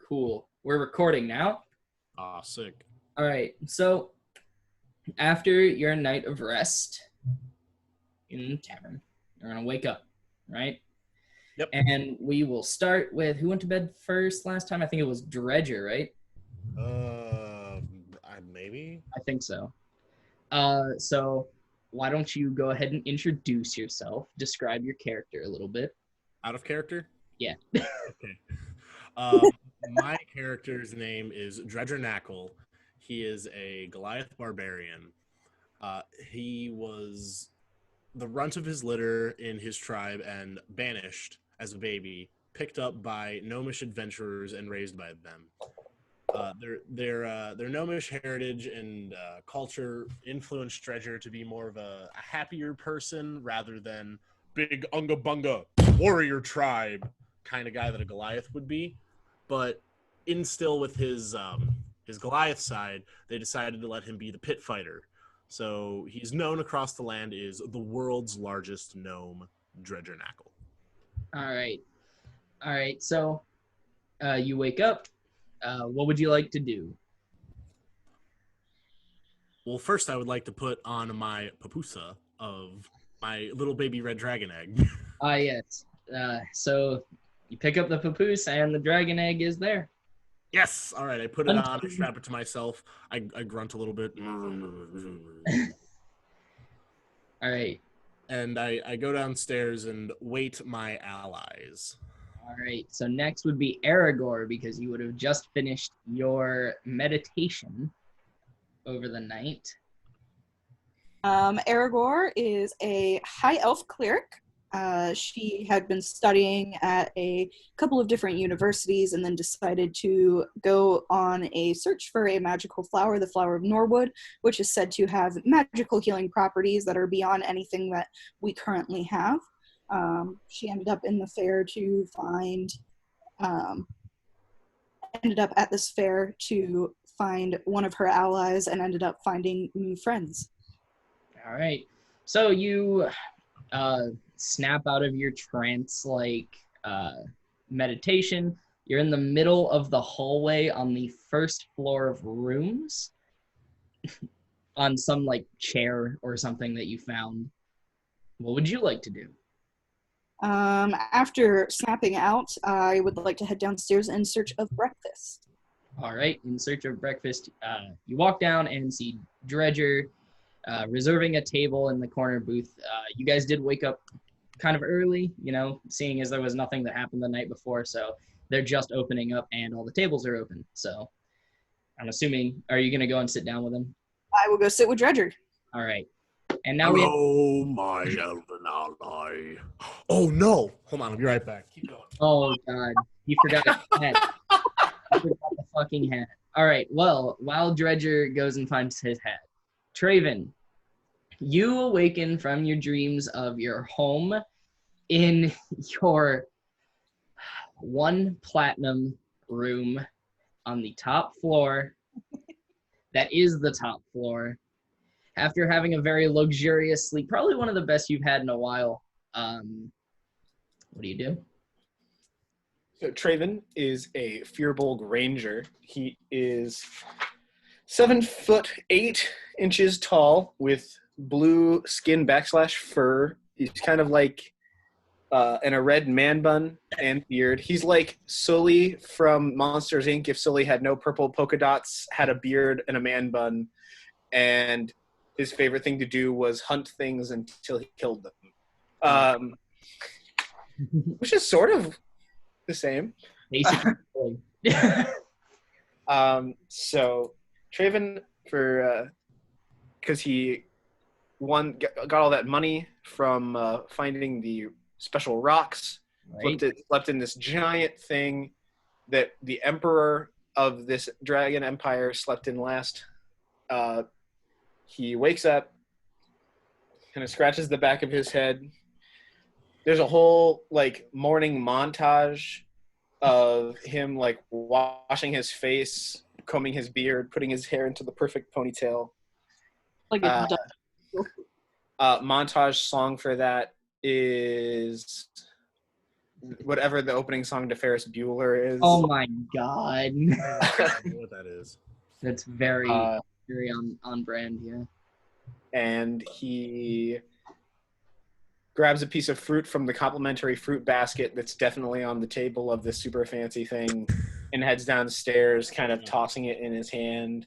Cool. We're recording now. Ah, sick. All right. So after your night of rest in the tavern, you're gonna wake up, right? Yep. And we will start with who went to bed first last time? I think it was Dredger, right? Maybe. I think so. So why don't you go ahead and introduce yourself, describe your character a little bit. Out of character? Yeah. Okay. My character's name is Dredger Knackle. He is a Goliath barbarian. He was the runt of his litter in his tribe and banished as a baby, picked up by gnomish adventurers and raised by them. Their gnomish heritage and culture influenced Dredger to be more of a happier person rather than big unga bunga warrior tribe kind of guy that a Goliath would be. But instill with his Goliath side, they decided to let him be the pit fighter. So he's known across the land as the world's largest gnome, Dredger Knackle. All right. So you wake up. What would you like to do? Well, first I would like to put on my papusa of my little baby red dragon egg. Yes. So you pick up the papoose and the dragon egg is there. Yes! All right, I put it on, I strap it to myself, I grunt a little bit. All right. And I go downstairs and wait my allies. All right. So next would be Aragorn because you would have just finished your meditation over the night. Aragorn is a high elf cleric. She had been studying at a couple of different universities and then decided to go on a search for a magical flower, the Flower of Norwood, which is said to have magical healing properties that are beyond anything that we currently have. She ended up at this fair to find one of her allies and ended up finding new friends. All right. So you snap out of your trance-like meditation. You're in the middle of the hallway on the first floor of rooms on some like chair or something that you found. What would you like to do? After snapping out, I would like to head downstairs in search of breakfast. All right. In search of breakfast, you walk down and see Dredger reserving a table in the corner booth. You guys did wake up kind of early, seeing as there was nothing that happened the night before, so they're just opening up and all the tables are open. So I'm assuming, are you going to go and sit down with them? I will go sit with Dredger. All right. And now Hello, my elven ally. Oh, no. Hold on, I'll be right back. Keep going. Oh, God. He forgot his hat. He forgot the fucking hat. All right. Well, while Dredger goes and finds his hat, Traven, you awaken from your dreams of your home in your 1 platinum room on the top floor. That is the top floor. After having a very luxurious sleep, probably one of the best you've had in a while. What do you do? So Traven is a Fearbolg Ranger. He is 7'8" tall with blue skin / fur. He's kind of like in a red man bun and beard. He's like Sully from Monsters, Inc. If Sully had no purple polka dots, had a beard and a man bun, and his favorite thing to do was hunt things until he killed them. Which is sort of the same. Basically. So Traven, because he got all that money from finding the special rocks, Right. slept in this giant thing that the emperor of this dragon empire slept in last. He wakes up, kind of scratches the back of his head. There's a whole morning montage of him washing his face, combing his beard, putting his hair into the perfect ponytail. Montage song for that is whatever the opening song to Ferris Bueller is. Oh my god. I don't know what that is. That's very Uh, very on brand, yeah. and he grabs a piece of fruit from the complimentary fruit basket that's definitely on the table of this super fancy thing and heads downstairs, kind of tossing it in his hand,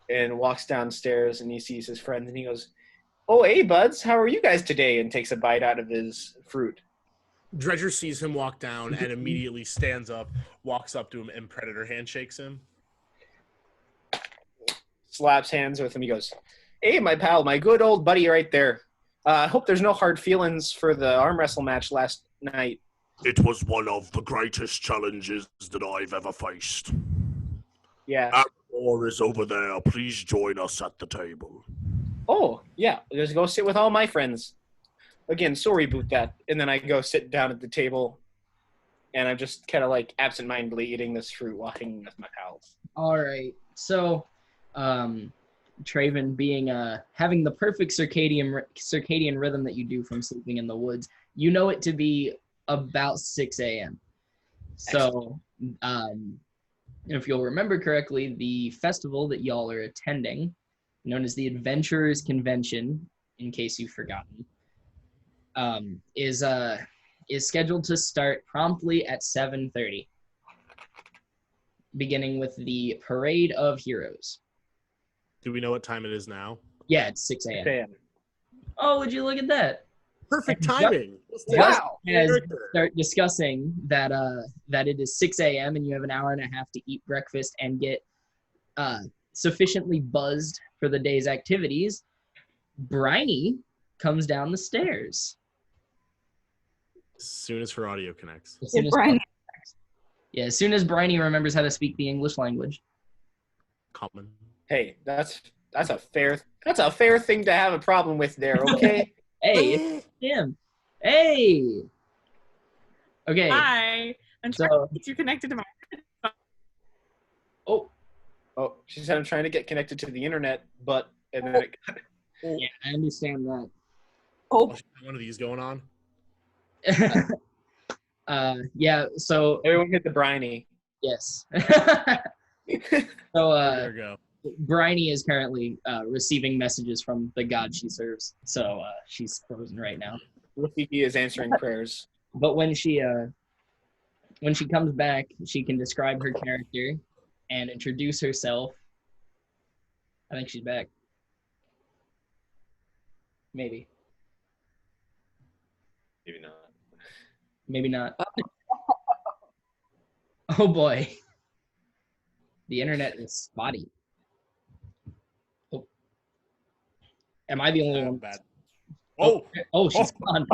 and walks downstairs and he sees his friend and he goes, "Oh, hey, buds, how are you guys today?" and takes a bite out of his fruit. Dredger sees him walk down and immediately stands up, walks up to him, and Predator handshakes him. Slaps hands with him. He goes, "Hey, my pal, my good old buddy right there. I hope there's no hard feelings for the arm wrestle match last night." It was one of the greatest challenges that I've ever faced. Yeah. Our door is over there. Please join us at the table. Oh, yeah. Just go sit with all my friends. Again, sorry about that. And then I go sit down at the table, and I'm just kind of like absentmindedly eating this fruit, walking with my pals. All right. So, Traven being having the perfect circadian rhythm that you do from sleeping in the woods, you know it to be about 6 a.m. So, if you'll remember correctly, the festival that y'all are attending, known as the Adventurers Convention, in case you've forgotten, is scheduled to start promptly at 7:30, beginning with the Parade of Heroes. Do we know what time it is now? Yeah, it's 6 a.m. Damn. Oh, would you look at that? Perfect Just- timing. Wow. As we start discussing that it is 6 a.m. and you have an hour and a half to eat breakfast and get sufficiently buzzed for the day's activities, Briny comes down the stairs. As soon as her audio connects. As soon as, Briny. yeah, as soon as Briny remembers how to speak the English language. Common. Hey, that's a fair thing to have a problem with there, okay? Hey, it's him. Hey. Okay. Hi. I'm trying So, to get you connected to my. oh, Oh, she said I'm trying to get connected to the internet, but and then it, yeah, I understand that. Oh, One of these going on. Yeah, so everyone hit the briny. yes. There So we go. Briny is currently receiving messages from the god she serves. So she's frozen right now. Rafiki is answering prayers. But when she comes back, she can describe her character and introduce herself. I think she's back. Maybe. Maybe not. Maybe not. Oh boy. The internet is spotty. Oh. Am I the only one? Bad. Oh, Oh, she's gone.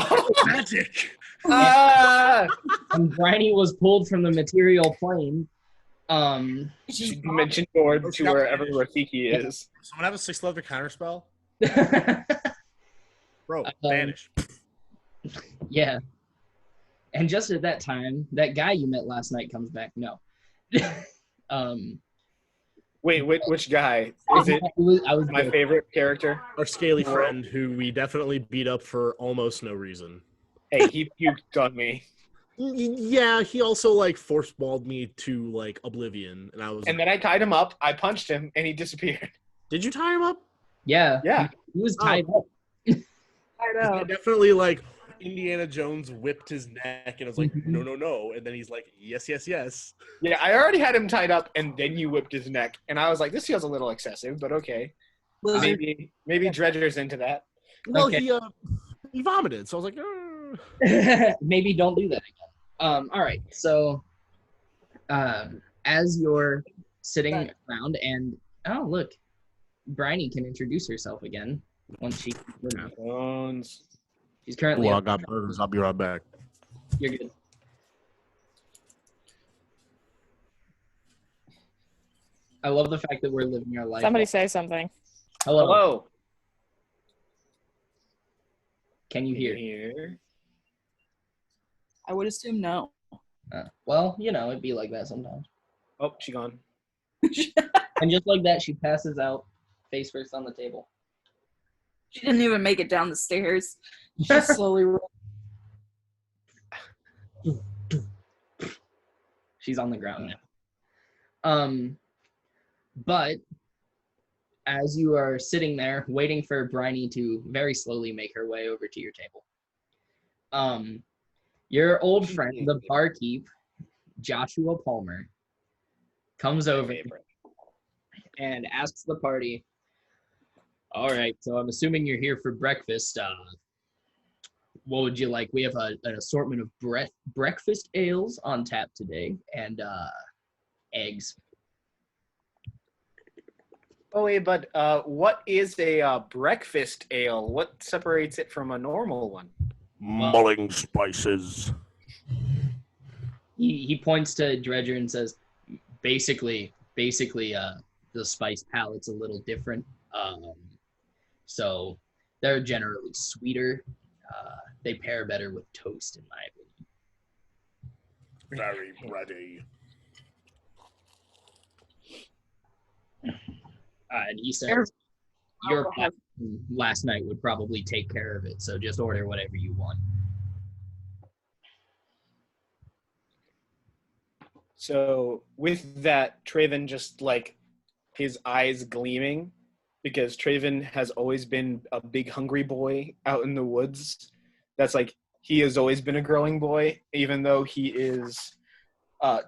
magic! Ah! And Briny was pulled from the material plane. She dimension board to wherever Rafiki is. Someone have a 6-letter counterspell? Bro, Um, vanish. Yeah. And just at that time, that guy you met last night comes back. No. Wait, which guy? Is it I was my favorite character? Our scaly friend who we definitely beat up for almost no reason. Hey, he puked on me. Yeah, he also like force-balled me to like oblivion, and I was. And then I tied him up, I punched him, and he disappeared. Did you tie him up? Yeah. Yeah. He was tied up. I definitely like Indiana Jones whipped his neck, and I was like, no, no, no, and then he's like, yes, yes, yes. Yeah, I already had him tied up, and then you whipped his neck. And I was like, this feels a little excessive, but okay. lizard. Maybe Dredger's into that. Well, Okay. he vomited, so I was like, Maybe don't do that again. All right. So, as you're sitting around, and oh look, Briny can introduce herself again once she. Bones. She's currently. Well, I got burgers. I'll be right back. You're good. I love the fact that we're living our life. Somebody say something. Hello. Hello. Can you hear? Here. I would assume no. Well, you know, it'd be like that sometimes. Oh, she gone. And just like that, she passes out, face first on the table. She didn't even make it down the stairs. She slowly rolled. She's on the ground now. But as you are sitting there waiting for Bryony to very slowly make her way over to your table, your old friend, the barkeep, Joshua Palmer, comes over and asks the party, all right, so I'm assuming you're here for breakfast. What would you like? We have an assortment of breakfast ales on tap today and eggs. Oh, wait, but what is a breakfast ale? What separates it from a normal one? Mulling spices. He points to Dredger and says, basically, the spice palette's a little different. So they're generally sweeter. They pair better with toast, in my opinion. Very bready. And he says, your plan last night would probably take care of it, so just order whatever you want. So with that, Traven just like his eyes gleaming because Traven has always been a big hungry boy out in the woods. That's like he has always been a growing boy, even though he is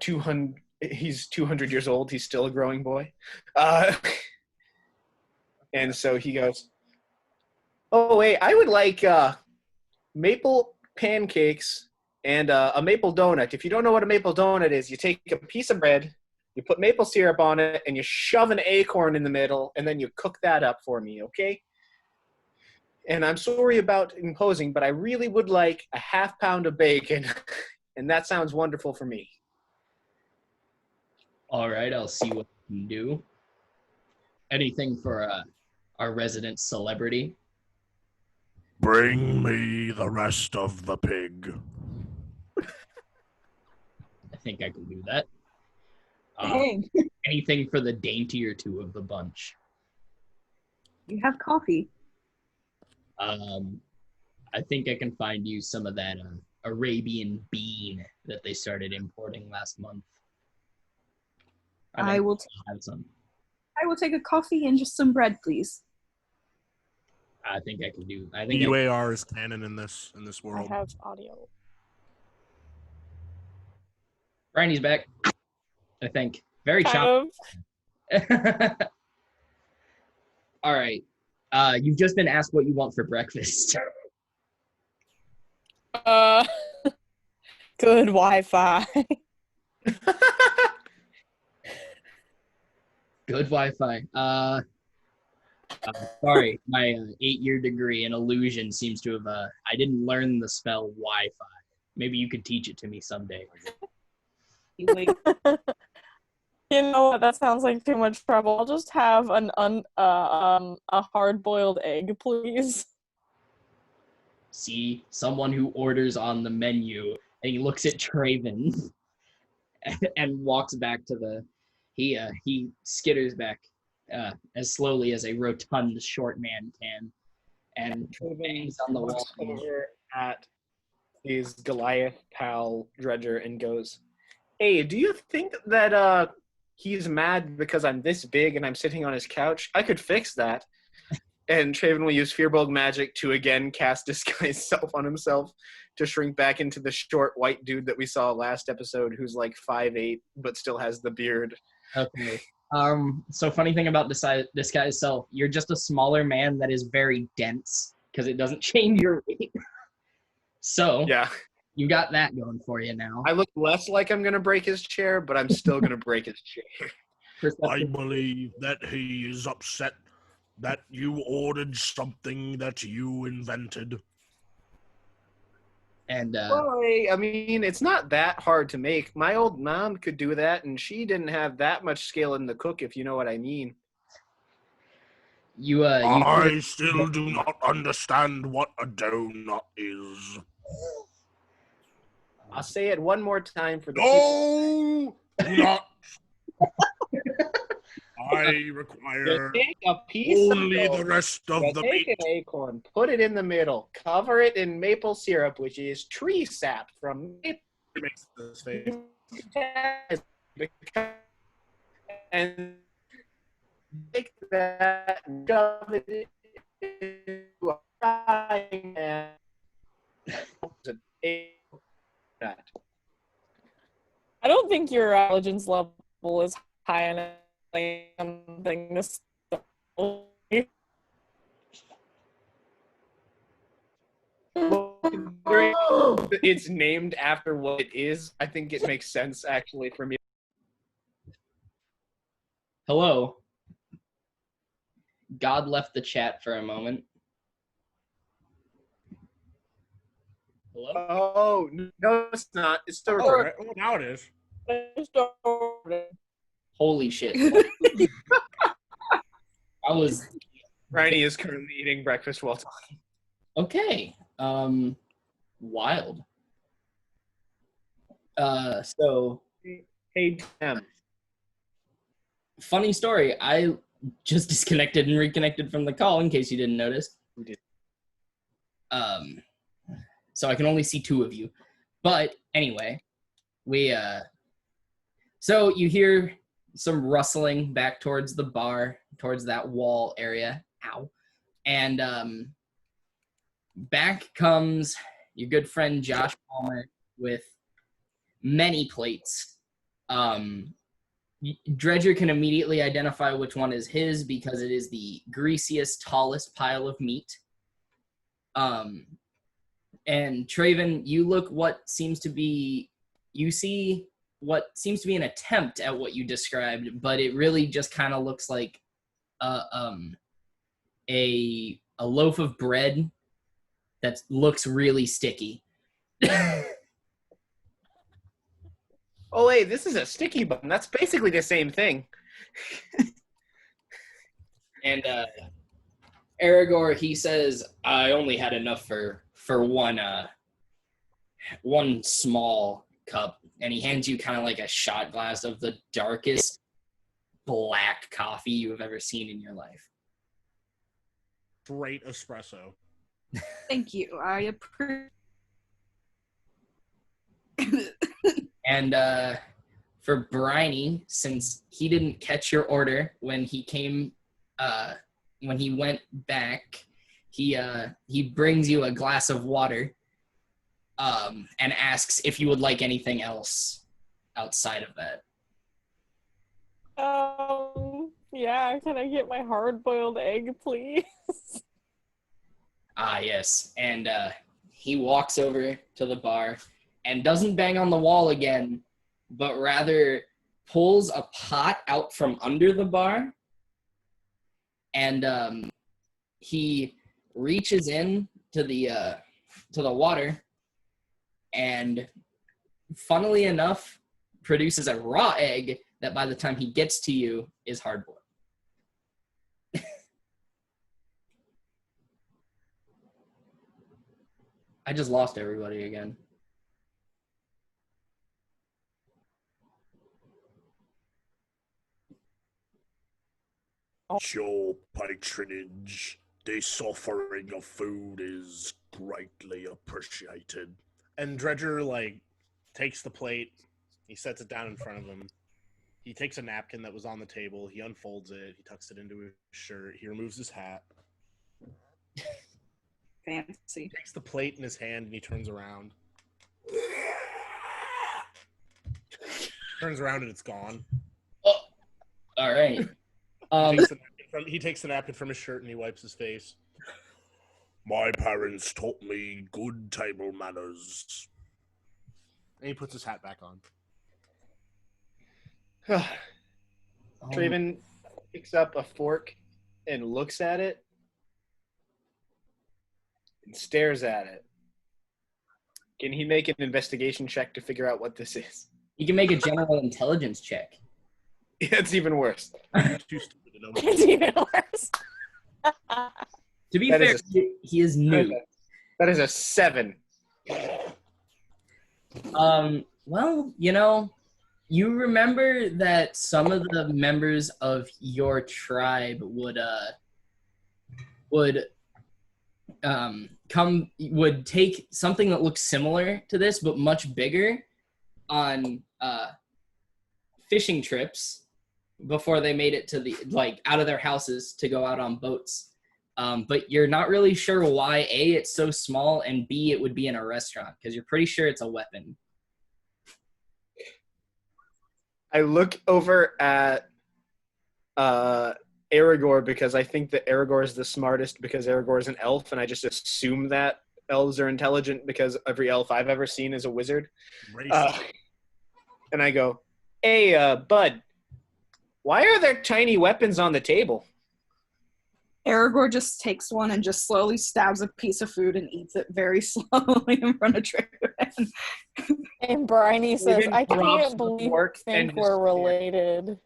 200. He's 200 years old. He's still a growing boy, and so he goes, "Oh wait, I would like maple pancakes." And a maple donut. If you don't know what a maple donut is, you take a piece of bread, you put maple syrup on it, and you shove an acorn in the middle, and then you cook that up for me, okay? And I'm sorry about imposing, but I really would like a half pound of bacon, and that sounds wonderful for me. All right, I'll see what I can do. Anything for our resident celebrity? Bring me the rest of the pig. I think I can do that. Dang. Anything for the daintier two of the bunch? You have coffee. I think I can find you some of that Arabian bean that they started importing last month. I will have some. I will take a coffee and just some bread, please. I think I can do. I think UAR is canon in this I world. have audio. Bryony's back. I think very Kind choppy. of. All right. You've just been asked what you want for breakfast. Good Wi-Fi. Good Wi-Fi. Sorry, my 8-year degree in illusion seems to have. I didn't learn the spell Wi-Fi. Maybe you could teach it to me someday. You wait. You know what? That sounds like too much trouble. I'll just have a hard-boiled egg, please. See, someone who orders on the menu, and he looks at Traven and walks back to the. He skitters back as slowly as a rotund short man can, and bangs on the wall. Looks over at his Goliath pal Dredger and goes, "Hey, do you think that he's mad because I'm this big and I'm sitting on his couch? I could fix that." And Traven will use Fearbulk magic to again cast Disguise Self on himself to shrink back into the short white dude that we saw last episode who's like 5'8" but still has the beard. Okay. So funny thing about Disguise Self, you're just a smaller man that is very dense because it doesn't change your weight. So Yeah. you got that going for you now. I look less like I'm going to break his chair, but I'm still going to break his chair. I Perception. believe that he is upset that you ordered something that you invented. And Well, I mean, it's not that hard to make. My old mom could do that, and she didn't have that much skill in the cook, if you know what I mean. you I still do not understand what a donut is. I'll say it one more time for the people. No, do not. I You require take a piece only of the rest of you the take meat. an acorn, put it in the middle, cover it in maple syrup, which is tree sap from maple. makes this face. And take that and shove it into a frying pan. I don't think your intelligence level is high enough to something this. It's named after what it is. I think it makes sense actually for me. Hello. God left the chat for a moment. Hello? Oh no, it's not. It's still Oh, recording. right. Well, now it is. Holy shit. I was Riney is currently eating breakfast while talking. okay. Wild. So Hey, Tim. funny story. I just disconnected and reconnected from the call in case you didn't notice. We did. So I can only see two of you. But anyway, so you hear some rustling back towards the bar, towards that wall area. Ow. And back comes your good friend Josh Palmer with many plates. Dredger can immediately identify which one is his because it is the greasiest, tallest pile of meat. And Traven, you see what seems to be an attempt at what you described, but it really just kind of looks like a loaf of bread that looks really sticky. Oh wait, this is a sticky bun. That's basically the same thing. And Aragorn, he says, "I only had enough for one small cup," and he hands you kind of like a shot glass of the darkest black coffee you have ever seen in your life. Great espresso. Thank you. I appreciate. And for Bryony, since he didn't catch your order when he came, when he went back, he brings you a glass of water, and asks if you would like anything else outside of that. Yeah, can I get my hard-boiled egg, please? Ah, yes. And he walks over to the bar and doesn't bang on the wall again, but rather pulls a pot out from under the bar, and he reaches in to the water, and funnily enough, produces a raw egg that by the time he gets to you is hard-boiled. I just lost everybody again. Your patronage, this offering of food is greatly appreciated. And Dredger, takes the plate. He sets it down in front of him. He takes a napkin that was on the table. He unfolds it. He tucks it into his shirt. He removes his hat. Fancy. He takes the plate in his hand and he turns around. Turns around and it's gone. Oh, all right. He takes the napkin from his shirt and he wipes his face. My parents taught me good table manners. And he puts his hat back on. Traven picks up a fork and looks at it and stares at it. Can he make an investigation check to figure out what this is? You can make a general intelligence check. It's even worse. Too stupid to know. It's even worse. To be That fair, is he is new. That is a 7. Well, you remember that some of the members of your tribe would take something that looks similar to this but much bigger on fishing trips before they made it to the out of their houses to go out on boats. But you're not really sure why A, it's so small, and B, it would be in a restaurant because you're pretty sure it's a weapon. I look over at Aragorn because I think that Aragorn is the smartest because Aragorn is an elf, and I just assume that elves are intelligent because every elf I've ever seen is a wizard. And I go, hey, bud, why are there tiny weapons on the table? Aragorn just takes one and just slowly stabs a piece of food and eats it very slowly in front of Traven. And Bryony says, Raven I drops can't the believe you fork think and we're just- related.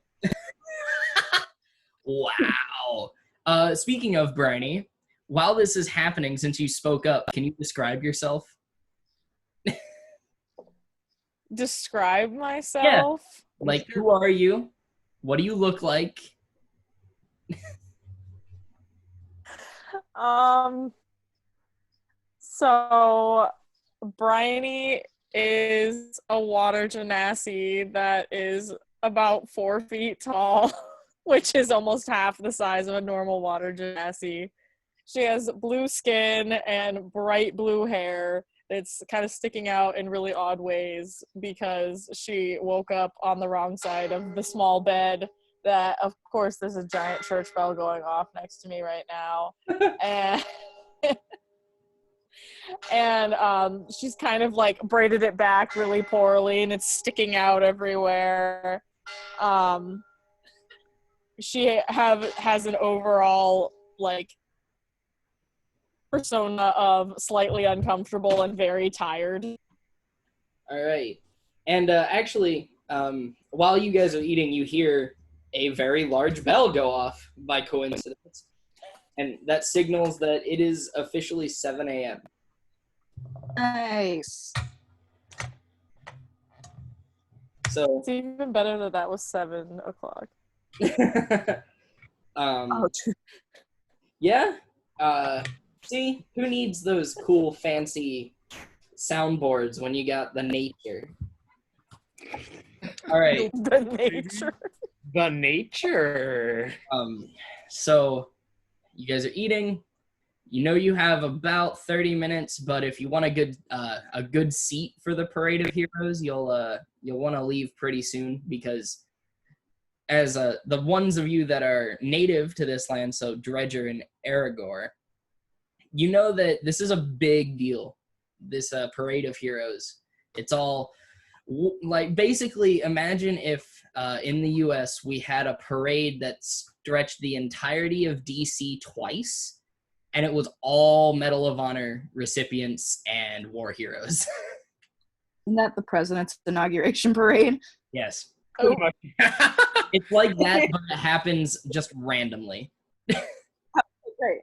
Wow. Speaking of Bryony, while this is happening, since you spoke up, can you describe yourself? Describe myself? Like, who are you? What do you look like? So Bryony is a water genasi that is about 4 feet tall, which is almost half the size of a normal water genasi. She has blue skin and bright blue hair that's kind of sticking out in really odd ways because she woke up on the wrong side of the small bed that, of course, there's a giant church bell going off next to me right now. And she's kind of like braided it back really poorly and it's sticking out everywhere. She has an overall like persona of slightly uncomfortable and very tired. All right. And actually, while you guys are eating, you hear a very large bell go off by coincidence. And that signals that it is officially 7 a.m. Nice. So, It's even better that that was 7 o'clock. Oh, yeah. See, who needs those cool, fancy soundboards when you got the nature? All right. The nature. The nature. So you guys are eating. You know you have about 30 minutes, but if you want a good seat for the Parade of Heroes, you'll want to leave pretty soon because as the ones of you that are native to this land, so Dredger and Aragorn, you know that this is a big deal. This Parade of Heroes. It's all like basically imagine if in the US we had a parade that stretched the entirety of DC twice and it was all Medal of Honor recipients and war heroes. isn't that the president's inauguration parade? Yes. Oh, It's like that, but it happens just randomly. Great.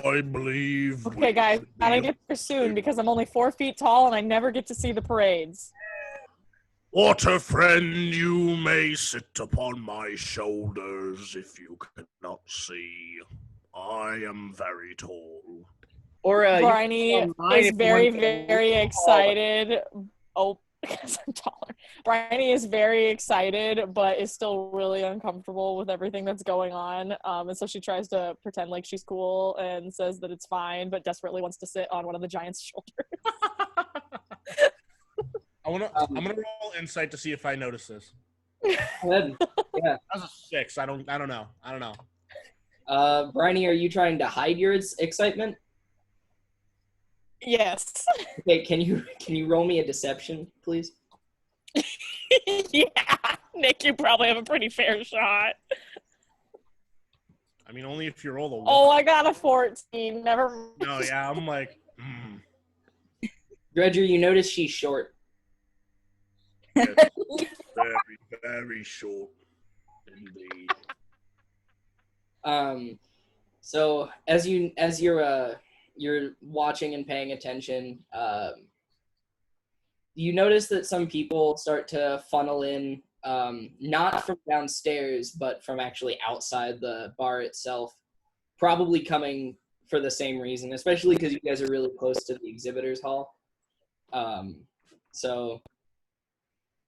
I believe. okay, guys, gotta get there soon because I'm only 4 feet tall and I never get to see the parades. Water friend, you may sit upon my shoulders if you cannot see. I am very tall. Or Bryony you can go online is if you very, want to- very excited. Oh, because I'm taller. Bryony is very excited, but is still really uncomfortable with everything that's going on. And so she tries to pretend like she's cool and says that it's fine, but desperately wants to sit on one of the giant's shoulders. I'm gonna roll insight to see if I notice this. Good. That was a 6. I don't know. Bryony, are you trying to hide your excitement? Yes. Okay, can you roll me a deception, please? Yeah. Nick, you probably have a pretty fair shot. I mean, only if you roll the 1. Oh, I got a 14. Never mind. No, yeah, I'm like, Dredger, you notice she's short. Very, very short indeed. So as you're watching and paying attention, you notice that some people start to funnel in, not from downstairs, but from actually outside the bar itself, probably coming for the same reason, especially because you guys are really close to the exhibitors hall. So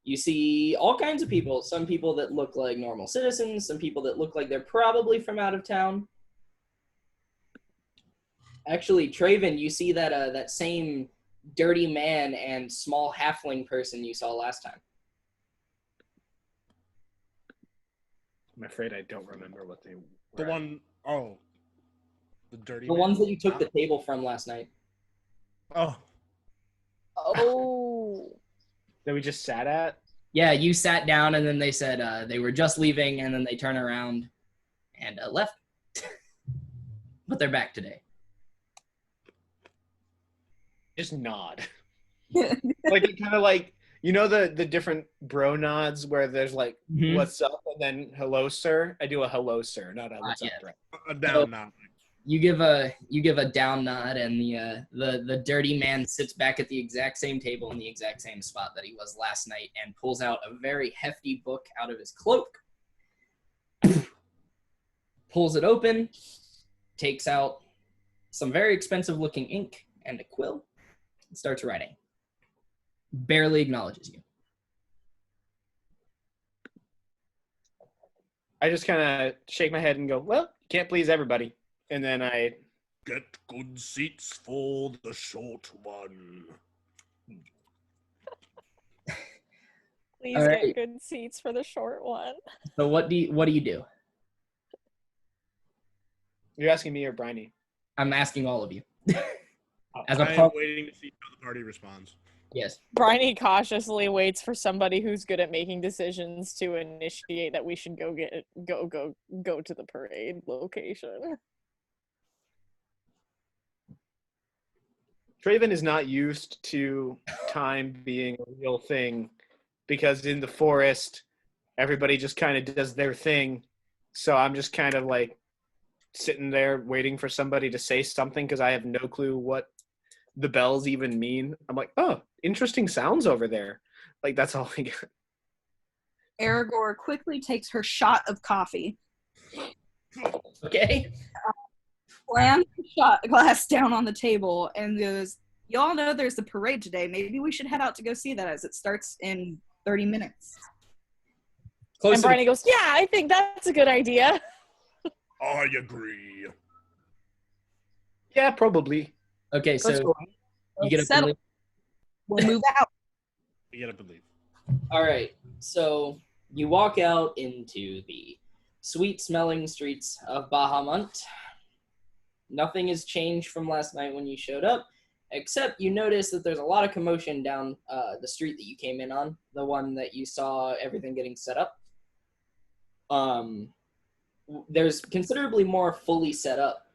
You see all kinds of people. Some people that look like normal citizens, some people that look like they're probably from out of town. Actually, Traven, you see that that same dirty man and small halfling person you saw last time. I'm afraid I don't remember what they were. The one, oh, the dirty. The man? ones that you took the table from last night. Oh, Oh. That we just sat at? Yeah, you sat down and then they said they were just leaving and then they turned around and left. But they're back today. Just nod. Like it kind of like, you know the different bro nods where there's like, Mhm. what's up, and then hello, sir? I do a hello, sir, not a what's up, yeah. bro. a down now. You give a down nod, and the dirty man sits back at the exact same table in the exact same spot that he was last night, and pulls out a very hefty book out of his cloak, pulls it open, takes out some very expensive looking ink and a quill, and starts writing. Barely acknowledges you. I just kind of shake my head and go, well, can't please everybody. And then I Get good seats for the short one. Please All right. get good seats for the short one. So what do you do? You're asking me or Bryony? I'm asking all of you. As a I am part, waiting to see how the party responds. yes. Bryony cautiously waits for somebody who's good at making decisions to initiate that we should go to the parade location. Traven is not used to time being a real thing because in the forest, everybody just kind of does their thing. So I'm just kind of like sitting there waiting for somebody to say something because I have no clue what the bells even mean. I'm like, oh, interesting sounds over there. Like, that's all I got. Aragorn quickly takes her shot of coffee, Okay. slams the shot glass down on the table, and goes, y'all know there's a parade today. Maybe we should head out to go see that as it starts in 30 minutes. Close And to Bryony goes, yeah, I think that's a good idea. I agree. Yeah, probably. Okay, Let's so go. you get up and Settle. leave. We'll move out. You get up and leave. All right, so you walk out into the sweet-smelling streets of Bahamut. Nothing has changed from last night when you showed up, except you notice that there's a lot of commotion down the street that you came in on, the one that you saw everything getting set up. There's considerably more fully set up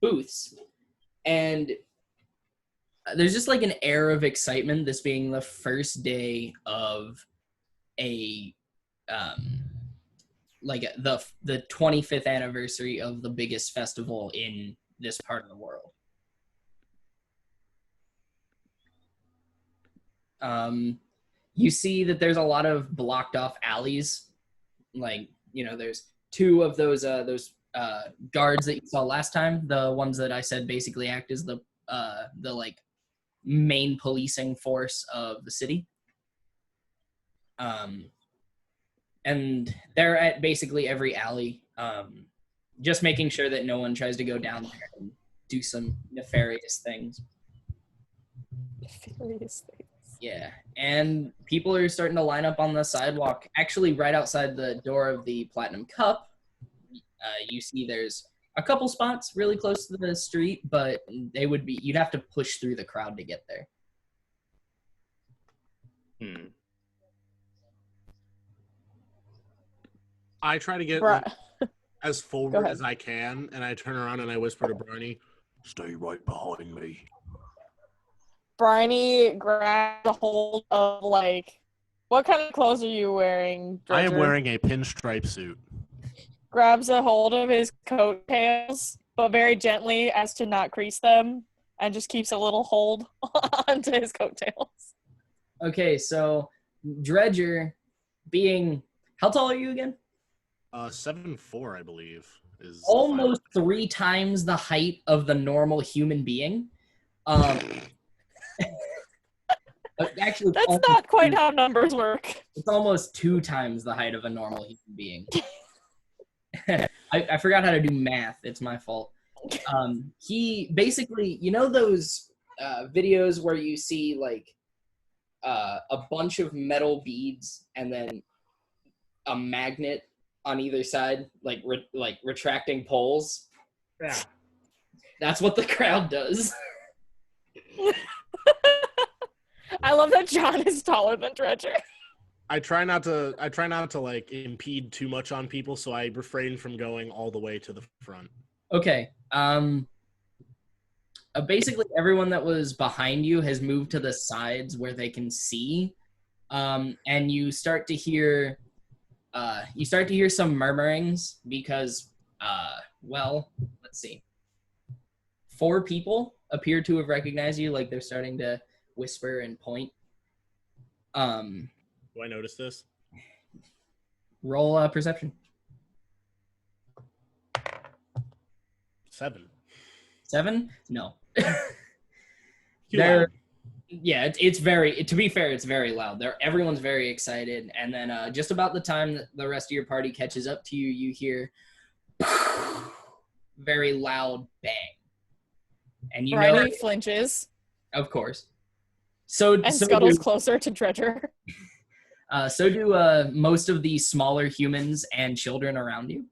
booths, and there's just like an air of excitement, this being the first day of a like the 25th anniversary of the biggest festival in this part of the world. You see that there's a lot of blocked off alleys. Like, you know, there's two of those guards that you saw last time, the ones that I said basically act as the like main policing force of the city. And they're at basically every alley, just making sure that no one tries to go down there and do some nefarious things. Nefarious things. Yeah, and people are starting to line up on the sidewalk. Actually, right outside the door of the Platinum Cup, you see there's a couple spots really close to the street, but you'd have to push through the crowd to get there. I try to get Bruh. as Go forward ahead. as I can, and I turn around and I whisper to Bryony, Stay right behind me. Bryony grabs a hold of, like, what kind of clothes are you wearing, I am Dredger? wearing a pinstripe suit. Grabs a hold of his coattails, but very gently as to not crease them, and just keeps a little hold onto his coattails. Okay, so Dredger, being how tall are you again? 7'4", I believe, is the Almost 3 times the height of the normal human being. Actually, That's not quite how numbers work. it's almost 2 times the height of a normal human being. I forgot how to do math. It's my fault. He basically, you know those videos where you see like a bunch of metal beads and then a magnet on either side, like retracting poles. Yeah. That's what the crowd does. I love that John is taller than Dredger. I try not to like impede too much on people, so I refrain from going all the way to the front. Okay. Basically everyone that was behind you has moved to the sides where they can see. And you start to hear some murmurings because well, let's see. 4 people appear to have recognized you, like they're starting to whisper and point. Do I notice this? Roll perception. 7. 7? No. Too loud. Yeah, it's very, to be fair, it's very loud. Everyone's very excited. And then just about the time that the rest of your party catches up to you, you hear very loud bang. And you know, Bryony flinches of course. So scuttles closer to Dredger. So do most of the smaller humans and children around you.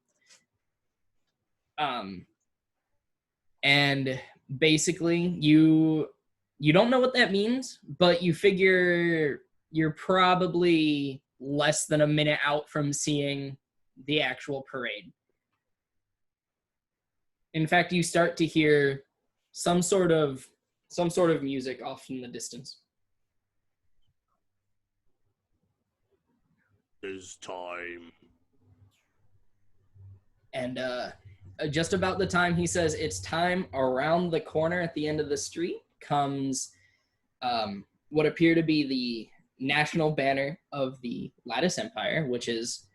And basically, you don't know what that means, but you figure you're probably less than a minute out from seeing the actual parade. In fact, you start to hear some sort of music off in the distance. It's time. And just about the time he says it's time, around the corner at the end of the street comes what appear to be the national banner of the Lattice Empire, which is,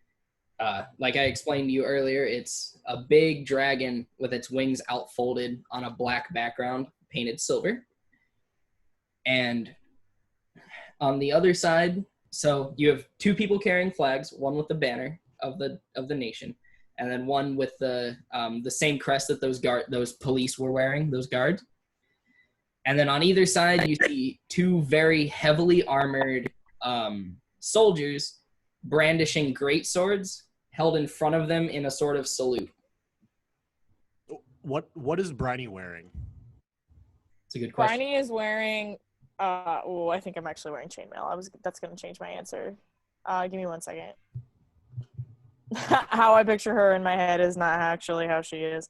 like I explained to you earlier, it's a big dragon with its wings outfolded on a black background painted silver. And on the other side, so you have 2 people carrying flags, one with the banner of the nation, and then one with the same crest that those police were wearing, those guards. And then on either side, you see 2 very heavily armored soldiers brandishing great swords held in front of them in a sort of salute. What is Bryony wearing? It's a good question. Bryony is wearing. I think I'm actually wearing chainmail. That's gonna change my answer. Give me 1 second. How I picture her in my head is not actually how she is.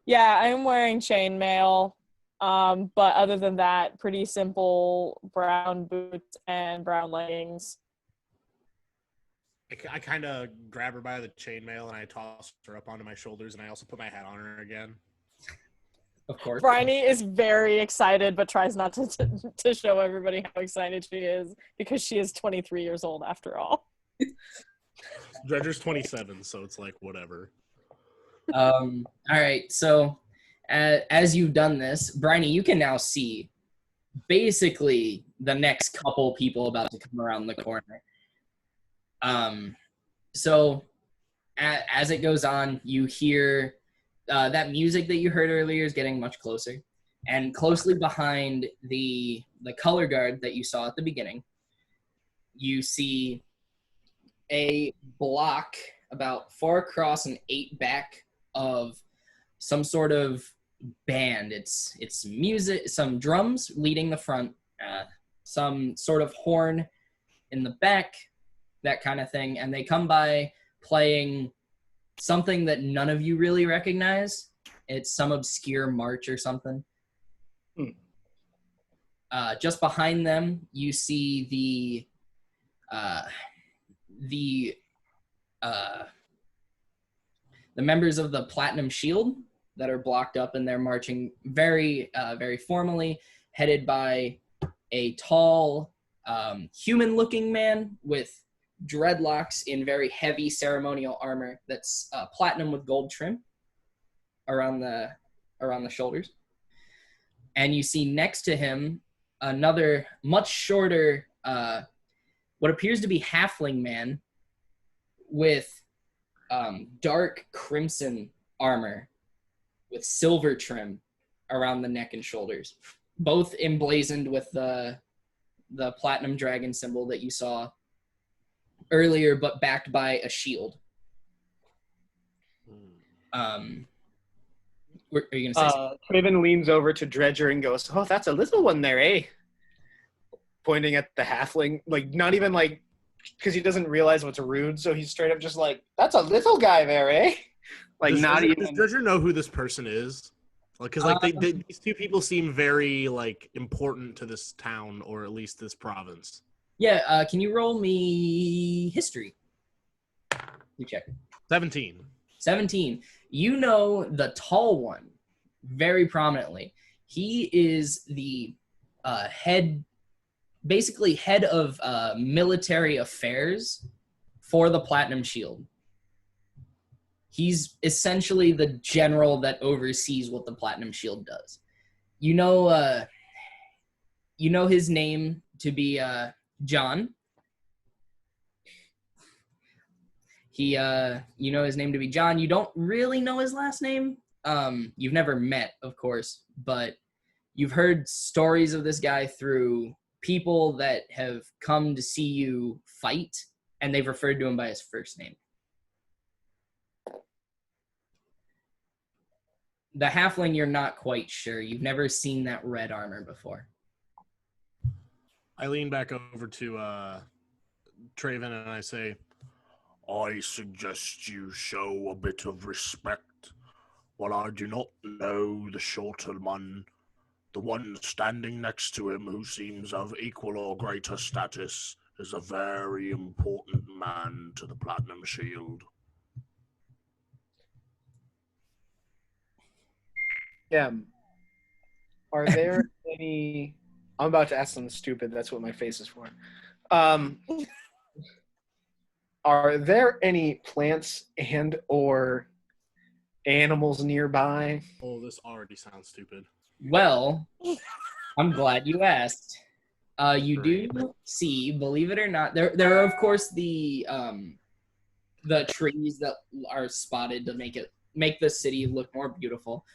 Yeah, I'm wearing chainmail. But other than that, pretty simple brown boots and brown leggings. I kind of grab her by the chainmail and I toss her up onto my shoulders, and I also put my hat on her again. Of course. Bryony is very excited, but tries not to show everybody how excited she is because she is 23 years old after all. Dredger's 27, so it's like whatever. All right, so as you've done this, Bryony, you can now see basically the next couple people about to come around the corner. So as it goes on, you hear that music that you heard earlier is getting much closer. And closely behind the color guard that you saw at the beginning, you see a block about 4 across and 8 back of some sort of band. It's music, some drums leading the front, some sort of horn in the back, that kind of thing. And they come by playing something that none of you really recognize. It's some obscure march or something. Just behind them, you see the members of the Platinum Shield that are blocked up, and they're marching very, very formally, headed by a tall, human-looking man with dreadlocks in very heavy ceremonial armor that's platinum with gold trim around the shoulders. And you see next to him another much shorter, what appears to be halfling man with dark crimson armor with silver trim around the neck and shoulders, both emblazoned with the platinum dragon symbol that you saw earlier, but backed by a shield. Are you gonna say Craven leans over to Dredger and goes, "Oh, that's a little one there, eh?" Pointing at the halfling, like not even like, because he doesn't realize what's rude, so he's straight up just like, "That's a little guy there, eh?" Like not even. Does Dredger know who this person is? Like, because like these two people seem very like important to this town, or at least this province. Yeah, can you roll me history? You check. 17. 17. You know the tall one very prominently. He is the head of military affairs for the Platinum Shield. He's essentially the general that oversees what the Platinum Shield does. You know his name to be John. You know his name to be John. You don't really know his last name. You've never met, of course, but you've heard stories of this guy through people that have come to see you fight, and they've referred to him by his first name. The halfling, you're not quite sure. You've never seen that red armor before. I lean back over to Traven and I say, I suggest you show a bit of respect. While I do not know the shorter one, the one standing next to him who seems of equal or greater status is a very important man to the Platinum Shield. Yeah. Are there any... I'm about to ask something stupid. That's what my face is for. Are there any plants and or animals nearby? "Oh, this already sounds stupid." Well, I'm glad you asked. You do see, believe it or not, there are of course the trees that are spotted to make the city look more beautiful,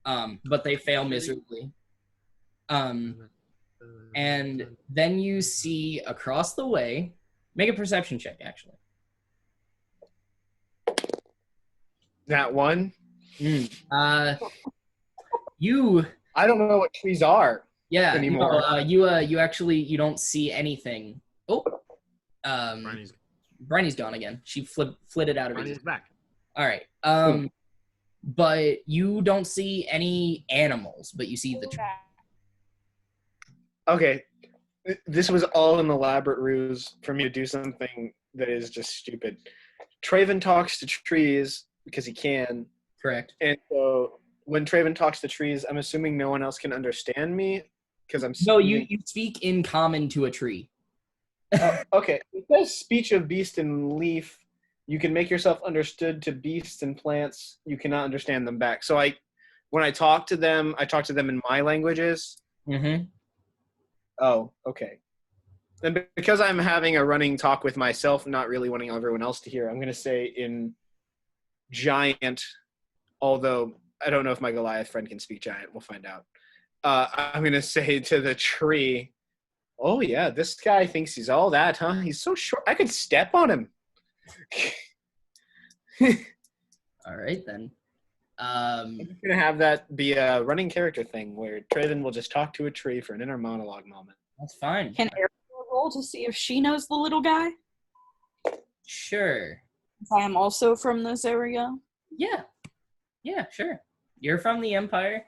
but they fail miserably. And then you see across the way. Make a perception check, actually. That one? You. I don't know what trees are. Yeah. Anymore. No, you actually you don't see anything. Oh. Bryony's gone again. She flitted out of Bryony's back. All right. But you don't see any animals, but you see the trees. Okay. This was all an elaborate ruse for me to do something that is just stupid. Traven talks to trees because he can. Correct. And so when Traven talks to trees, I'm assuming no one else can understand me because I'm No, you speak in common to a tree. Okay. It says speech of beast and leaf. You can make yourself understood to beasts and plants. You cannot understand them back. So when I talk to them in my languages. Mm-hmm. Oh, okay. Then because I'm having a running talk with myself, not really wanting everyone else to hear, I'm going to say in giant, although I don't know if my Goliath friend can speak giant. We'll find out. I'm going to say to the tree, "Oh, yeah, this guy thinks he's all that, huh? He's so short. I could step on him." All right, then. I'm going to have that be a running character thing where Traven will just talk to a tree for an inner monologue moment. That's fine. Can Ariel roll to see if she knows the little guy? Sure. I am also from this area. Yeah. Yeah, sure. You're from the Empire.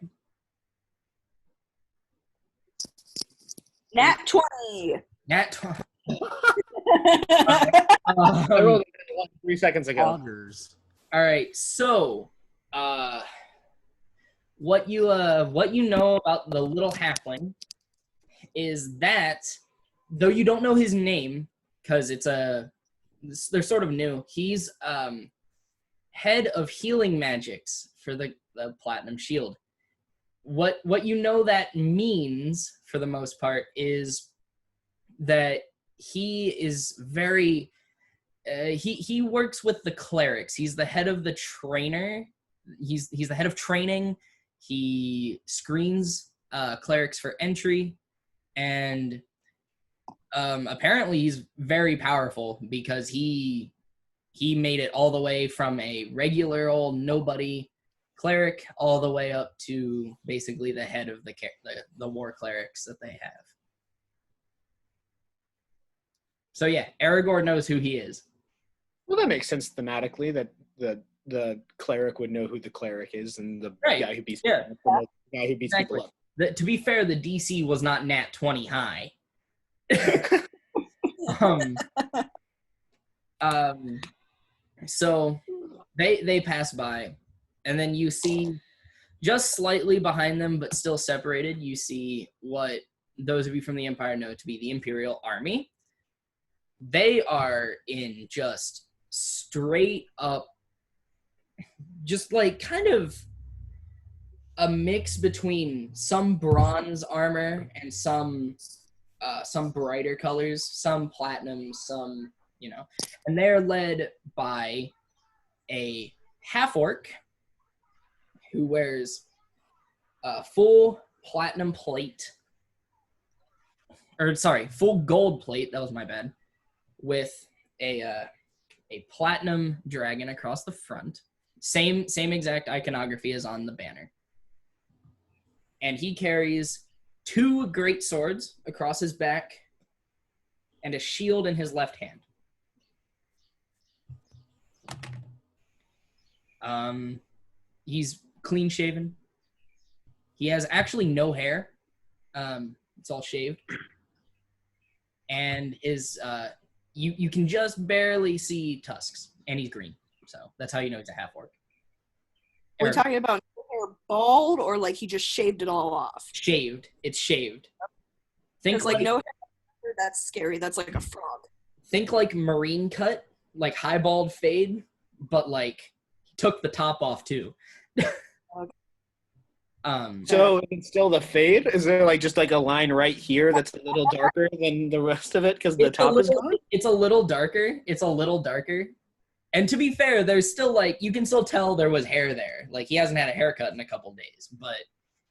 Nat 20. Nat 20. I rolled it 3 seconds ago. Augers. All right, so what you know about the little halfling is that though you don't know his name, because they're sort of new, he's head of healing magics for the Platinum Shield. What you know that means, for the most part, is that he is very... he works with the clerics. He's the head of the trainer. He's the head of training. He screens clerics for entry, and apparently he's very powerful because he made it all the way from a regular old nobody cleric all the way up to basically the head of the war clerics that they have. So yeah, Aragorn knows who he is. Well, that makes sense thematically that the cleric would know who the cleric is, and the guy who beats people Exactly. people up. To be fair, the DC was not nat 20 high. So they pass by, and then you see just slightly behind them, but still separated, you see what those of you from the Empire know to be the Imperial Army. They are in just straight up, just like kind of a mix between some bronze armor and some brighter colors, some platinum, some, and they're led by a half-orc who wears a full platinum plate, full gold plate, that was my bad, with a platinum dragon across the front. Same exact iconography as on the banner. And he carries 2 great swords across his back and a shield in his left hand. He's clean shaven. He has actually no hair. It's all shaved. And is you can just barely see tusks, and he's green. So that's how you know he's a half-orc. Are we talking about hair bald, or like he just shaved it all off? Shaved. It's shaved. Think like no hair. That's scary. That's like a frog. Think like marine cut, like high bald fade, but like he took the top off too. So it's still the fade? Is there just a line right here that's a little darker than the rest of it because the top is gone? It's a little darker. And to be fair, there's still you can still tell there was hair there. Like he hasn't had a haircut in a couple days, but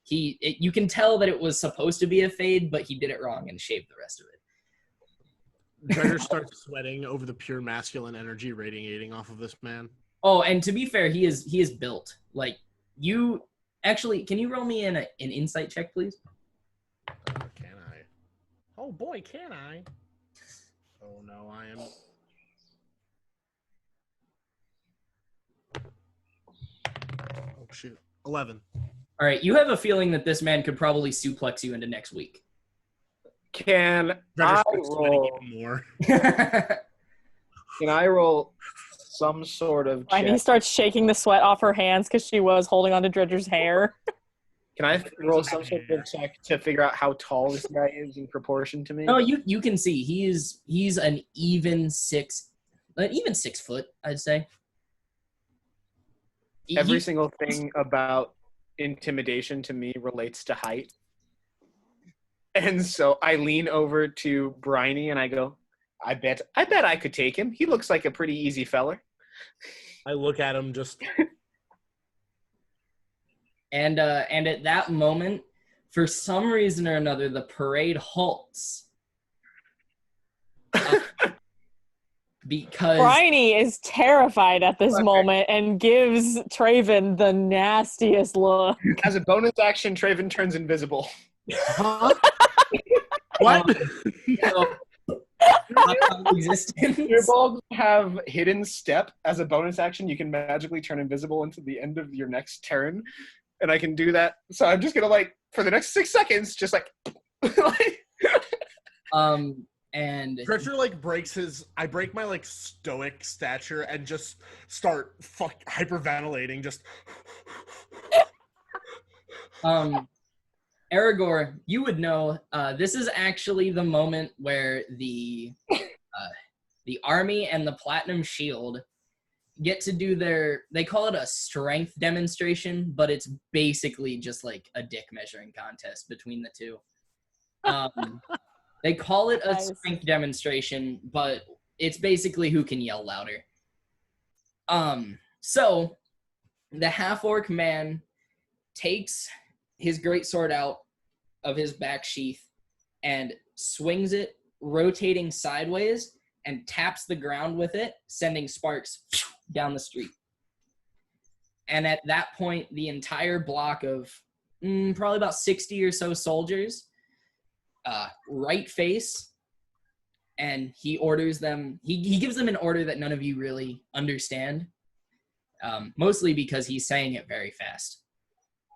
you can tell that it was supposed to be a fade, but he did it wrong and shaved the rest of it. Dredger starts sweating over the pure masculine energy radiating off of this man. Oh, and to be fair, he is built. Actually, can you roll me an insight check, please? Can I? Oh boy, can I? Oh no, I am. Oh shoot, 11. All right, you have a feeling that this man could probably suplex you into next week. Can Dredger I starts sweating roll? even more. Can I roll some sort of check? And he starts shaking the sweat off her hands because she was holding onto Dredger's hair. Can I roll some sort of check to figure out how tall this guy is in proportion to me? No, you can see he's an even 6 foot, I'd say. Every single thing about intimidation to me relates to height. And so I lean over to Bryony and I go, I bet I could take him. He looks like a pretty easy feller. I look at him just. And at that moment, for some reason or another, the parade halts. Because Bryony is terrified at this moment and gives Traven the nastiest look. As a bonus action, Traven turns invisible. Huh? What? Your bulbs have hidden step. As a bonus action, you can magically turn invisible until the end of your next turn. And I can do that. So I'm just going to for the next 6 seconds, just and Dredger I break my stoic stature and just start hyperventilating, just Aragorn, you would know. This is actually the moment where the army and the Platinum Shield get to do they call it a strength demonstration, but it's basically just like a dick measuring contest between the two. They call it a Nice. strength demonstration, but it's basically who can yell louder. So the half-orc man takes his greatsword out of his back sheath and swings it, rotating sideways, and taps the ground with it, sending sparks down the street. And at that point, the entire block of probably about 60 or so soldiers right face, and he orders them, he gives them an order that none of you really understand, mostly because he's saying it very fast.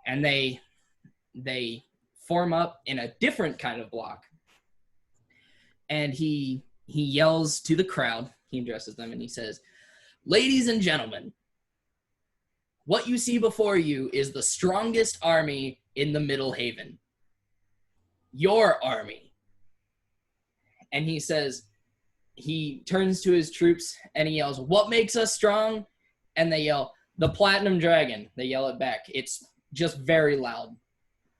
And they form up in a different kind of block. And he yells to the crowd, he addresses them, and he says, "Ladies and gentlemen, what you see before you is the strongest army in the Middle Haven. Your army." And he says, he turns to his troops and he yells, "What makes us strong?" And they yell, "The Platinum Dragon." They yell it back. It's just very loud.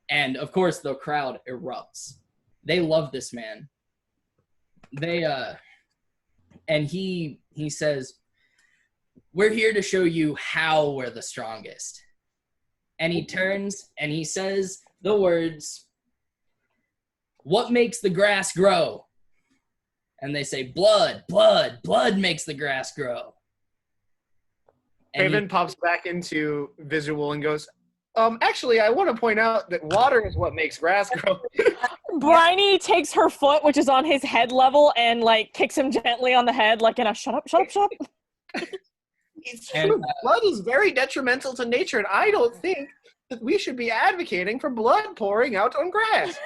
And of course the crowd erupts. They love this man. And he says, "We're here to show you how we're the strongest." And he turns and he says the words, "What makes the grass grow?" And they say, "Blood, blood, blood makes the grass grow." And Raven pops back into visual and goes, actually, I want to point out that water is what makes grass grow. Bryony takes her foot, which is on his head level, and like kicks him gently on the head, like in a shut up, shut up, shut up. It's And, true. Blood is very detrimental to nature, and I don't think that we should be advocating for blood pouring out on grass.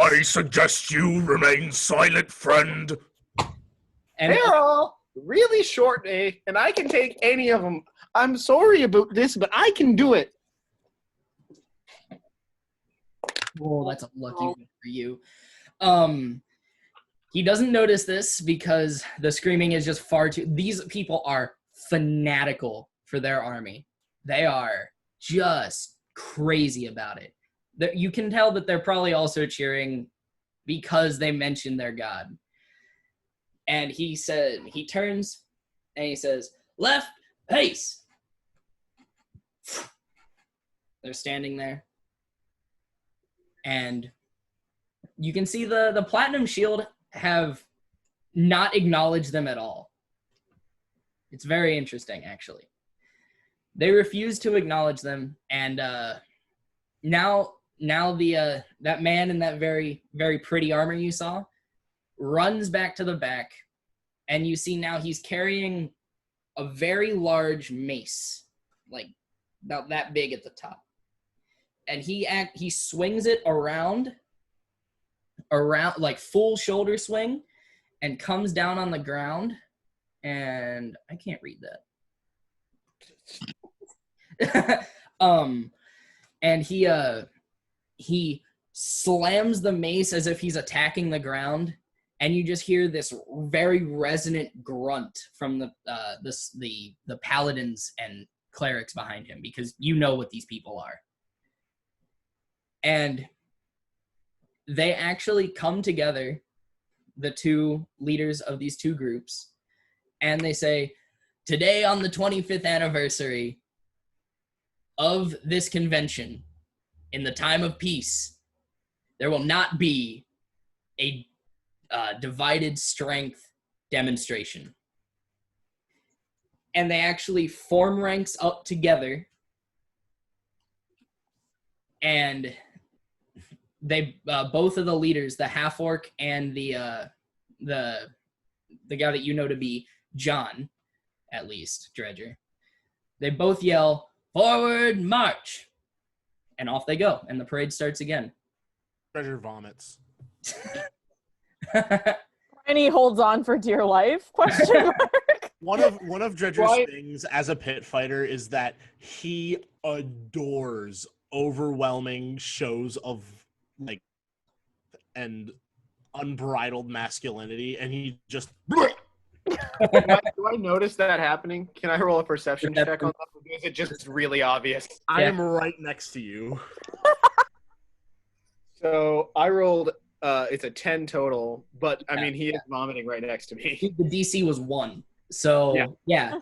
I suggest you remain silent, friend. and They're all really short, and I can take any of them. I'm sorry about this, but I can do it. oh, that's a lucky one for you. He doesn't notice this because the screaming is just far too. These people are fanatical for their army. They are just crazy about it. You can tell that they're probably also cheering because they mentioned their god. And he turns and he says, "Left, pace." They're standing there. And you can see the Platinum Shield have not acknowledged them at all. It's very interesting, actually. They refuse to acknowledge them, and now that man in that very, very pretty armor you saw runs back to the back, and you see now he's carrying a very large mace, like about that big at the top. And he swings it around like full shoulder swing, and comes down on the ground, and I can't read that. And he slams the mace as if he's attacking the ground, and you just hear this very resonant grunt from the paladins and clerics behind him, because you know what these people are. And they actually come together, the two leaders of these two groups, and they say, "Today, on the 25th anniversary of this convention, in the time of peace, there will not be a divided strength demonstration." And they actually form ranks up together, and they both of the leaders, the half-orc and the guy that you know to be John, at least, Dredger, they both yell, "Forward, march!" And off they go, and the parade starts again. Treasure vomits. Bryony holds on for dear life? Question mark. One of Dredger's things as a pit fighter is that he adores overwhelming shows of like and unbridled masculinity, and he just Do I notice that happening? Can I roll a perception check on that? Or is it just really obvious? I am right next to you. So I rolled, it's a 10 total, but I mean, he is vomiting right next to me. The DC was 1. So, yeah.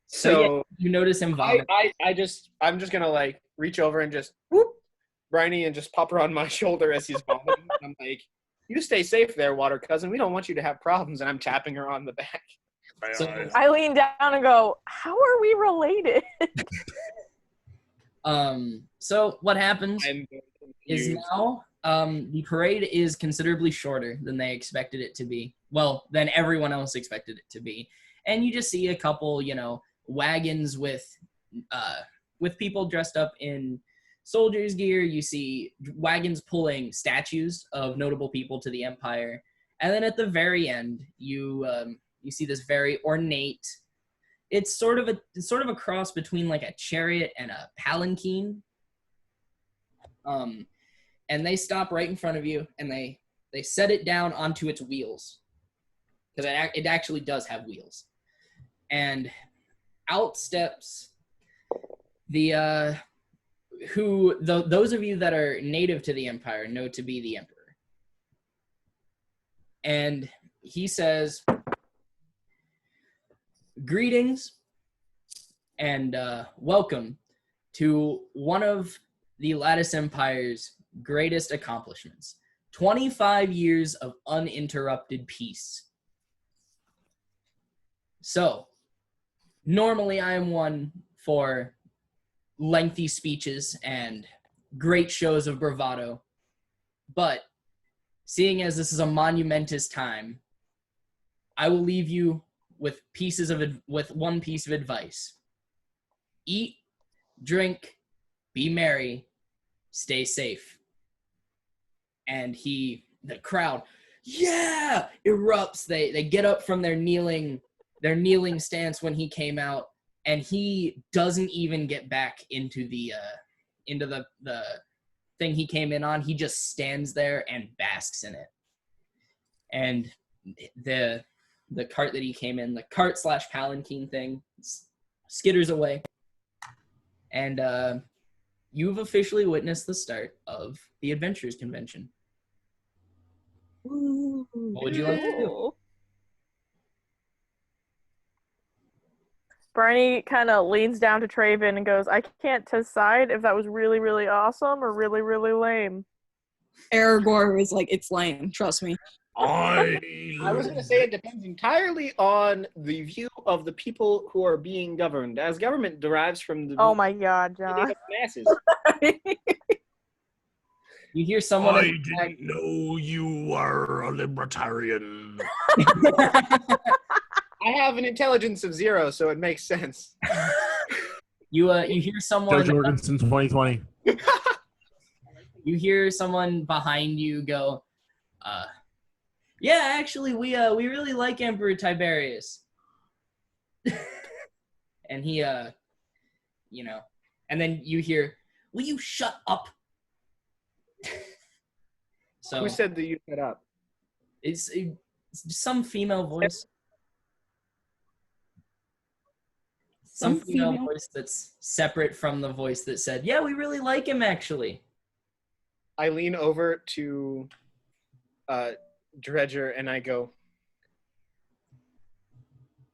So you notice him vomit. I'm just going to like reach over and just whoop Bryony and just pop her on my shoulder as he's vomiting. I'm like, you stay safe there, water cousin. We don't want you to have problems. And I'm tapping her on the back. So, I lean down and go, how are we related? So what happens is now the parade is considerably shorter than they expected it to be. Well, than everyone else expected it to be. And you just see a couple, wagons with people dressed up in soldiers' gear. You see wagons pulling statues of notable people to the Empire. And then at the very end, you see this very ornate. It's sort of a cross between like a chariot and a palanquin. And they stop right in front of you, and they set it down onto its wheels, because it actually does have wheels. And out steps those of you that are native to the Empire know to be the Emperor. And he says, "Greetings and welcome to one of the Lattice Empire's greatest accomplishments. 25 years of uninterrupted peace. So, normally I am one for lengthy speeches and great shows of bravado, but seeing as this is a monumentous time, I will leave you with one piece of advice. Eat, drink, be merry, stay safe." And the crowd, yeah, erupts. They get up from their kneeling stance when he came out, and he doesn't even get back into the thing he came in on. He just stands there and basks in it. And the cart that he came in, the cart/palanquin thing, skitters away. And you've officially witnessed the start of the Adventurers Convention. Ooh. What would you like to do? Bryony kind of leans down to Traven and goes, I can't decide if that was really, really awesome or really, really lame. Aragorn was like, it's lame, trust me. I was going to say it depends entirely on the view of the people who are being governed, as government derives from the Oh my god, John. masses. You hear someone. I didn't know you were a libertarian. I have an intelligence of 0, so it makes sense. You hear someone. Joe Jorgensen 2020. You hear someone behind you go, yeah, actually, we really like Emperor Tiberius. And he, and then you hear, will you shut up? So Who said that you shut up? it's some female voice. Some female voice that's separate from the voice that said, yeah, we really like him, actually. I lean over to Dredger and I go,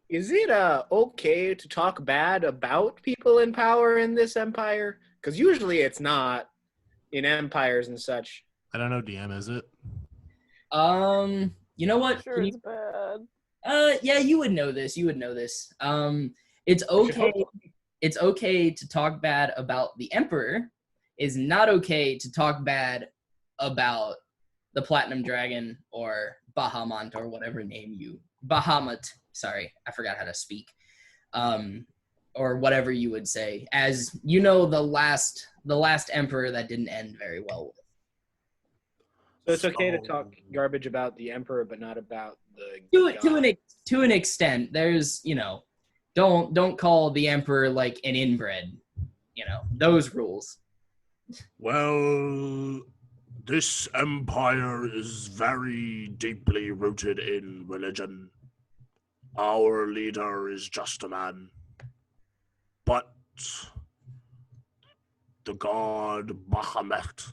is it okay to talk bad about people in power in this empire? Because usually it's not in empires and such. I don't know, DM, is it? You know what? Sure, it's bad. Yeah, you would know this. It's okay. It's okay to talk bad about the Emperor. It's not okay to talk bad about the Platinum Dragon or Bahamut or whatever name Bahamut. Sorry, I forgot how to speak. Or whatever you would say, as you know, the last Emperor that didn't end very well with. So it's okay to talk garbage about the Emperor, but not about the to an extent. There's, don't call the Emperor like an inbred, those rules. Well, this empire is very deeply rooted in religion. Our leader is just a man. But the god Bahamut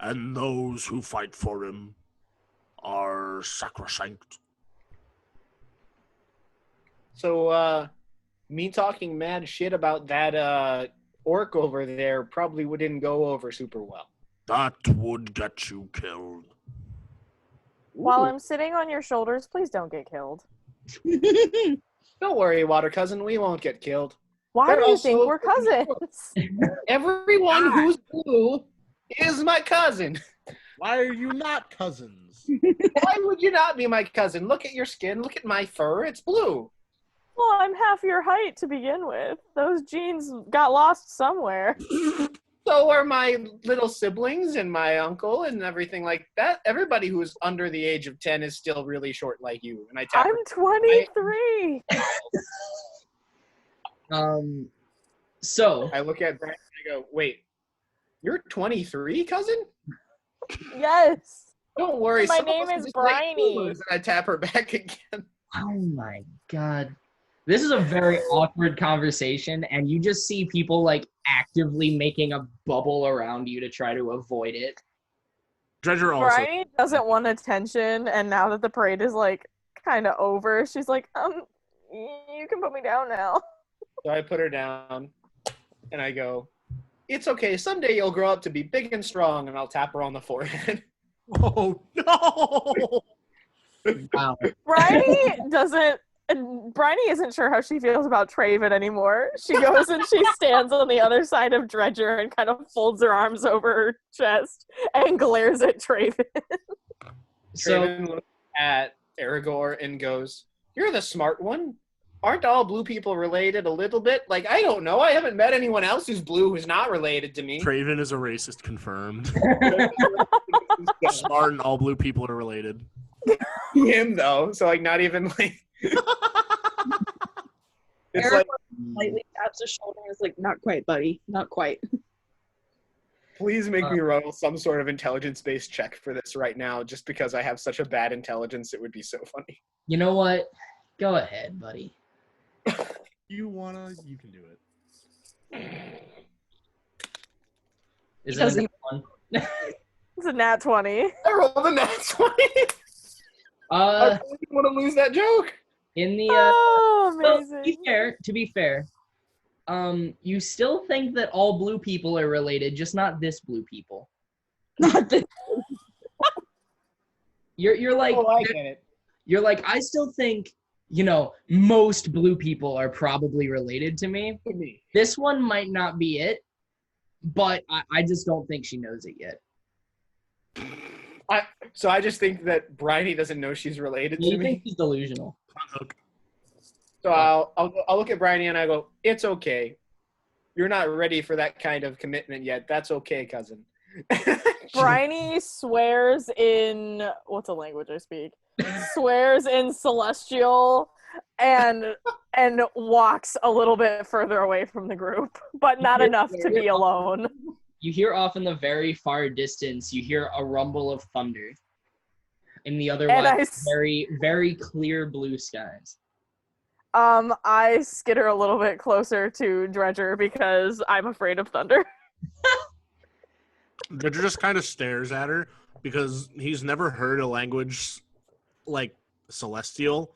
and those who fight for him are sacrosanct. So, me talking mad shit about that orc over there probably didn't go over super well. That would get you killed. While Ooh. I'm sitting on your shoulders, please don't get killed. Don't worry, water cousin, we won't get killed. Why They're do you think also- we're cousins? Everyone who's blue is my cousin. Why are you not cousins? Why would you not be my cousin? Look at your skin. Look at my fur. It's blue. Well, I'm half your height to begin with. Those genes got lost somewhere. So are my little siblings and my uncle and everything like that. Everybody who's under the age of 10 is still really short like you. And I tap her. I'm 23. So I look at Brent and I go, wait, you're 23, cousin? Yes. Don't worry. My some of name us are is just like Bryony. humans." And I tap her back again. oh my god. This is a very awkward conversation, and you just see people like actively making a bubble around you to try to avoid it. Dredger also. Bryony doesn't want attention, and now that the parade is like kind of over, she's like, you can put me down now. So I put her down and I go, it's okay. Someday you'll grow up to be big and strong. And I'll tap her on the forehead. Oh no! Wow. Bryony isn't sure how she feels about Traven anymore. She goes and she stands on the other side of Dredger and kind of folds her arms over her chest and glares at Traven. So Traven looks at Aragorn and goes, you're the smart one. Aren't all blue people related a little bit? Like, I don't know. I haven't met anyone else who's blue who's not related to me. Traven is a racist confirmed. Smart and all blue people are related. Him, though. So, like, not even, like... It's like, Lightly taps his shoulder and is like, not quite, buddy. Not quite. please make me roll some sort of intelligence-based check for this right now, just because I have such a bad intelligence. It would be so funny. you know what? Go ahead, buddy. You can do it. Is He that a doesn't- good one? It's a nat 20. I rolled a nat 20. I really didn't want to lose that joke. In the Oh, well, amazing. to be fair, you still think that all blue people are related, just not this blue people. Not this. You're like Oh, I get it. you're like I still think, most blue people are probably related to me. To me. This one might not be it, but I just don't think she knows it yet. So I just think that Bryony doesn't know she's related to You me. think she's delusional. So I'll look at Bryony and I go, it's okay. You're not ready for that kind of commitment yet. That's okay, cousin. Bryony swears in what's a language I speak? Swears in Celestial and walks a little bit further away from the group, but not enough to be alone. You hear off in the very far distance, you hear a rumble of thunder. In the otherwise very, very clear blue skies. I skitter a little bit closer to Dredger because I'm afraid of thunder. Dredger just kind of stares at her because he's never heard a language like Celestial.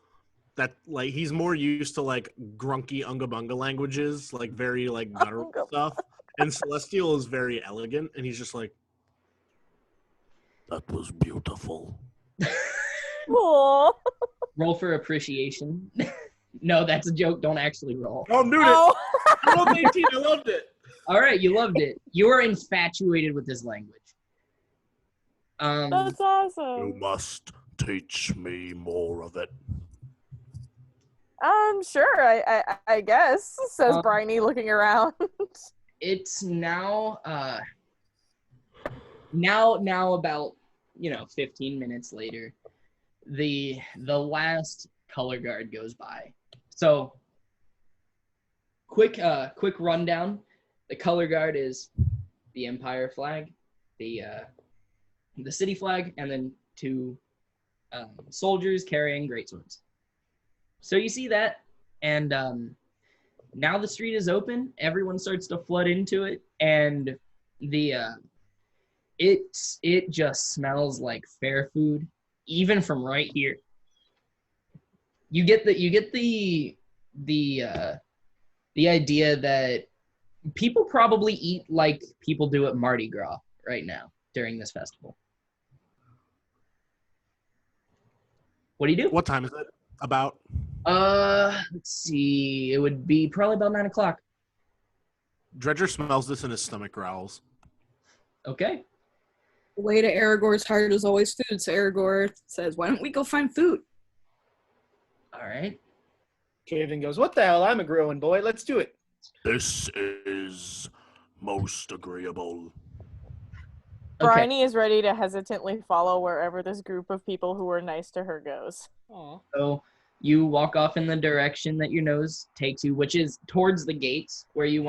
That like he's more used to like grunky unga bunga languages, like very like guttural stuff. And Celestial is very elegant, and he's just like, That was beautiful. Aww. Roll for appreciation. No, that's a joke. Don't actually roll. "Oh, I'm doing Oh. it! I rolled 18. I loved it." All right, you loved it. You are infatuated with this language. That's You awesome. must teach me more of it. Sure, I guess, says Bryony looking around. It's now now about 15 minutes later, the last color guard goes by. So quick rundown. The color guard is the Empire flag, the city flag, and then 2 soldiers carrying greatswords. So you see that, and now the street is open. Everyone starts to flood into it, and it just smells like fair food, even from right here. You get the idea that people probably eat like people do at Mardi Gras right now during this festival. What do you do? What time is it? About? Let's see. It would be probably about 9 o'clock. Dredger smells this and his stomach growls. Okay. The way to Aragorn's heart is always food, so Aragorn says, why don't we go find food? All right. Traven goes, what the hell? I'm a growing boy. Let's do it. This is most agreeable. Okay. Bryony is ready to hesitantly follow wherever this group of people who were nice to her goes. Aw. So you walk off in the direction that your nose takes you, which is towards the gates where you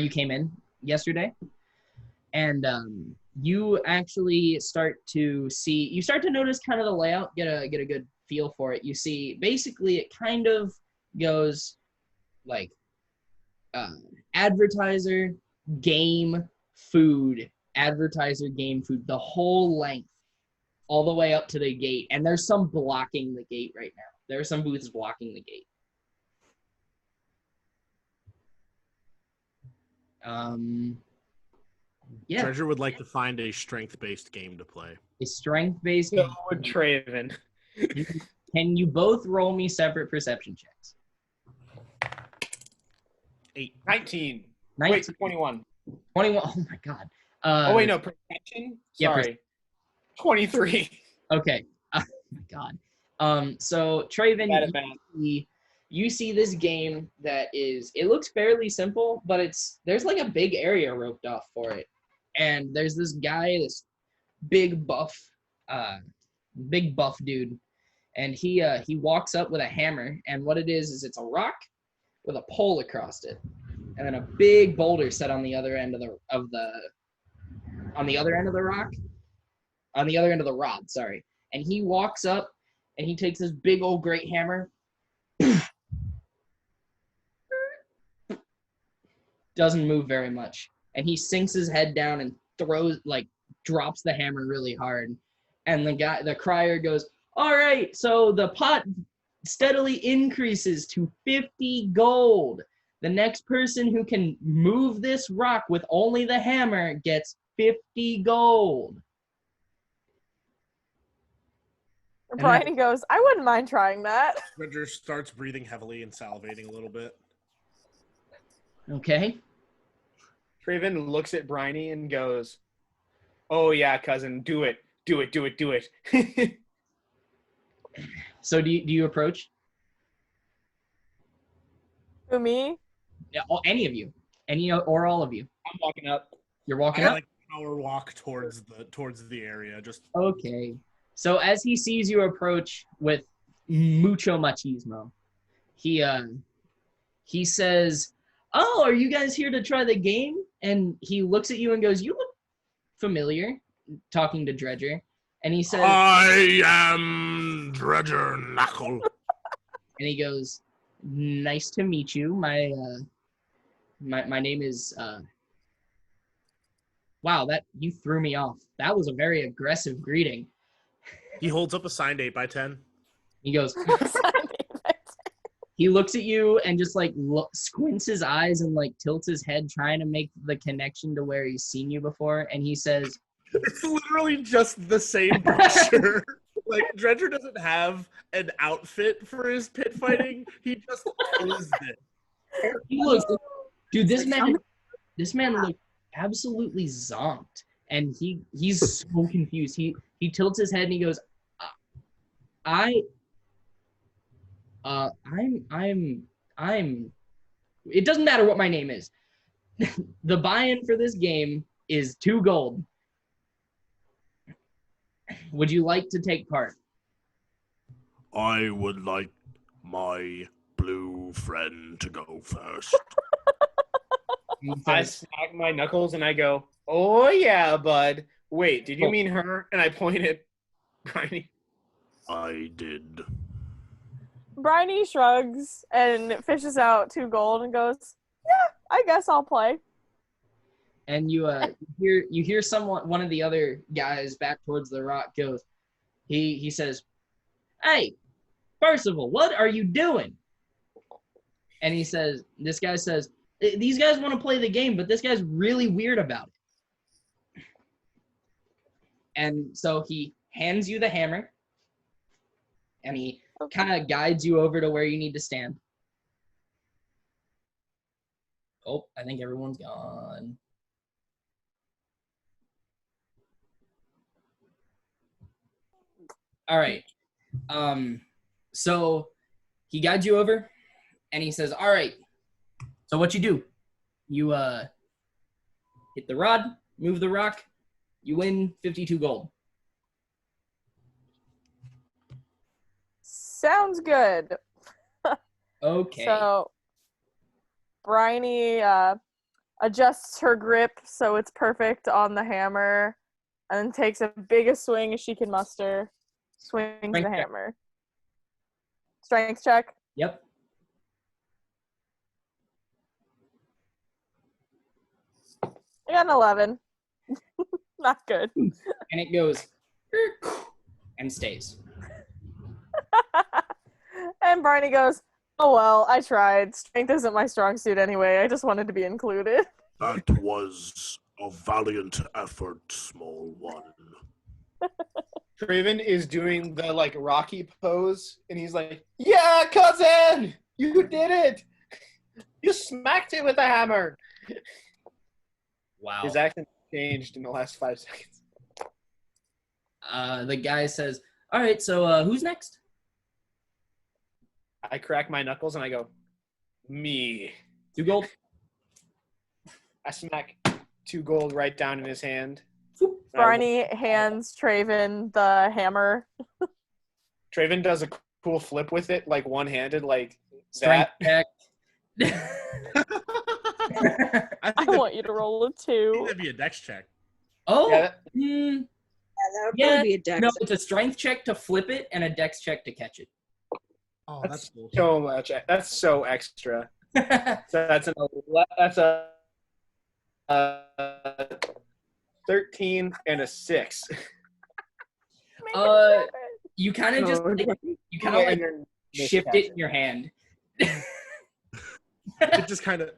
came in yesterday. And you actually start to notice kind of the layout, get a good feel for it. You see, basically it kind of goes like advertiser, game, food, advertiser, game, food, the whole length, all the way up to the gate. And there's some blocking the gate right now. There are some booths blocking the gate. Yeah. Treasure would like to find a strength-based game to play. A strength-based So would Traven. Can you both roll me separate perception checks? 19. 19. Wait, 21. 21. Oh my god. Oh, wait, no. Perception? Yeah, Sorry. 23. Okay. Oh my god. So Traven, Bad at math. you see this game that it looks fairly simple, but there's like a big area roped off for it. And there's this guy, this big buff dude, and he walks up with a hammer, and what it is it's a rock with a pole across it, and then a big boulder set on the other end of the rod, sorry. And he walks up and he takes this big old great hammer, doesn't move very much, and he sinks his head down and drops the hammer really hard. And the crier goes, all right, so the pot steadily increases to 50 gold. The next person who can move this rock with only the hammer gets 50 gold. Bryony goes, I wouldn't mind trying that. Dredger starts breathing heavily and salivating a little bit. Okay. Traven looks at Bryony and goes, oh, yeah, cousin, do it. Do it, do it, do it. So do you approach? Who, me? Yeah, any of you. Any or all of you. I'm walking up. You're walking I up? like power walk towards the area. Just Okay. So as he sees you approach with mucho machismo, he says, oh, are you guys here to try the game? And he looks at you and goes, you look familiar, talking to Dredger. And he says, I am Dredger Knuckle. and he goes, nice to meet you. My name is, wow, that you threw me off. That was a very aggressive greeting. he holds up a signed 8x10. He goes, he looks at you and just like squints his eyes and like tilts his head, trying to make the connection to where he's seen you before. And he says, It's literally just the same picture. Like, Dredger doesn't have an outfit for his pit fighting. He just is it. he looks, dude, this man looked absolutely zonked. And he's so confused. He tilts his head and he goes, I'm it doesn't matter what my name is. The buy-in for this game is 2 gold. Would you like to take part? I would like my blue friend to go first. He I says, smack my knuckles and I go, "Oh yeah, bud. Wait, did you mean her?" And I point at Bryony. I did. Bryony shrugs and fishes out 2 gold and goes, "Yeah, I guess I'll play." and you hear one of the other guys back towards the rock goes, he says, "Hey, Percival, what are you doing?" And this guy says, "These guys want to play the game, but this guy's really weird about it." And so he hands you the hammer, and he kind of guides you over to where you need to stand. Oh, I think everyone's gone. All right. So he guides you over, and he says, "All right. So what you do? You hit the rod, move the rock, you win 52 gold." Sounds good. Okay. So Bryony adjusts her grip so it's perfect on the hammer and then takes a biggest swing as she can muster. Swings the Strength check. hammer. Strength check. Yep. I got an 11. Not good. And it goes and stays. And Bryony goes, "Oh well, I tried. Strength isn't my strong suit anyway. I just wanted to be included." That was a valiant effort, small one. Craven is doing the like Rocky pose, and he's like, "Yeah, cousin, you did it! You smacked it with a hammer." Wow. His accent changed in the last 5 seconds. The guy says, "All right, so who's next?" I crack my knuckles and I go, "Me." 2 gold. I smack 2 gold right down in his hand. Bryony hands Traven the hammer. Traven does a cool flip with it, like one-handed, like Strength that. check. I I think want you to roll a 2. that'd be a dex check. Oh. Yeah, Yeah, that would Yeah, probably be a dex. No, it's a strength check to flip it and a dex check to catch it. Oh, that's cool. so much. That's so extra. So that's a 13 and a 6. You kind of just shift it in your hand. It just kind of.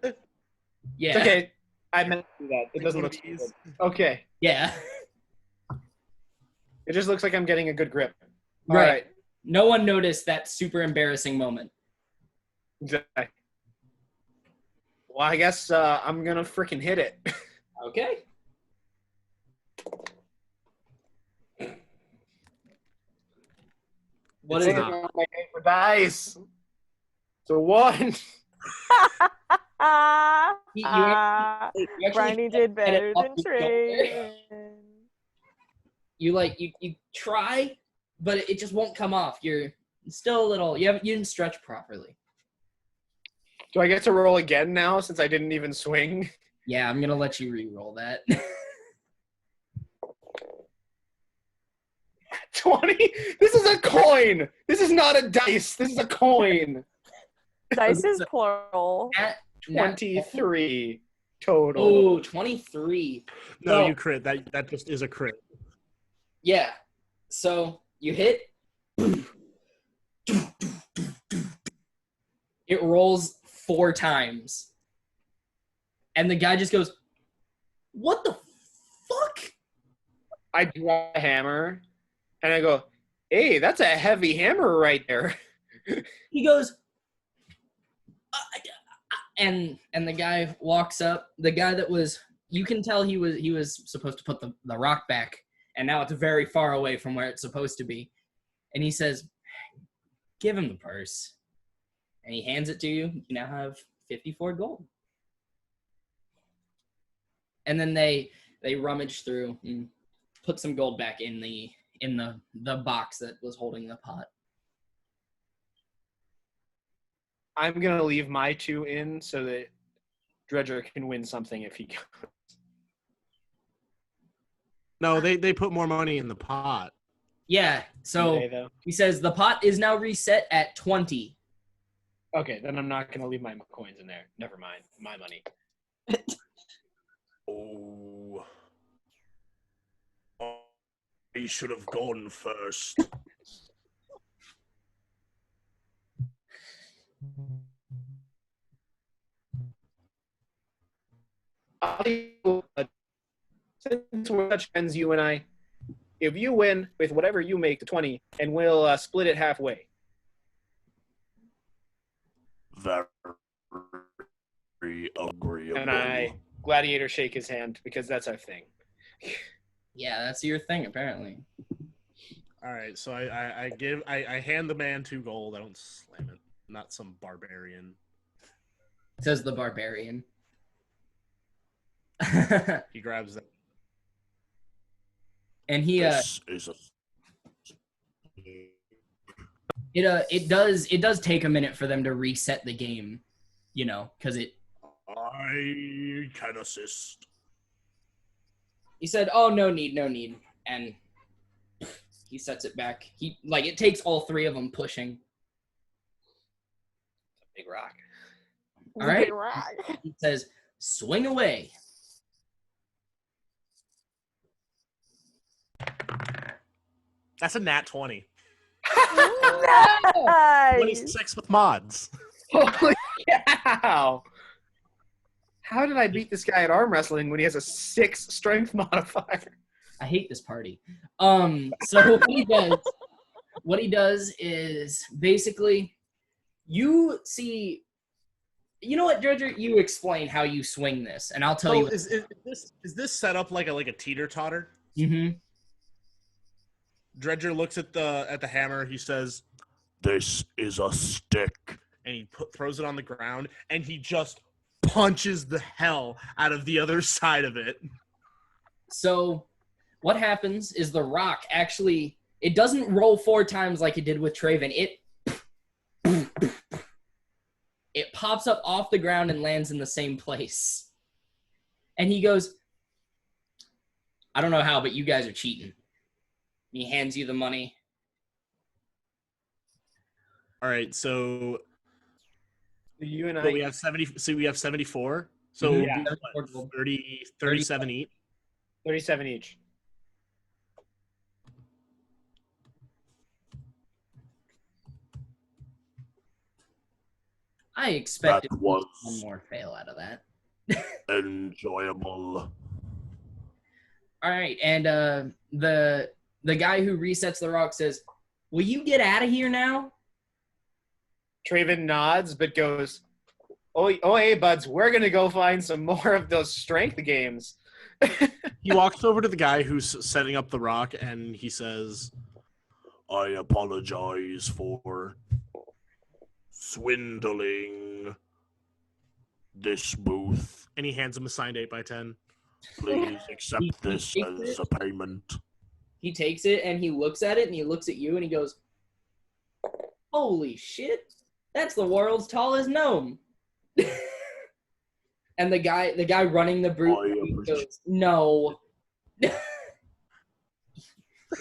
Yeah. It's okay. I meant to do that. It doesn't look so good. Okay. Yeah. It just looks like I'm getting a good grip. All Right. right. No one noticed that super embarrassing moment. Exactly. Well, I guess I'm gonna freaking hit it. Okay. What is It's it? on my paper dice. So 1. You actually Bryony did get it better off than your shoulder. Traven. You try, but it just won't come off. You're still a little. You didn't stretch properly. Do I get to roll again now since I didn't even swing? Yeah, I'm gonna let you re-roll that. 20? This is a coin. This is not a dice. This is a coin. Dice is plural. 23 total. Oh, 23. No, Well, you crit. That just is a crit. Yeah. So you hit. It rolls 4 times. And the guy just goes, "What the fuck?" I draw a hammer and I go, "Hey, that's a heavy hammer right there." He goes, and the guy walks up. The guy that was, you can tell he was supposed to put the rock back, and now it's very far away from where it's supposed to be. And he says, "Give him the purse." And he hands it to you. You now have 54 gold. And then they rummage through and put some gold back in the box that was holding the pot. I'm going to leave my 2 in so that Dredger can win something if he goes. No, they put more money in the pot. Yeah, so Okay, though. he says the pot is now reset at 20. Okay, then I'm not gonna leave my coins in there. Never mind, my money. Oh. I should have gone first. Since we're such friends, you and I, if you win with whatever you make to 20, and we'll split it halfway. Very agreeable. And I gladiator shake his hand because that's our thing. Yeah, that's your thing, apparently. All right, so I hand the man 2 gold. I don't slam it. I'm not some barbarian. Says the barbarian. He grabs that. And he This is a it does take a minute for them to reset the game, you know, because it. I can assist. He said, "Oh, no need," and he sets it back. It takes all 3 of them pushing. Big rock. All right. He says, "Swing away." That's a nat 20. Nice. 26 with mods. Holy cow! How did I beat this guy at arm wrestling when he has a 6 strength modifier? I hate this party. So what he does is basically you see. You know what, Dredger? You explain how you swing this, and I'll tell you. Is this set up like a teeter totter? Mm-hmm. Dredger looks at the hammer. He says, This is a stick. and he throws it on the ground, and he just punches the hell out of the other side of it. So what happens is the rock actually, it doesn't roll 4 times like it did with Traven. It pops up off the ground and lands in the same place. And he goes, I don't know how, but you guys are cheating. And he hands you the money. All right, so You and but I. we have 70. So we have 74. So Mhm. yeah, what, 37 each. 37 each. I expected That was one more fail out of that. enjoyable. All right, and the guy who resets the rock says, "Will you get out of here now?" Traven nods, but goes, oh, hey, buds, we're going to go find some more of those strength games. He walks over to the guy who's setting up the rock, and he says, I apologize for swindling this booth. and he hands him a signed 8x10. Please accept He this takes as it. a payment. He takes it and he looks at it and he looks at you and he goes, "Holy shit, that's the world's tallest gnome." And the guy running the brute I appreciate- goes, "No." The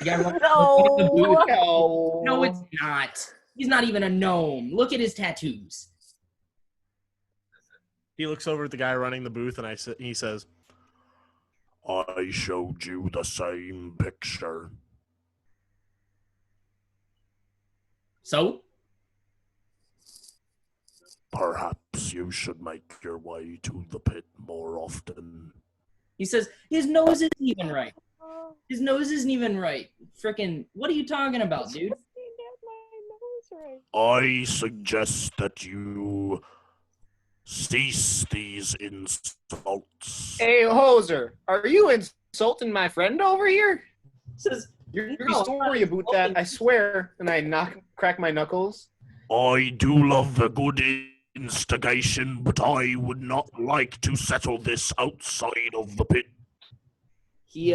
guy running No. the booth, No. "No, it's not. He's not even a gnome. Look at his tattoos." He looks over at the guy running the booth, and he says, I showed you the same picture. So, Perhaps you should make your way to the pit more often. he says, "His nose isn't even right. His nose isn't even right. Frickin', what are you talking about, dude?" I suggest that you cease these insults. Hey, Hoser, are you insulting my friend over here? He says, You're No, sorry I'm not about that, I swear. And I crack my knuckles. I do love a good instigation, but I would not like to settle this outside of the pit. He,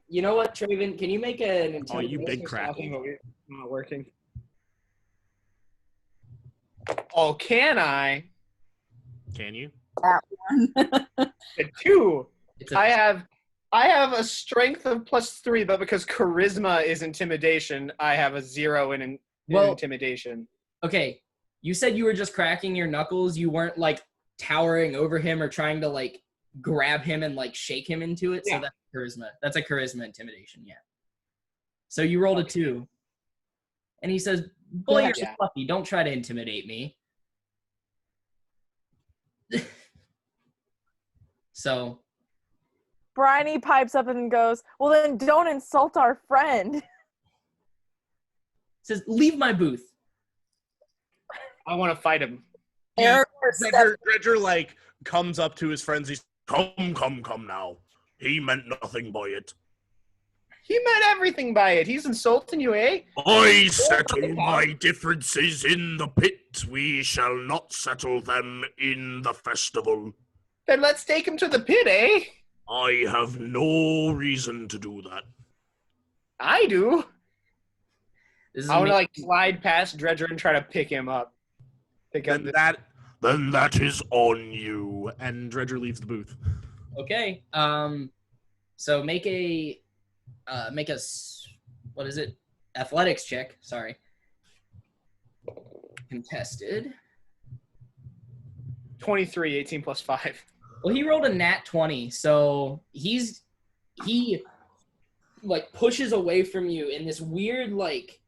you know what, Traven? Can you make an intelligence? "Oh, you big It's crack." not working. Oh, can I? Can you? that one. A 2. It's a I have a strength of +3, but because charisma is intimidation, I have a 0 in intimidation. Okay, you said you were just cracking your knuckles. You weren't like towering over him or trying to like grab him and like shake him into it. Yeah. So that's charisma. That's a charisma intimidation. Yeah. So you rolled a 2, and he says, "Boy, you're Yeah. fluffy. Don't try to intimidate me." So Bryony pipes up and goes, well, then don't insult our friend. says, "Leave my booth." I want to fight him. Dredger like comes up to his friends. He's Come now. He meant nothing by it. He meant everything by it. He's insulting you, eh? I settle my differences in the pit. We shall not settle them in the festival. Then let's take him to the pit, eh? I have no reason to do that. I do. This is I want to me- like slide past Dredger and try to pick him up. then that is on you. And Dredger leaves the booth. Okay. So make a what is it? Athletics check. Sorry. Contested. 23, 18 plus 5. Well, he rolled a nat 20, so he like pushes away from you in this weird like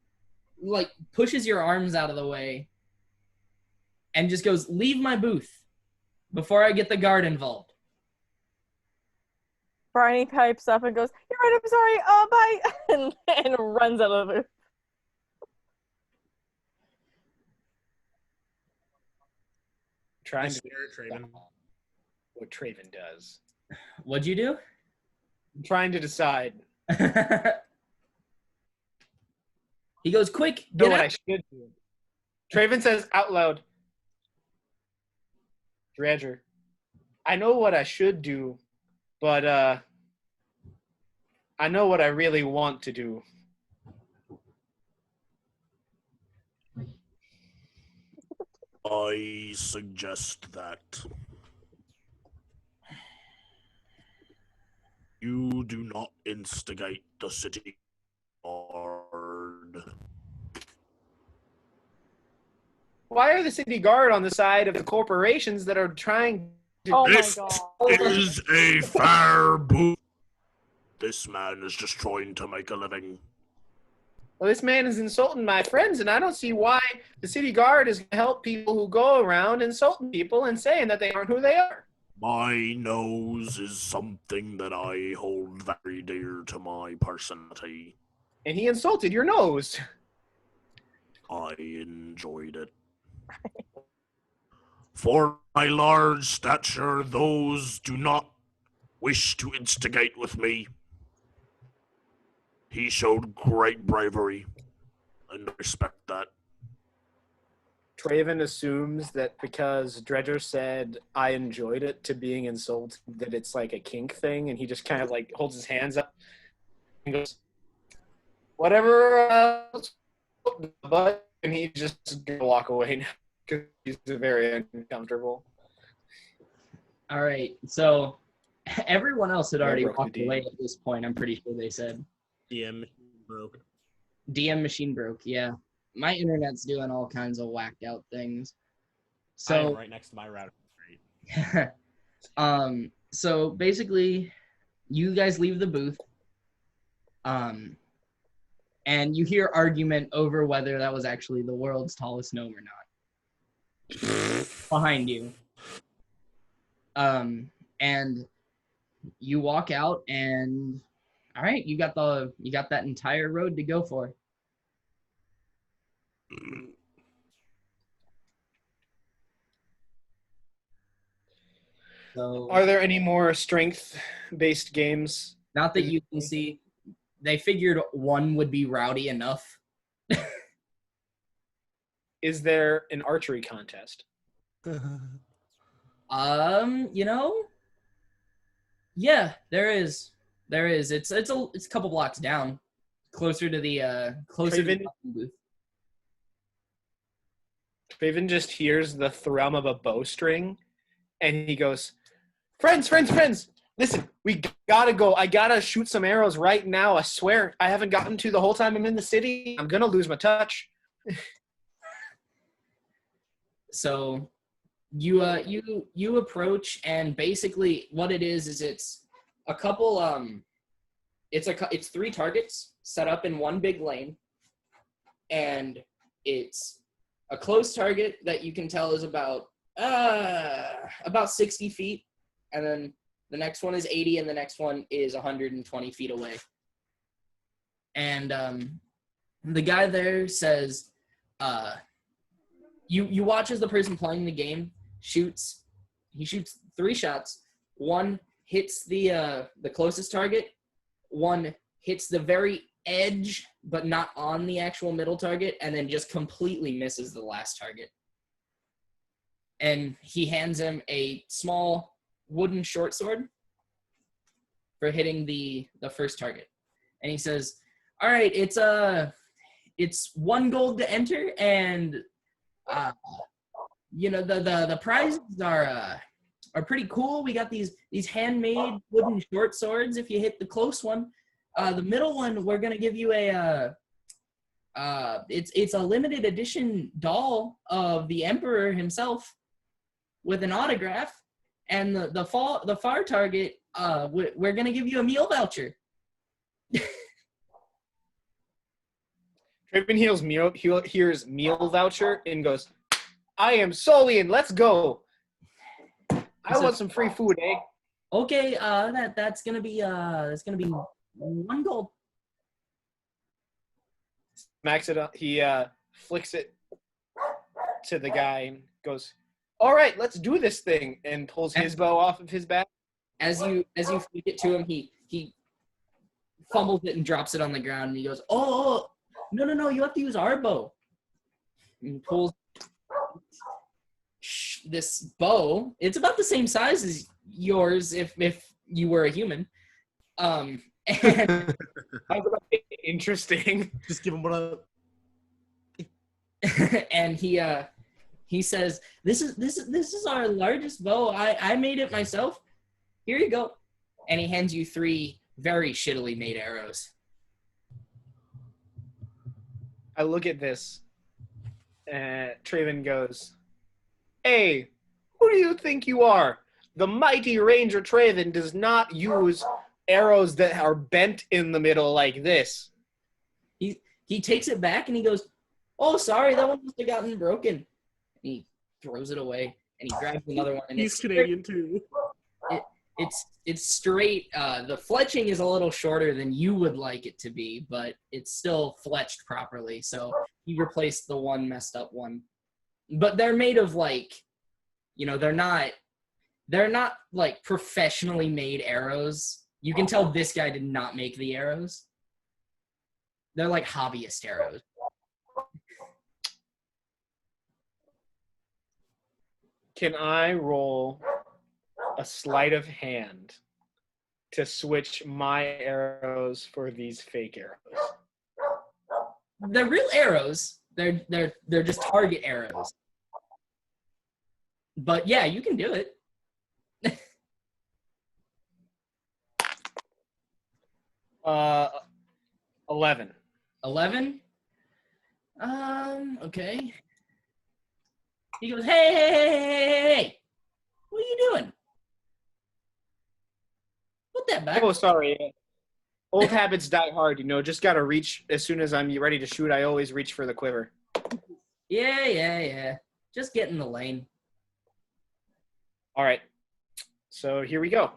pushes your arms out of the way and just goes, "Leave my booth before I get the guard involved." Bryony pipes up and goes, you're right, I'm sorry, bye, and runs out of the booth. Trying to Stare at Traven. what Traven does. What'd you do? I'm trying to decide. He goes, "Quick, Know get what I out." should do. Traven says out loud, Dredger, I know what I should do, but I know what I really want to do. I suggest that you do not instigate the city guard. Why are the city guard on the side of the corporations that are trying to... Oh my This god. is a fair booth. This man is just trying to make a living. Well, this man is insulting my friends, and I don't see why the city guard is going to help people who go around insulting people and saying that they aren't who they are. My nose is something that I hold very dear to my personality. And he insulted your nose. I enjoyed it. For my large stature, those do not wish to instigate with me. He showed great bravery, and I respect that. Traven assumes that because Dredger said, I enjoyed it, to being insulted, that it's like a kink thing, and he just kind of like holds his hands up and goes, whatever, but, and he just gonna walk away now because he's very uncomfortable. All right. So everyone else had already broke the walked deal. away at this point. I'm pretty sure they said DM broke. DM machine broke. Yeah, my internet's doing all kinds of whacked out things. I am So right next to my router. Great. so basically, you guys leave the booth. And you hear argument over whether that was actually the world's tallest gnome or not. Behind you. And you walk out, and all right, you got that entire road to go for. So Are there any more strength-based games? not that you can see, they figured one would be rowdy enough. Is there an archery contest? Yeah, there is. It's a couple blocks down, closer to the Traven- booth. Traven just hears the thrum of a bowstring, And he goes, friends, listen, we gotta go. I gotta shoot some arrows right now. I swear, I haven't gotten to the whole time I'm in the city. I'm gonna lose my touch. So you approach, and basically what it is it's a couple it's 3 targets set up in one big lane, and it's a close target that you can tell is about 60 feet, and then the next one is 80, and the next one is 120 feet away. And the guy there says, you watch as the person playing the game shoots 3 shots. One hits the closest target, one hits the very edge but not on the actual middle target, and then just completely misses the last target. And he hands him a small wooden short sword for hitting the first target. And he says, all right, it's 1 gold to enter, and the prizes are pretty cool. We got these handmade wooden short swords if you hit the close one. The middle one, we're gonna give you it's a limited edition doll of the Emperor himself with an autograph. And the far target, we're gonna give you a meal voucher. Traven hears meal voucher and goes, I am Solian, let's go. I want some free food, eh? Okay, that's gonna be 1 gold. Max it up. He flicks it to the guy and goes, all right, let's do this thing, and pulls his bow off of his back. As you flick it to him, he fumbles it and drops it on the ground, and he goes, oh no, you have to use our bow. And pulls this bow. It's about the same size as yours if you were a human. And interesting. Just give him one of. And he says, this is our largest bow. I made it myself. Here you go. And he hands you 3 very shittily made arrows. I look at this, and Traven goes, hey, who do you think you are? The mighty Ranger Traven does not use arrows that are bent in the middle like this. He takes it back and he goes, oh, sorry, that one must have gotten broken. And he throws it away, and he grabs another one. And He's Canadian too. It's straight. The fletching is a little shorter than you would like it to be, but it's still fletched properly. So he replaced the one messed up one. But they're made of they're not like professionally made arrows. You can tell this guy did not make the arrows. They're like hobbyist arrows. Can I roll a sleight of hand to switch my arrows for these fake arrows? They're real arrows. They're just target arrows. But yeah, you can do it. 11. 11? Okay. He goes, hey, what are you doing? Put that back. Oh, sorry. Old habits die hard, just got to reach. As soon as I'm ready to shoot, I always reach for the quiver. Yeah. Just get in the lane. All right. So here we go.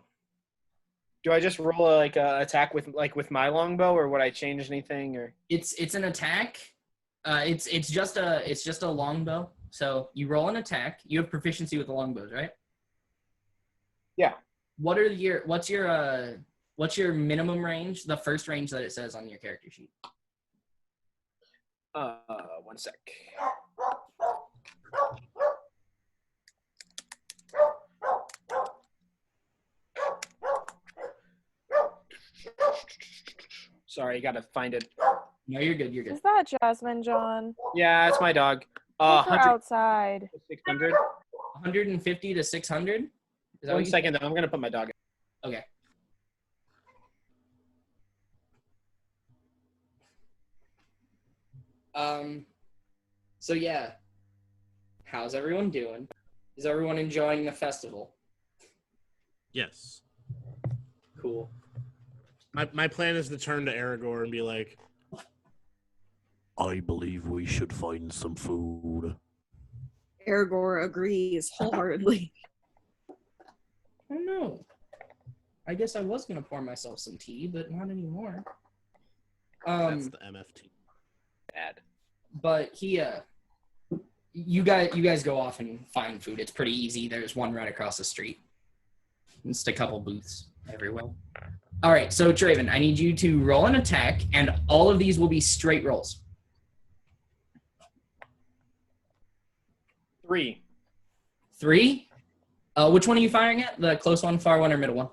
Do I just roll a attack with my longbow, or would I change anything? Or it's an attack. It's just a longbow. So you roll an attack. You have proficiency with the longbows, right? Yeah. What's your minimum range? The first range that it says on your character sheet. 1 sec. Sorry, gotta find it. No, you're good. Is that Jasmine, John? Yeah, it's my dog. Take her outside. 600. 150 to 600. Is that One what you second, though. I'm going to put my dog in. Okay. So yeah, how's everyone doing? Is everyone enjoying the festival? Yes. Cool. My plan is to turn to Aragorn and be like, I believe we should find some food. Aragorn agrees wholeheartedly. I don't know. I guess I was gonna pour myself some tea, but not anymore. that's the MFT. Bad. But you guys go off and find food. It's pretty easy. There's one right across the street. Just a couple booths everywhere. All right, so Traven, I need you to roll an attack, and all of these will be straight rolls. 3. 3. Which one are you firing at? The close one, far one, or middle one?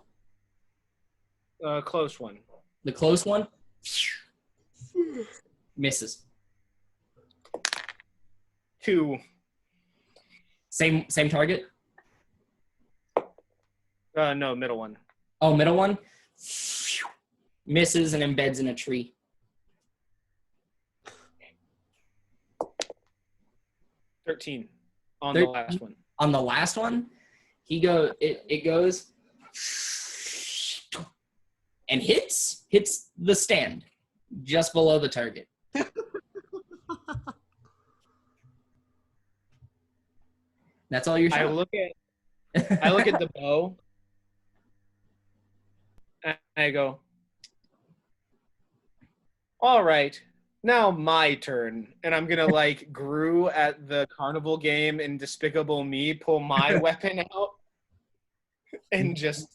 Close one. The close one misses. 2. Same target. No, middle one. Oh, middle one misses and embeds in a tree. 13 on 13? the last one. On the last one, it goes and hits the stand just below the target. That's all your shot. I look at the bow and I go, all right, now my turn. And I'm gonna like Gru at the carnival game in Despicable Me, pull my weapon out and just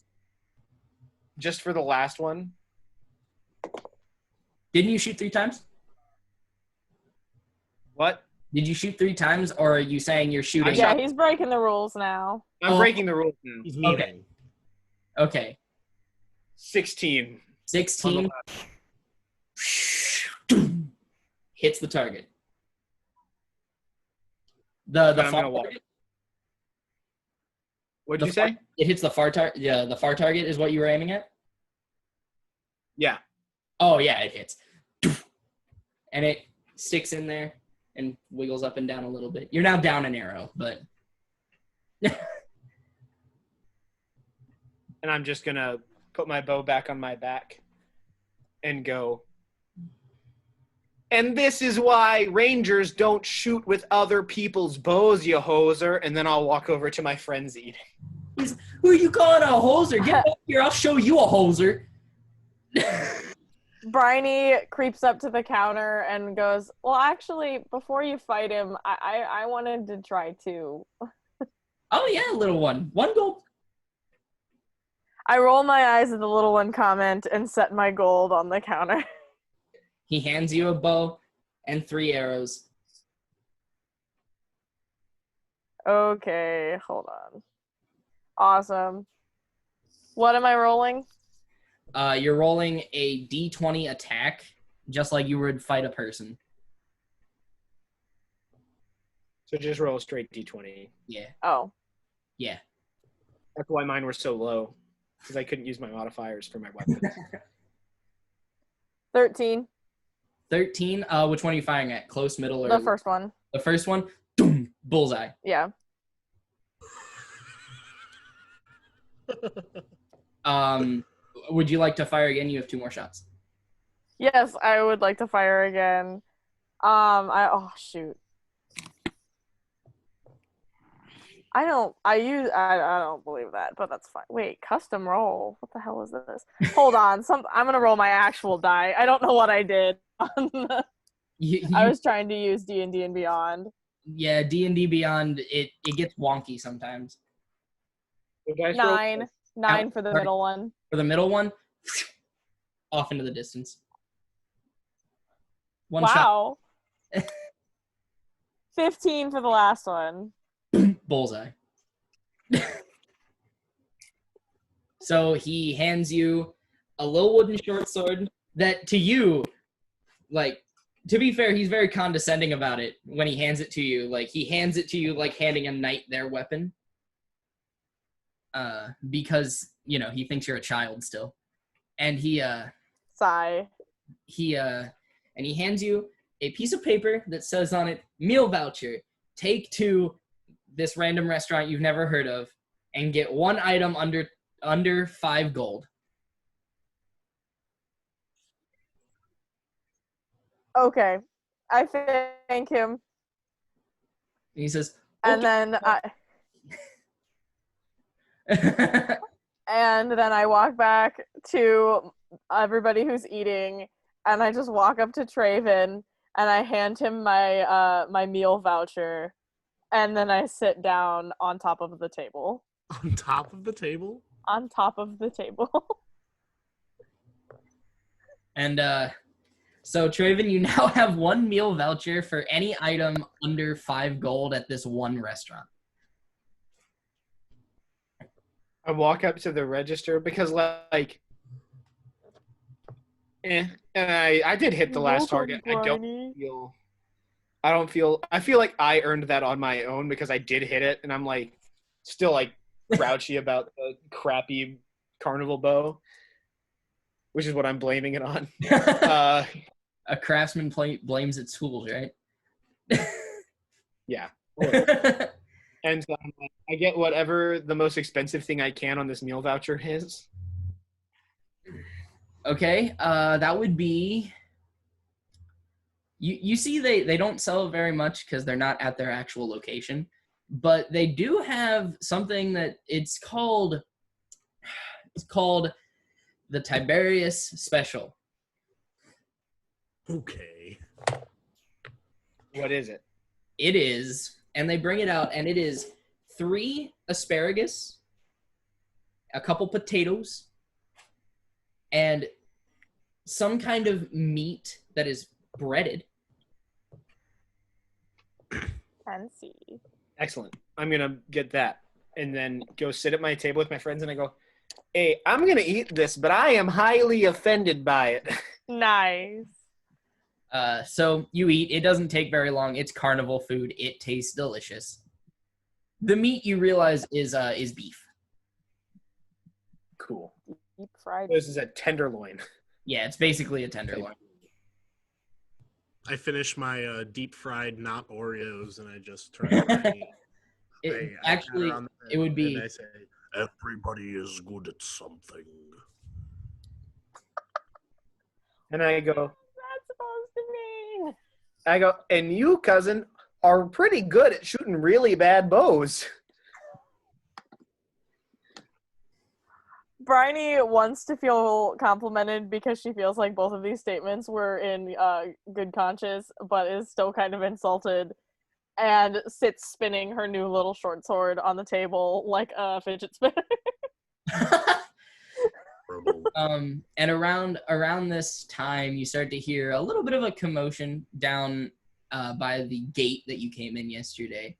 for the last one. Didn't you shoot 3 times? What? Did you shoot 3 times, or are you saying you're shooting? Yeah, he's breaking the rules now. I'm breaking the rules now. He's meeting. Okay. 16. 16 hits the target. The I'm far gonna walk. target? What'd you say? It hits the far target. Yeah, the far target is what you were aiming at. Yeah. Oh yeah, it hits, and it sticks in there and wiggles up and down a little bit. You're now down an arrow, but And I'm just gonna put my bow back on my back and go. And this is why rangers don't shoot with other people's bows, you hoser. And then I'll walk over to my friends eating. who are you calling a hoser? Get up here, I'll show you a hoser. Bryony creeps up to the counter and goes, well, actually, before you fight him, I wanted to try too. Oh yeah, little one. 1 gold. I roll my eyes at the little one comment and set my gold on the counter. He hands you a bow and 3 arrows. Okay, hold on. Awesome. What am I rolling? You're rolling a D20 attack, just like you would fight a person. So just roll a straight D20. Yeah. Oh. Yeah. That's why mine were so low. Because I couldn't use my modifiers for my weapons. 13. 13. Which one are you firing at? Close, middle, or The first one. The first one? Boom, bullseye. Yeah. Would you like to fire again? You have 2 more shots. Yes, I would like to fire again. Oh shoot. I don't believe that, but that's fine. Wait, custom roll. What the hell is this? Hold on. I'm gonna roll my actual die. I don't know what I did. I was trying to use D&D and Beyond. Yeah, D&D Beyond, it gets wonky sometimes. 9 for the middle one. For the middle one, off into the distance. One wow. 15 for the last one. Bullseye. So he hands you a little wooden short sword that to you, like, to be fair, he's very condescending about it when he hands it to you. Like, he hands it to you like handing a knight their weapon. because he thinks you're a child still, and Sigh. he hands you a piece of paper that says on it, meal voucher. Take to this random restaurant you've never heard of and get one item under 5 gold. Okay. I thank him. And he says, And then I walk back to everybody who's eating, and I just walk up to Traven and I hand him my my meal voucher, and then I sit down on top of the table. On top of the table? On top of the table. And so Traven, you now have 1 meal voucher for any item under 5 gold at this one restaurant. I walk up to the register because and I did hit the last target. I feel like I earned that on my own because I did hit it, and I'm like still like grouchy about the crappy carnival bow, which is what I'm blaming it on. A craftsman blames its tools, right? Yeah. And so I get whatever the most expensive thing I can on this meal voucher is. Okay, that would be. You see, they don't sell it very much because they're not at their actual location, but they do have something that it's called the Tiberius Special. Okay. What is it? It is, and they bring it out, and it is 3 asparagus, a couple potatoes, and some kind of meat that is breaded. Fancy. Excellent. I'm going to get that and then go sit at my table with my friends, and I go, hey, I'm going to eat this, but I am highly offended by it. Nice. So you eat. It doesn't take very long. It's carnival food. It tastes delicious. The meat, you realize, is beef. Cool. Deep fried. This is a tenderloin. Yeah, it's basically a tenderloin. I finish my deep fried not Oreos, and I just turn around. It would be. And I say, everybody is good at something. And I go, That's supposed to mean. and you, cousin, are pretty good at shooting really bad bows. Bryony wants to feel complimented because she feels like both of these statements were in good conscience, but is still kind of insulted, and sits spinning her new little short sword on the table like a fidget spinner. And around this time, you start to hear a little bit of a commotion down by the gate that you came in yesterday.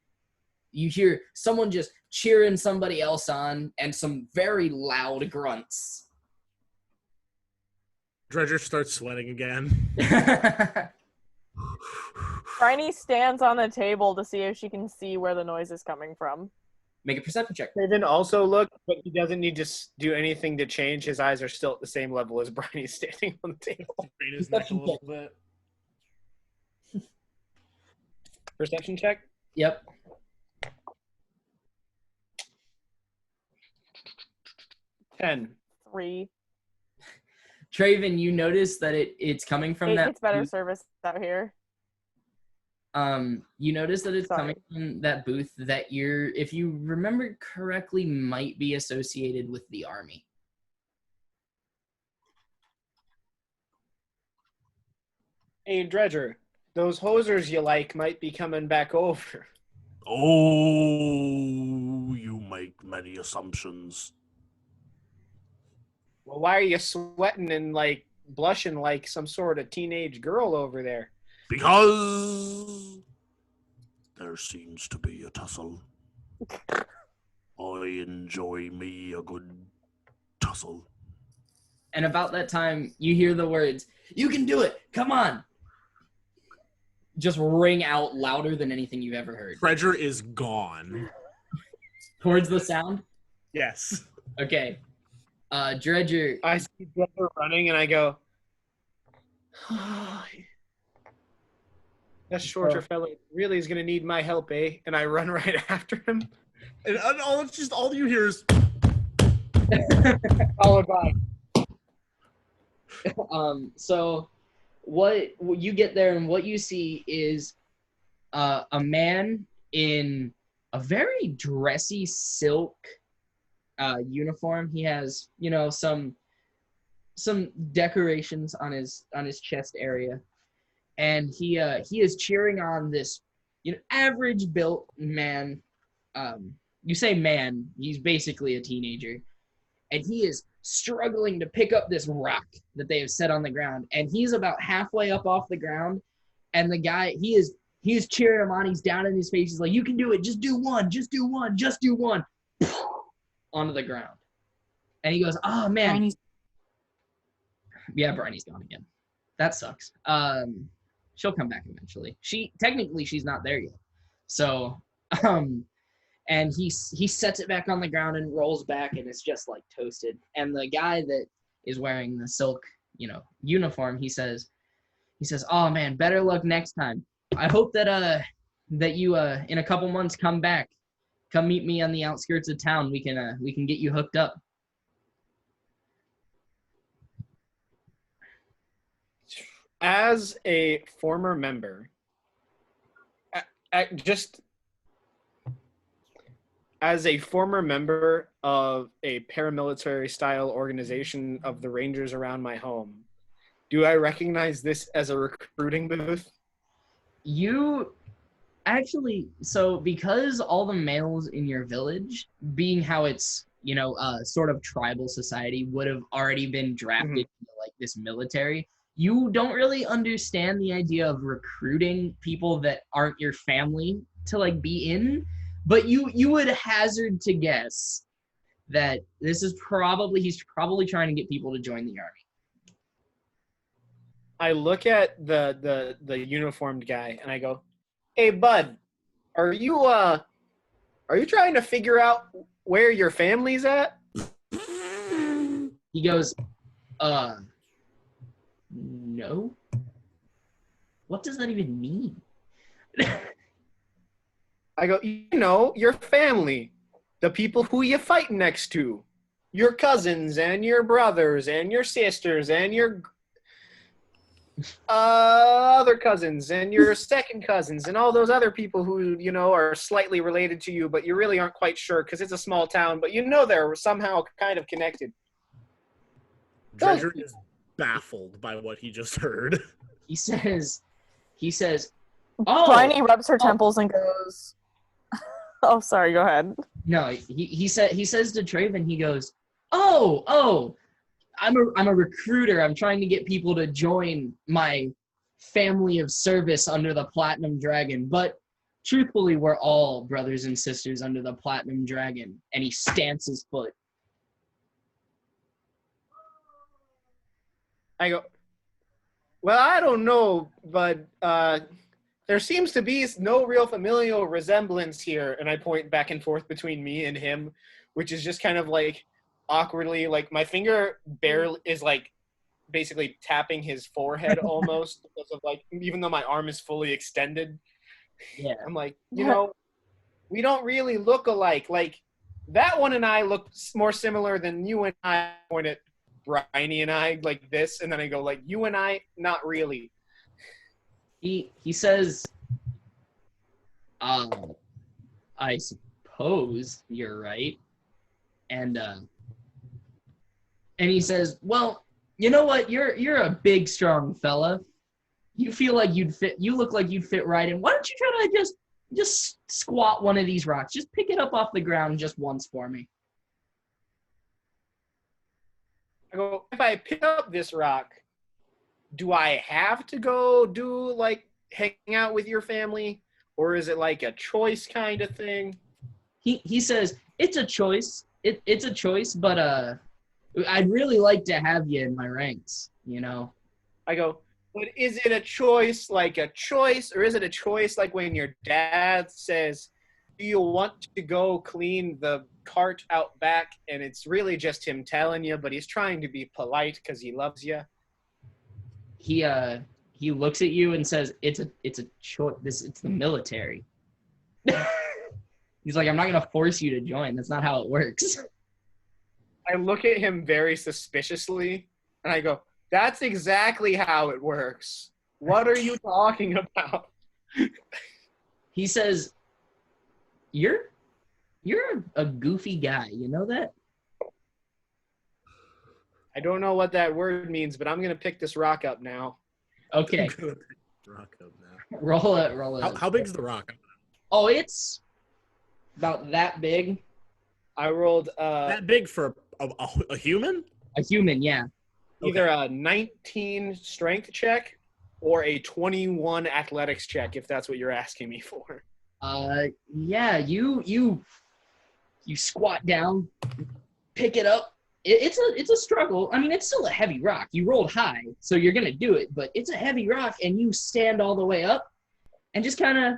You hear someone just cheering somebody else on, and some very loud grunts. Dredger starts sweating again. Bryony stands on the table to see if she can see where the noise is coming from. Make a perception check. Raven also looked, but he doesn't need to do anything to change. His eyes are still at the same level as Bryony's standing on the table. Rain his neck a little bit. Perception check? Yep. 10. 3. Traven, you notice that it's coming from that. It's better service out here. You notice that it's Sorry. coming from that booth that if you remember correctly, might be associated with the army. Hey, Dredger, those hosers you like might be coming back over. Oh, you make many assumptions. Well, why are you sweating and, like, blushing like some sort of teenage girl over there? Because there seems to be a tussle. I enjoy me a good tussle. And about that time, you hear the words, "You can do it! Come on!" just ring out louder than anything you've ever heard. Dredger is gone. Towards the sound, Yes. Okay. Dredger, I see Dredger running, and I go, that shorter fella really is going to need my help, eh? And I run right after him, And all you hear is followed by. so what you get there and what you see is a man in a very dressy silk uniform. He has, some decorations on his chest area, and he is cheering on this, average built man. You say man, he's basically a teenager, and he is struggling to pick up this rock that they have set on the ground, and he's about halfway up off the ground, and the guy, he is cheering him on. He's down in his face. He's like, "You can do it. Just do one. Just do one. Just do one." Onto the ground, and he goes, "Oh man." Bryony's- Yeah, Bryony's gone again. That sucks. She'll come back eventually. She's not there yet. So, and he sets it back on the ground and rolls back, and it's just like toasted. And the guy that is wearing the silk, uniform, he says, "Oh man, better luck next time. I hope that you in a couple months come back. Come meet me on the outskirts of town. We can get you hooked up." As a former member, as a former member of a paramilitary style organization of the Rangers around my home, do I recognize this as a recruiting booth? You actually, so because all the males in your village, being how it's, sort of tribal society, would have already been drafted into like this military, you don't really understand the idea of recruiting people that aren't your family to like be in, but you would hazard to guess that he's probably trying to get people to join the army. I look at the uniformed guy and I go, "Hey bud, are you trying to figure out where your family's at?" He goes, no. What does that even mean? I go, your family, the people who you fight next to, your cousins and your brothers and your sisters and your other cousins and your second cousins and all those other people who, are slightly related to you, but you really aren't quite sure because it's a small town, but they're somehow kind of connected. Dredger is baffled by what he just heard. He says, "Oh." Bryony rubs her temples and goes, "Oh, sorry, go ahead." No, he says to Traven, he goes, "Oh, I'm a recruiter. I'm trying to get people to join my family of service under the Platinum Dragon. But truthfully, we're all brothers and sisters under the Platinum Dragon." And he stamps his foot. I go, "Well, I don't know, but there seems to be no real familial resemblance here." And I point back and forth between me and him, which is just kind of like awkwardly, like my finger barely is like basically tapping his forehead almost because of like, even though my arm is fully extended. Yeah. I'm like, we don't really look alike. Like that one and I look more similar than you and I. Point at Bryony and I like this, and then I go like, you and I, not really. He says, "I suppose you're right." And he says, "Well, you know what? You're a big, strong fella. You feel like you'd fit. You look like you'd fit right in. Why don't you try to just squat one of these rocks? Just pick it up off the ground just once for me." I go, "If I pick up this rock, do I have to go do like hang out with your family, or is it like a choice kind of thing?" He says, "It's a choice. It's a choice, but I'd really like to have you in my ranks, I go, "But is it a choice, or is it a choice like when your dad says, you want to go clean the cart out back? And it's really just him telling you, but he's trying to be polite because he loves you. He looks at you and says, it's a choice. It's the military. He's like, I'm not gonna force you to join. That's not how it works. I look at him very suspiciously, and I go, that's exactly how it works. What are you talking about? He says, you're a goofy guy. You know that? I don't know what that word means, but I'm going to pick this rock up now. Okay. I'm gonna pick the rock up now. Roll it. How big's the rock? Oh, it's about that big. I rolled That big for a human? A human, yeah. either a 19 strength check or a 21 athletics check, if that's what you're asking me for. Yeah, you squat down, pick it up. It's a struggle. I mean, it's still a heavy rock. You rolled high, so you're gonna do it, but it's a heavy rock, and you stand all the way up and just kind of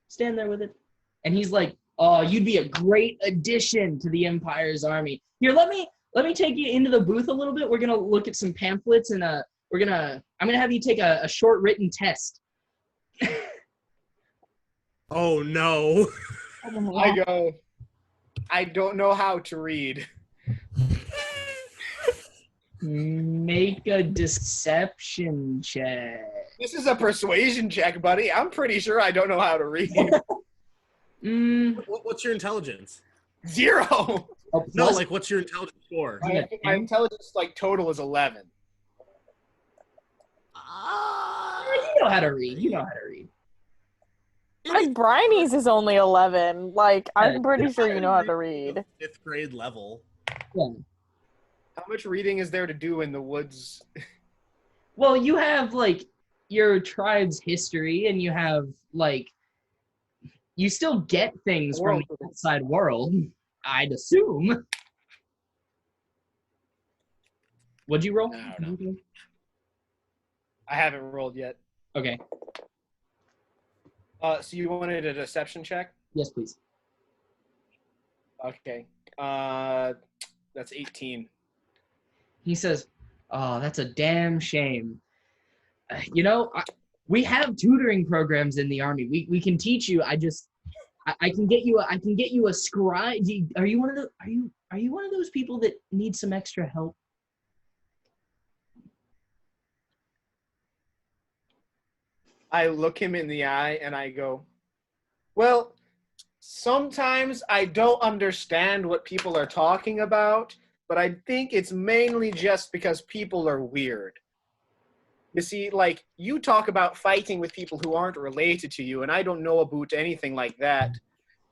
stand there with it. And he's like, "Oh, you'd be a great addition to the Empire's army. Here, let me take you into the booth a little bit. We're gonna look at some pamphlets, and I'm gonna have you take a short written test." Oh no. I go, I don't know how to read. Make a deception check. This is a persuasion check, buddy. I'm pretty sure I don't know how to read. What's your intelligence? 0. Oh, No, plus- like what's your intelligence score? My intelligence total is 11. you know how to read. You know how to read. Like Bryony's is only 11. Like I'm pretty sure you know how to read. 5th grade level. Yeah. How much reading is there to do in the woods? Well, you have like your tribe's history, and you have like you still get things from the outside world, I'd assume. What'd you roll? I don't know. I haven't rolled yet. Okay. So you wanted a deception check? Yes, please. Okay. That's 18. He says, "Oh, that's a damn shame. We have tutoring programs in the army. We can teach you. I can get you a scribe. Are you one of those people that need some extra help?" I look him in the eye and I go, well, sometimes I don't understand what people are talking about, but I think it's mainly just because people are weird. You see, like, you talk about fighting with people who aren't related to you, and I don't know about anything like that.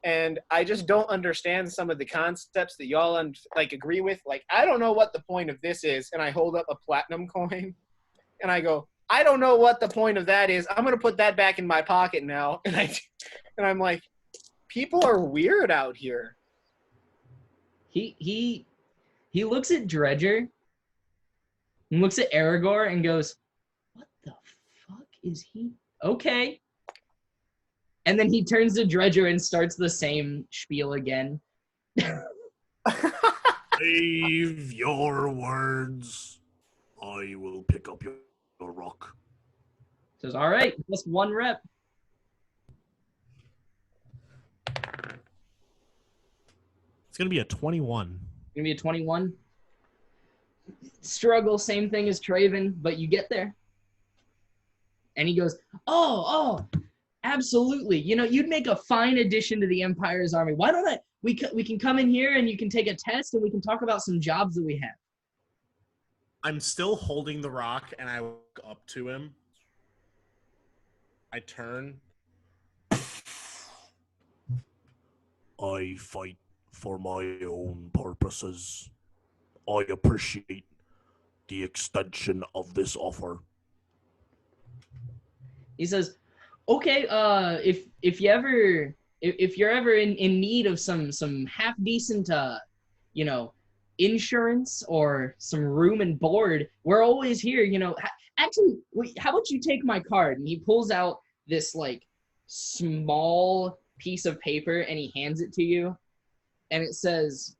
And I just don't understand some of the concepts that y'all agree with. Like, I don't know what the point of this is. And I hold up a platinum coin and I go, I don't know what the point of that is. I'm going to put that back in my pocket now. And I'm like, people are weird out here. He looks at Dredger and looks at Aragorn and goes, "What the fuck is he?" Okay. And then he turns to Dredger and starts the same spiel again. Save your words. I will pick up your rock. Says, "All right, just one rep." It's going to be a 21. Gonna be a 21. Struggle, same thing as Traven, but you get there. And he goes, oh, absolutely. You'd make a fine addition to the Empire's army. Why don't we can come in here and you can take a test and we can talk about some jobs that we have. I'm still holding the rock, and I walk up to him. I turn. I fight for my own purposes. I appreciate the extension of this offer. He says, "Okay, if you're ever in need of some half decent insurance or some room and board, we're always here. Actually, how about you take my card?" And he pulls out this like small piece of paper and he hands it to you, and it says,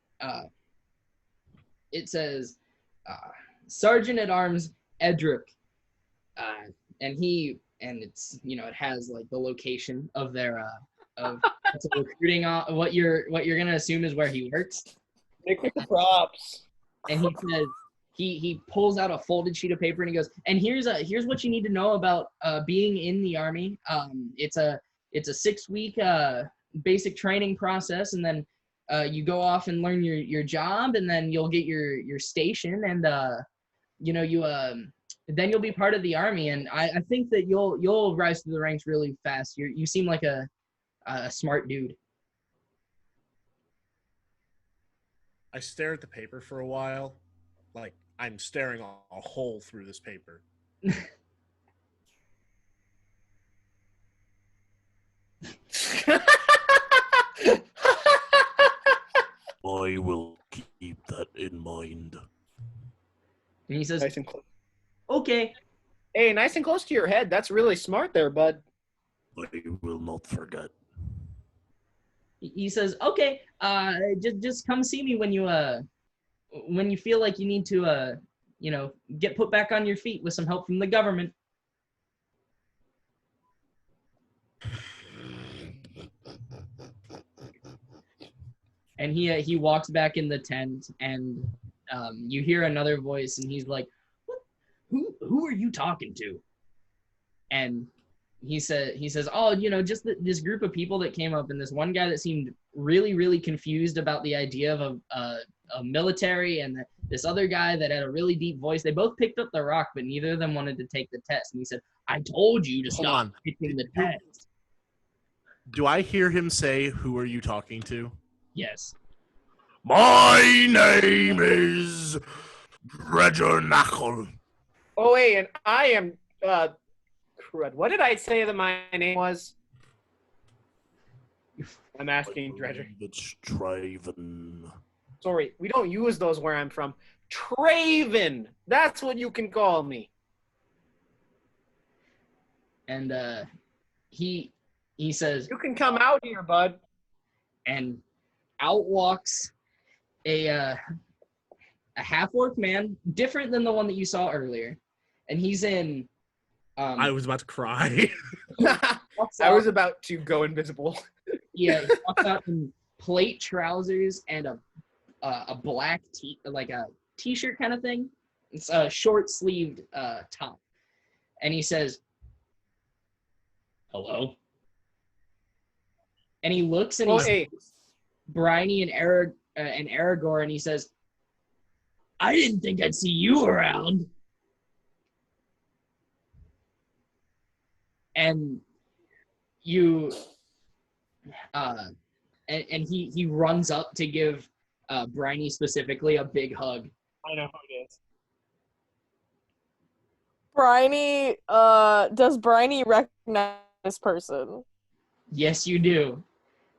Sergeant at Arms Edric, and it's it has like the location of their of it's a recruiting what you're gonna assume is where he works. Nick with the props. And he says he pulls out a folded sheet of paper and he goes, and here's what you need to know about being in the Army. It's a 6-week basic training process, and then you go off and learn your job, and then you'll get your station, and then you'll be part of the Army. And I think that you'll rise through the ranks really fast. You seem like a smart dude. I stare at the paper for a while, like I'm staring a hole through this paper. I will keep that in mind. And he says, Nice and close. okay. Hey, nice and close to your head. That's really smart there, bud. I will not forget. He says, okay, just come see me when you feel like you need to get put back on your feet with some help from the government. And he walks back in the tent, and you hear another voice, and he's like, what? Who are you talking to? And he says, oh, just this group of people that came up, and this one guy that seemed really, really confused about the idea of a military, and this other guy that had a really deep voice. They both picked up the rock, but neither of them wanted to take the test. And he said, I told you to stop taking the test. Do I hear him say, who are you talking to? Yes. My name is Dredger Knuckle. Oh, wait, and I am, crud. What did I say that my name was? I'm asking Dredger. It's Traven. Sorry, we don't use those where I'm from. Traven! That's what you can call me. And he says, You can come out here, bud. and out walks a half-orc man, different than the one that you saw earlier. And he's in... I was about to cry. I was about to go invisible. Yeah, he walks out in plate trousers and a black t-shirt kind of thing. It's a short-sleeved top. And he says, hello? And he looks and Well, he's hey, Bryony and Aragorn, and he says, I didn't think I'd see you around. And you and he runs up to give Bryony specifically a big hug. I know who it is. Bryony, does Bryony recognize this person? Yes, you do.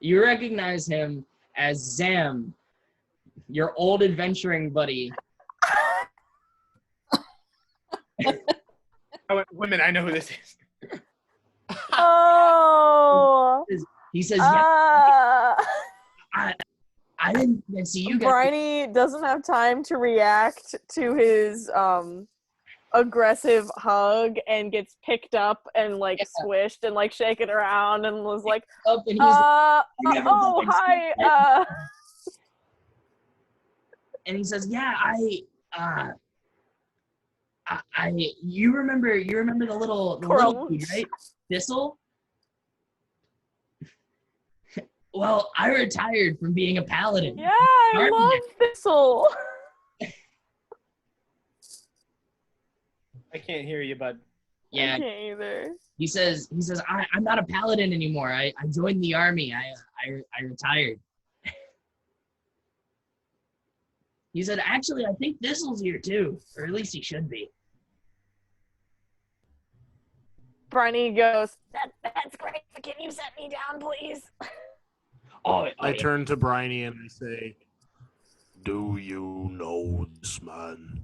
You recognize him as Zam, your old adventuring buddy. Women, I know who this is. Oh! He says, yeah, I didn't see you guys. Bryony doesn't have time to react to his aggressive hug and gets picked up and squished and shaken around and was like, Up and he's oh, hi. And he says, yeah, you remember the little dude, right? Thistle? Well, I retired from being a paladin. Yeah, I love Thistle. I can't hear you, bud. Yeah. I can't either. He says, I'm not a paladin anymore. I joined the army. I retired. He said, actually, I think Thistle's here too, or at least he should be. Bryony goes, that's great, but can you set me down, please? I turn to Bryony and I say, Do you know this man?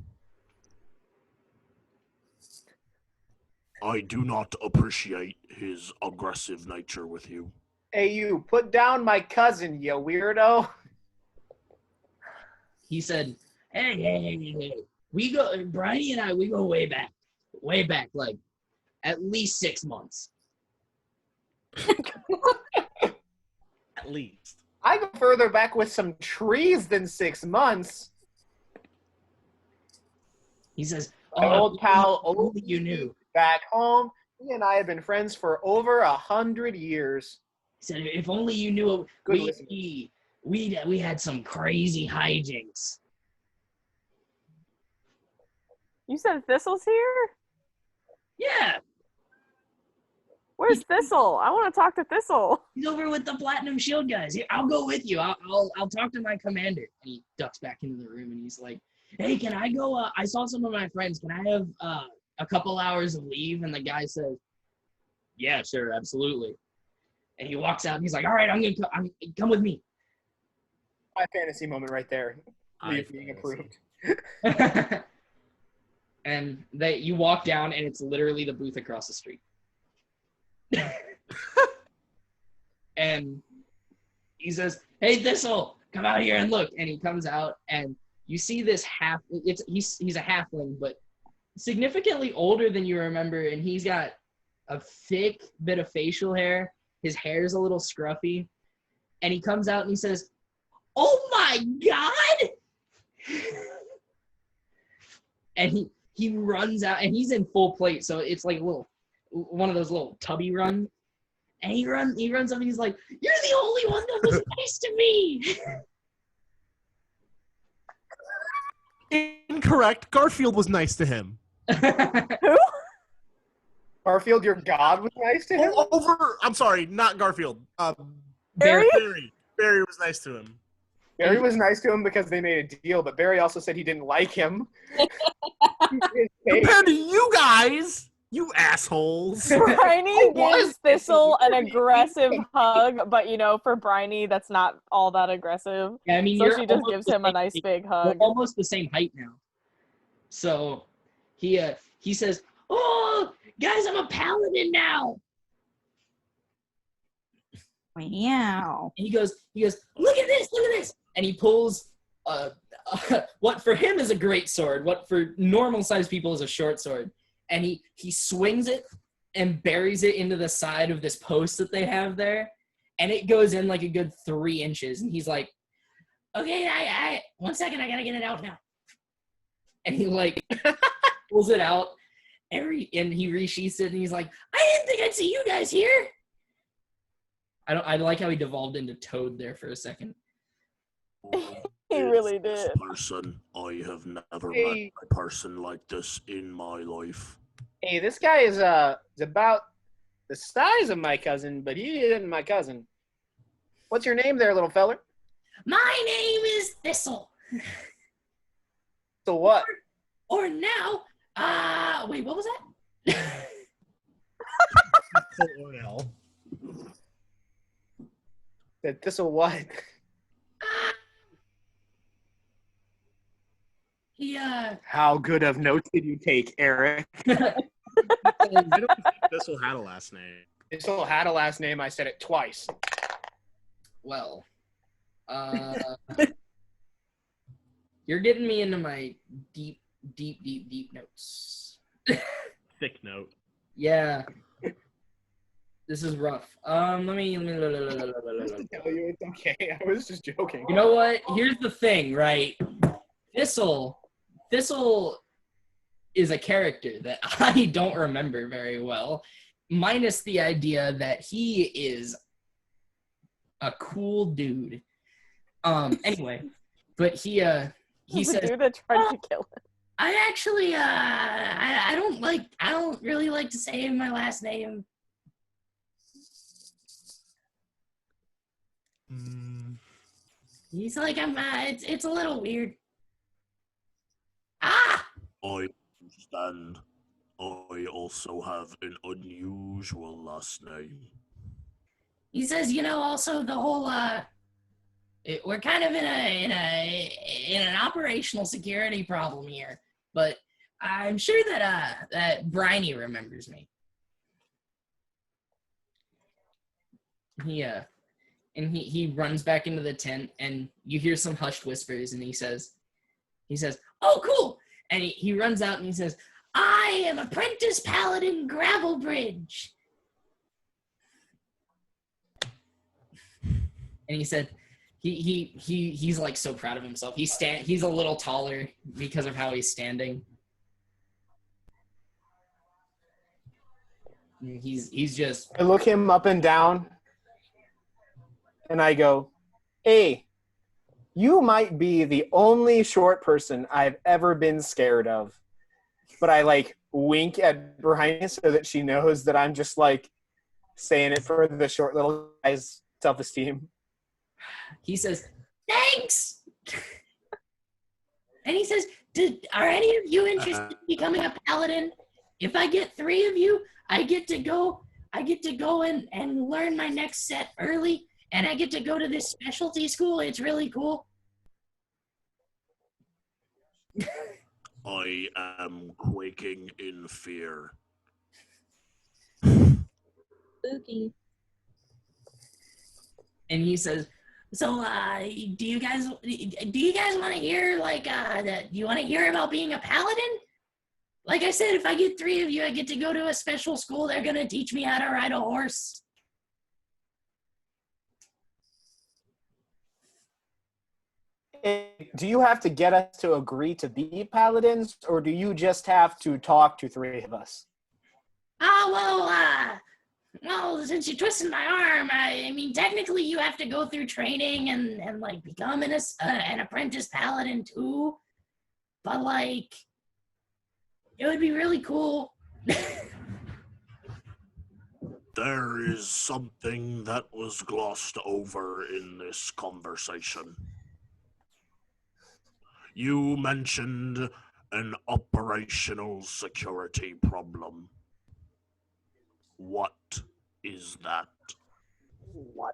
I do not appreciate his aggressive nature with you. Hey, you, put down my cousin, you weirdo. He said, hey. We go, Bridie and I, we go way back, like at least 6 months. At least. I go further back with some trees than 6 months. He says, My old pal, only you knew. back home, he and I have been friends for over 100 years. He said, if only you knew, Good we had some crazy hijinks. You said Thistle's here? Yeah, Where's Thistle? I want to talk to Thistle. he's over with the Platinum Shield guys. Here, I'll go with you. I'll talk to my commander. And he ducks back into the room and he's like, hey, can I go? I saw some of my friends. Can I have a couple hours of leave? And the guy says, yeah, sure, absolutely. And he walks out and he's like, all right, I'm come with me. My fantasy moment right there. I Leave being approved. And you walk down and it's literally the booth across the street. And he says, hey, Thistle, come out here and look. And he comes out and you see this he's a halfling, but significantly older than you remember. And he's got a thick bit of facial hair. His hair's a little scruffy. And he comes out and he says, oh my God. And he runs out and he's in full plate. So it's like one of those little tubby runs. And he runs up and he's like, you're the only one that was nice to me. Incorrect. Garfield was nice to him. Who? Garfield, your god, was nice to him? I'm sorry, not Garfield. Barry? Barry was nice to him. Barry was nice to him because they made a deal, but Barry also said he didn't like him. Compared to you guys, you assholes. Bryony was gives Thistle an aggressive hug, but for Bryony, that's not all that aggressive. Yeah, I mean, So she just gives him a nice big We're hug. almost the same height now. So he says, oh, guys, I'm a paladin now. Wow. And he goes, look at this. And he pulls what for him is a great sword, what for normal sized people is a short sword. And he swings it and buries it into the side of this post that they have there. And it goes in like a good 3 inches. And he's like, okay, I 1 second, I gotta get it out now. And he like pulls it out and he resheaths it and he's like, I didn't think I'd see you guys here. I like how he devolved into Toad there for a second. He really did. Person, I have never Hey. met a person like this in my life. Hey, this guy is about the size of my cousin, but he isn't my cousin. What's your name there, little feller? My name is Thistle. So what? Or now, wait, what was that? That this'll what? He How good of notes did you take, Eric? I don't think Thistle had a last name. This'll had a last name. I said it twice. well, you're getting me into my deep notes. Thick note. Yeah. This is rough. Let me. I tell you, it's okay. I was just joking. You know what? Here's the thing, right? Thistle is a character that I don't remember very well, minus the idea that he is a cool dude. Anyway, but he The says, dude that tried to kill him. I actually I don't really like to say my last name. He's like, it's a little weird. Ah! I understand. I also have an unusual last name. He says, also the whole we're kind of in an operational security problem here, but I'm sure that Bryony remembers me. he runs back into the tent, and you hear some hushed whispers, and he says, "Oh, cool!" And he runs out and he says, "I am Apprentice Paladin Gravelbridge." And he said, he's like so proud of himself. He's a little taller because of how he's standing. And he's just. I look him up and down, and I go, "Hey, you might be the only short person I've ever been scared of." But I like wink at Brian so that she knows that I'm just like saying it for the short little guy's self-esteem. He says, "Thanks." And he says, "Are any of you interested in becoming a paladin? If I get 3 of you, I get to go and learn my next set early, and I get to go to this specialty school. It's really cool." I am quaking in fear. Spooky. And he says, "So, do you guys want to hear you want to hear about being a paladin? Like I said, if I get 3 of you, I get to go to a special school. They're gonna teach me how to ride a horse." Do you have to get us to agree to be paladins, or do you just have to talk to 3 of us? Well, since you twisted my arm, I mean, technically you have to go through training and like become an apprentice paladin too. But like, it would be really cool. There is something that was glossed over in this conversation. You mentioned an operational security problem. What is that?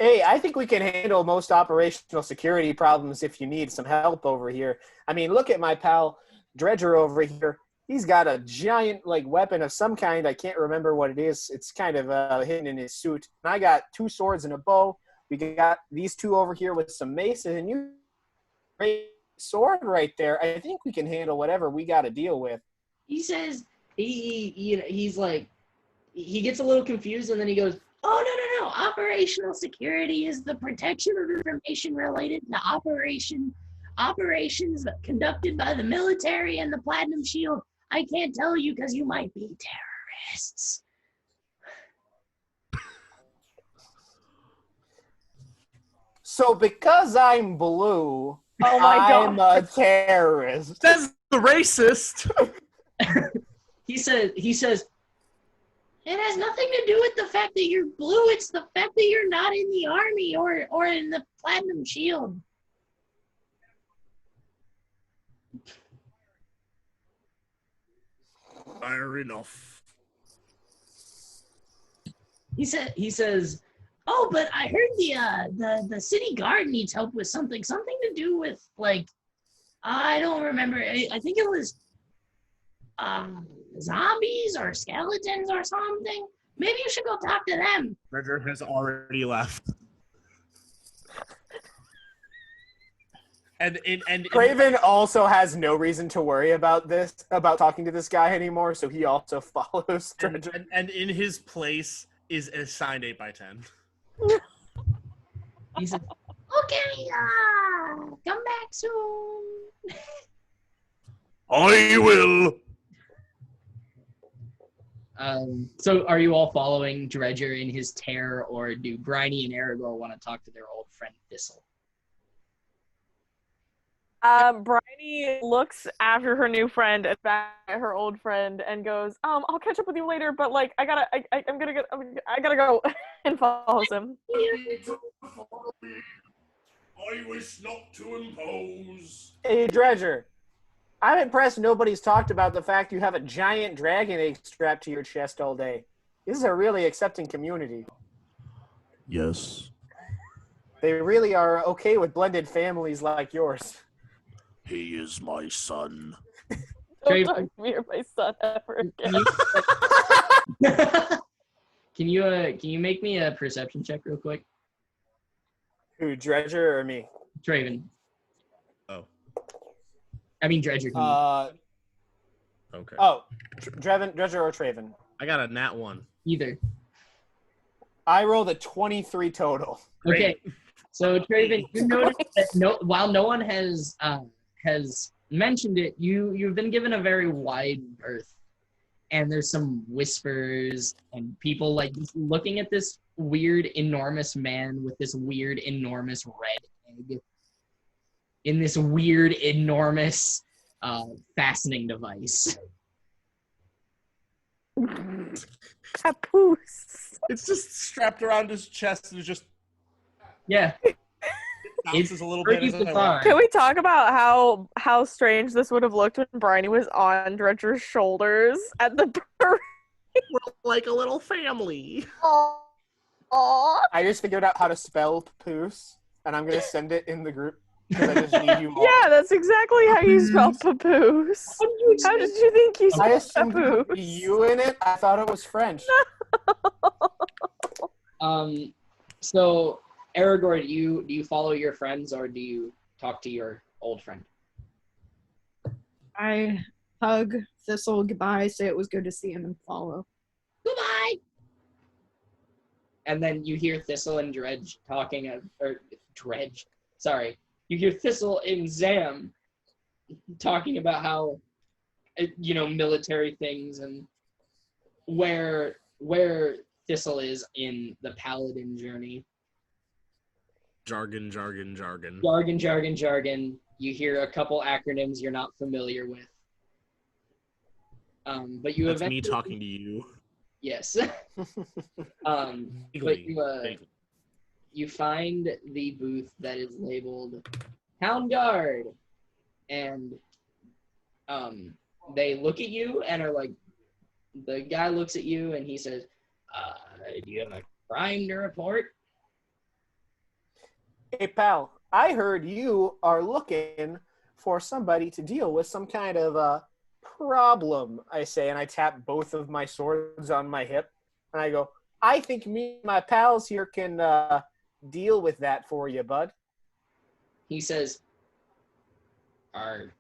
Hey, I think we can handle most operational security problems if you need some help over here. I mean, look at my pal Dredger over here. He's got a giant weapon of some kind. I can't remember what it is. It's kind of hidden in his suit. And I got 2 swords and a bow. We got these 2 over here with some maces, and you great sword right there. I think we can handle whatever we got to deal with. He says he's like, he gets a little confused, and then he goes, "Oh, no. Operational security is the protection of information related to operations conducted by the military and the Platinum Shield. I can't tell you because you might be terrorists." So because I'm blue, Oh my I'm God. a terrorist. Says the racist. He says, "It has nothing to do with the fact that you're blue. It's the fact that you're not in the army or in the Platinum Shield." Fair enough. He says, "Oh, but I heard the city guard needs help with something to do with I don't remember. I think it was zombies or skeletons or something. Maybe you should go talk to them." Roger has already left. And Craven also has no reason to worry about talking to this guy anymore, so he also follows Dredger. and in his place is a signed 8x10. He says, "Okay, come back soon." I will. So are you all following Dredger in his tear, or do Briny and Aragorn want to talk to their old friend Thistle? Bryony looks after her new friend and back at her old friend and goes, "I'll catch up with you later, but I gotta go," and follows him. I wish not to impose. Hey, Dredger, I'm impressed nobody's talked about the fact you have a giant dragon egg strapped to your chest all day. This is a really accepting community. Yes, They really are okay with blended families like yours. he is my son. Don't talk to me or my son ever again. Can you make me a perception check real quick? Who, Dredger or me? Traven. Oh, I mean Dredger. okay. Dredger or Traven? I got a nat 1. Either. I rolled a 23 total. Okay. So Traven, you notice that while no one has mentioned it, you've been given a very wide berth, and there's some whispers and people like just looking at this weird enormous man with this weird enormous red egg in this weird enormous fastening device. Papoose. It's just strapped around his chest and it's just Yeah. bounces a little pretty bit. As I bizarre. walk. Can we talk about how strange this would have looked when Bryony was on Dredger's shoulders at the parade? We're like a little family. Aww. I just figured out how to spell papoose, and I'm going to send it in the group because I just need you all. Yeah, that's exactly how you spell papoose. How did you think you I spelled assumed there would be papoose? you in it. I thought it was French. So Aragorn, do you follow your friends or do you talk to your old friend? I hug Thistle goodbye, say it was good to see him, and follow. Goodbye. And then you hear Thistle and Dredge talking, you hear Thistle and Zam talking about how, military things and where Thistle is in the Paladin journey. Jargon. Jargon. You hear a couple acronyms you're not familiar with. But you That's eventually... me talking to you. Yes. Vaguely. You find the booth that is labeled Hound Guard, and they look at you and are like, the guy looks at you and he says, do you have a crime to report? Hey, pal, I heard you are looking for somebody to deal with some kind of problem, I say, and I tap both of my swords on my hip, and I go, I think me and my pals here can deal with that for you, bud. He says, Are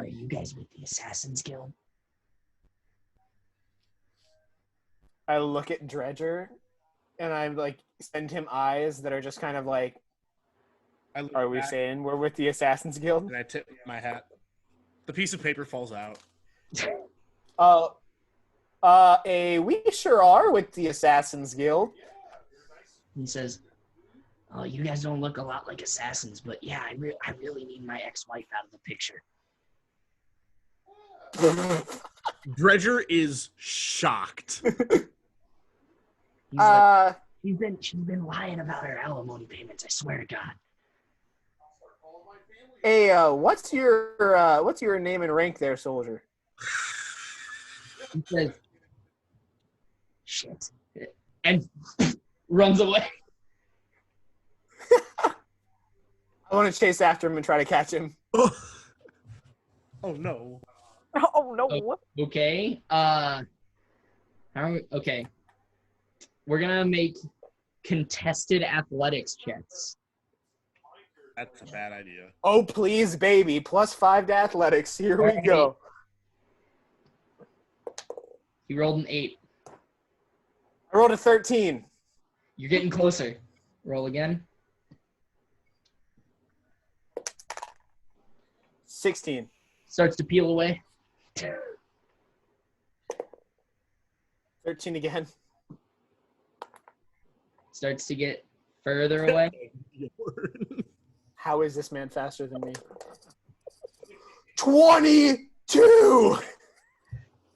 you guys with the Assassin's Guild? I look at Dredger, and I like send him eyes that are just kind of like, I look are we back saying we're with the Assassin's Guild? and I tip my hat. The piece of paper falls out. We sure are with the Assassin's Guild. He says, oh, you guys don't look a lot like assassins, but yeah, I really need my ex-wife out of the picture. Dredger is shocked. He's like, she's been lying about her alimony payments, I swear to God. Hey, what's your name and rank there, soldier? He says, shit. And runs away. I want to chase after him and try to catch him. Oh no. Oh no. Okay. Okay. We're gonna make contested athletics checks. That's a bad idea. Oh, please, baby. +5 to athletics. Here we go. You rolled an 8. I rolled a 13. You're getting closer. Roll again. 16. Starts to peel away. 13 again. Starts to get further away. How is this man faster than me? 22!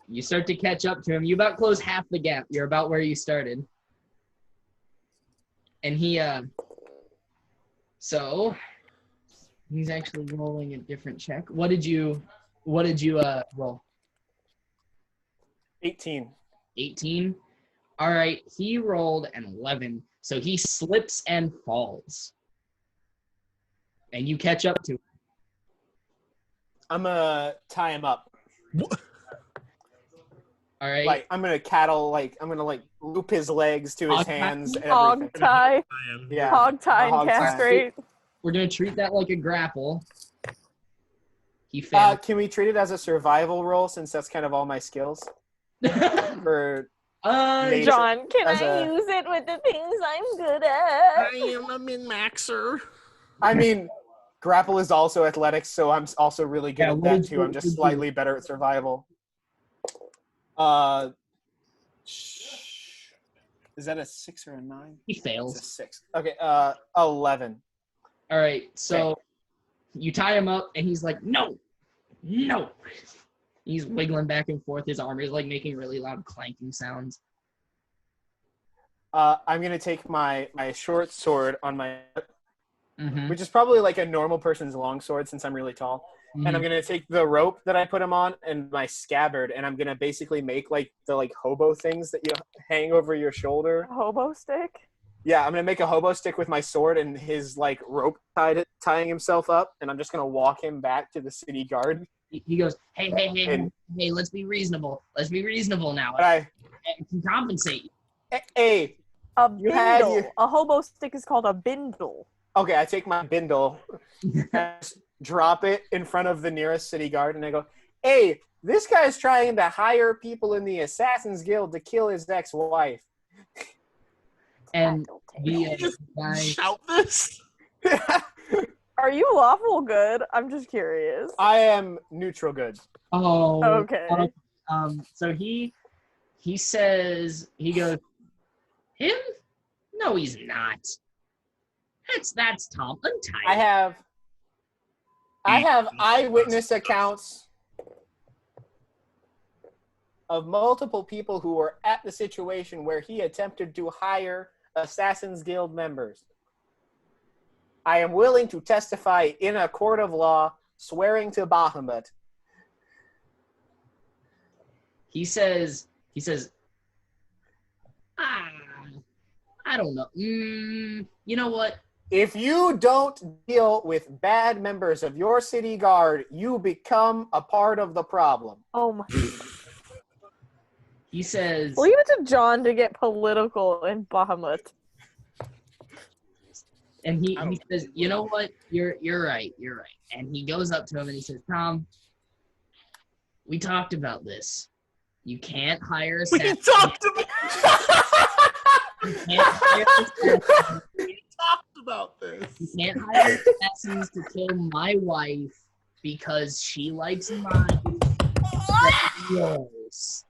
You start to catch up to him. You about close half the gap. You're about where you started. And so he's actually rolling a different check. What did you roll? 18. 18? All right, he rolled an 11. So he slips and falls. And you catch up to him. I'm going to tie him up. All All right. Like I'm gonna loop his legs to his Hog tie? hands and Hog everything. tie, Yeah. hog tie, A and hog tie. castrate. We're gonna treat that like a grapple. He failed. Can we treat it as a survival roll since that's kind of all my skills? For Maybe. John, can As I a- use it with the things I'm good at? am a min-maxer. I mean, grapple is also athletics, so I'm also really good Yeah, at what that did too. you- I'm what just did you- slightly better at survival. Is that a 6 or a 9? He It's a fails. 6. Okay, 11. All right, so you tie him up, and he's like, no. He's wiggling back and forth. His arm is like making really loud clanking sounds. I'm gonna take my short sword on my, Mm-hmm. which is probably like a normal person's long sword since I'm really tall. And I'm gonna take the rope that I put him on and my scabbard, and I'm gonna basically make like the hobo things that you hang over your shoulder. A hobo stick? Yeah, I'm gonna make a hobo stick with my sword and his rope tying himself up, and I'm just gonna walk him back to the city guard. He goes, hey, And- let's be reasonable. Let's be reasonable now. And I can compensate you. hey, A You had bindle. your- A hobo stick is called a bindle. okay, I take my bindle, and drop it in front of the nearest city guard, and I go, hey, this guy's trying to hire people in the Assassin's Guild to kill his ex-wife. And Tattletale. the guy, Shout this. Are you lawful good? I'm just curious. I am neutral good. Okay. So he says, he goes, him? No, he's not. That's Tom. Untie I him. have eyewitness accounts of multiple people who were at the situation where he attempted to hire Assassin's Guild members. I am willing to testify in a court of law, swearing to Bahamut. He says, I don't know. You know what? If you don't deal with bad members of your city guard, you become a part of the problem. Oh my. He says, Leave it to John to get political in Bahamut. and he says, you know what? You're right. And he goes up to him and he says, Tom, we talked about this. You can't hire a We talked about. We talked about this. You can't hire assassins to kill my wife because she likes mine. Yours.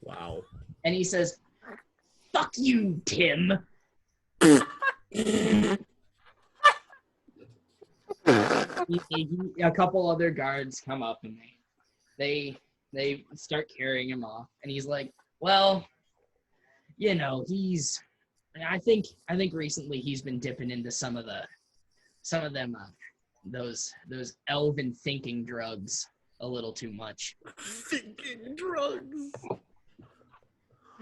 Wow. And he says, fuck you, Tim. A couple other guards come up and they start carrying him off. And he's like, well, you know, I think recently he's been dipping into some of them those elven thinking drugs a little too much. Thinking drugs.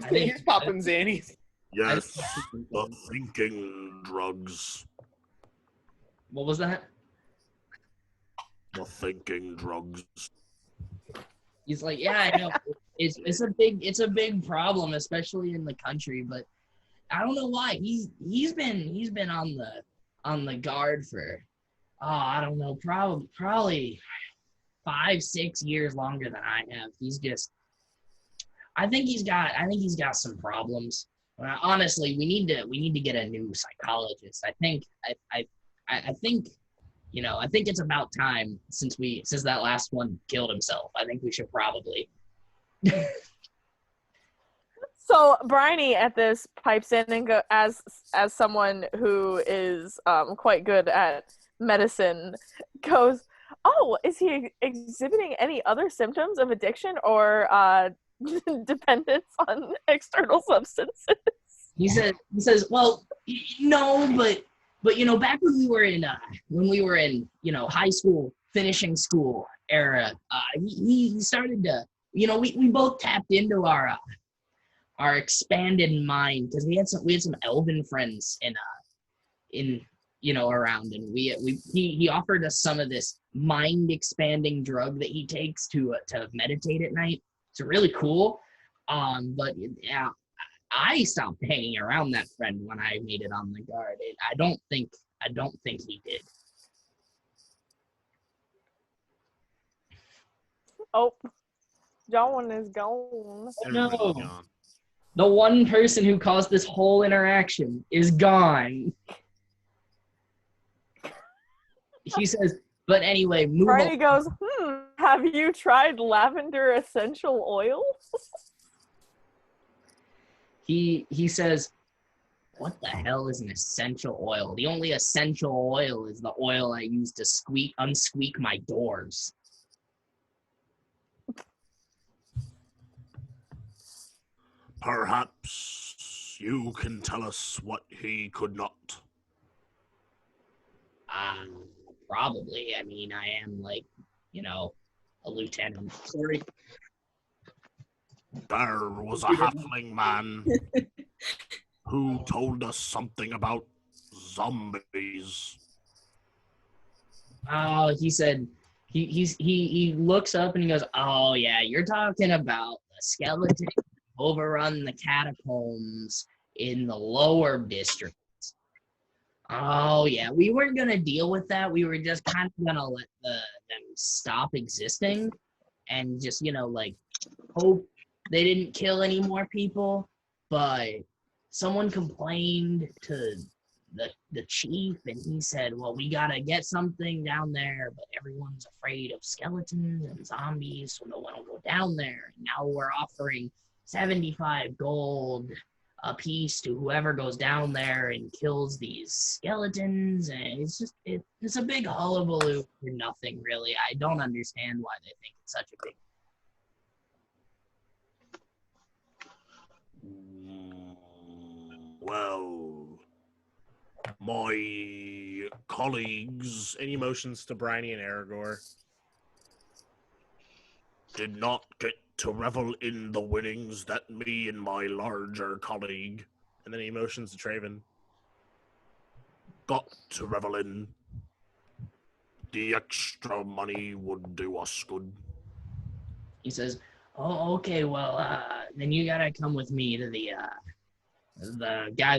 I think He's popping Xannies. Yes, the thinking drugs. What was that? The thinking drugs. He's like, yeah, I know. It's a big problem, especially in the country. But I don't know why he's been on the guard for I don't know, probably 5-6 years longer than I have. He's just, I think he's got some problems. Honestly, we need to get a new psychologist. I think it's about time since that last one killed himself. I think we should probably. So Bryony at this pipes in and go as someone who is quite good at medicine goes, oh, is he exhibiting any other symptoms of addiction or dependence on external substances? He says, well, no, but you know, back when we were in high school, finishing school era, he started to, you know, we both tapped into our expanded mind because we had some elven friends in around, and he offered us some of this mind expanding drug that he takes to meditate at night. It's really cool. But yeah, I stopped hanging around that friend when I made it on the guard. I don't think he did. Oh, John is gone. Everybody's No. gone. The one person who caused this whole interaction is gone. He says, but anyway, move on. Bryony goes, have you tried lavender essential oil? He says, what the hell is an essential oil? The only essential oil is the oil I use to unsqueak my doors. Perhaps you can tell us what he could not. Probably. I mean, I am like, a lieutenant. Sorry. There was a halfling man who told us something about zombies. Oh, he said, he looks up and he goes, oh yeah, you're talking about the skeleton overrun the catacombs in the lower district. Oh yeah, we weren't gonna deal with that. We were just kind of gonna let them stop existing and just hope they didn't kill any more people. But someone complained to the chief, and he said, well, we gotta get something down there, but everyone's afraid of skeletons and zombies, so no one will go down there. And now we're offering 75 gold a piece to whoever goes down there and kills these skeletons, and it's a big hullabaloo for nothing, really. I don't understand why they think it's such a big. Well, my colleagues Any motions to Bryony and Aragorn? did not get to revel in the winnings that me and my larger colleague And then any motions to Traven? got to revel in. The extra money would do us good. He says, oh, okay, well, then you gotta come with me to the guy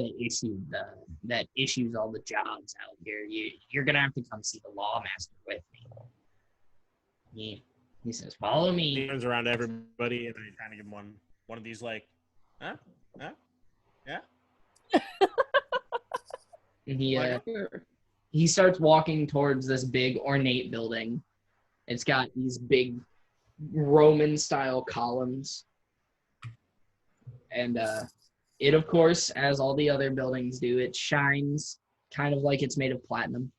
that issues all the jobs out here. You're gonna have to come see the lawmaster with me. He says, follow He me. turns around to everybody and he's trying to give him one of these like, huh? Yeah? And Sure. he starts walking towards this big ornate building. It's got these big Roman style columns. And it, of course, as all the other buildings do, it shines kind of like it's made of platinum.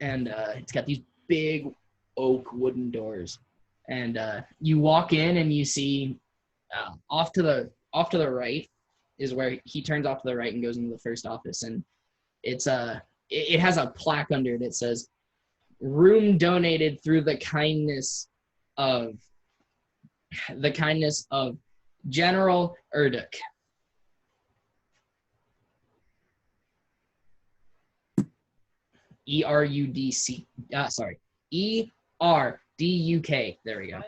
And it's got these big oak wooden doors. And you walk in and you see off to the right is where he turns off to the right and goes into the first office. And it has a plaque under it. It says, room donated through the kindness of General Erduk. ERUDC. Sorry. ERDUK. There we go.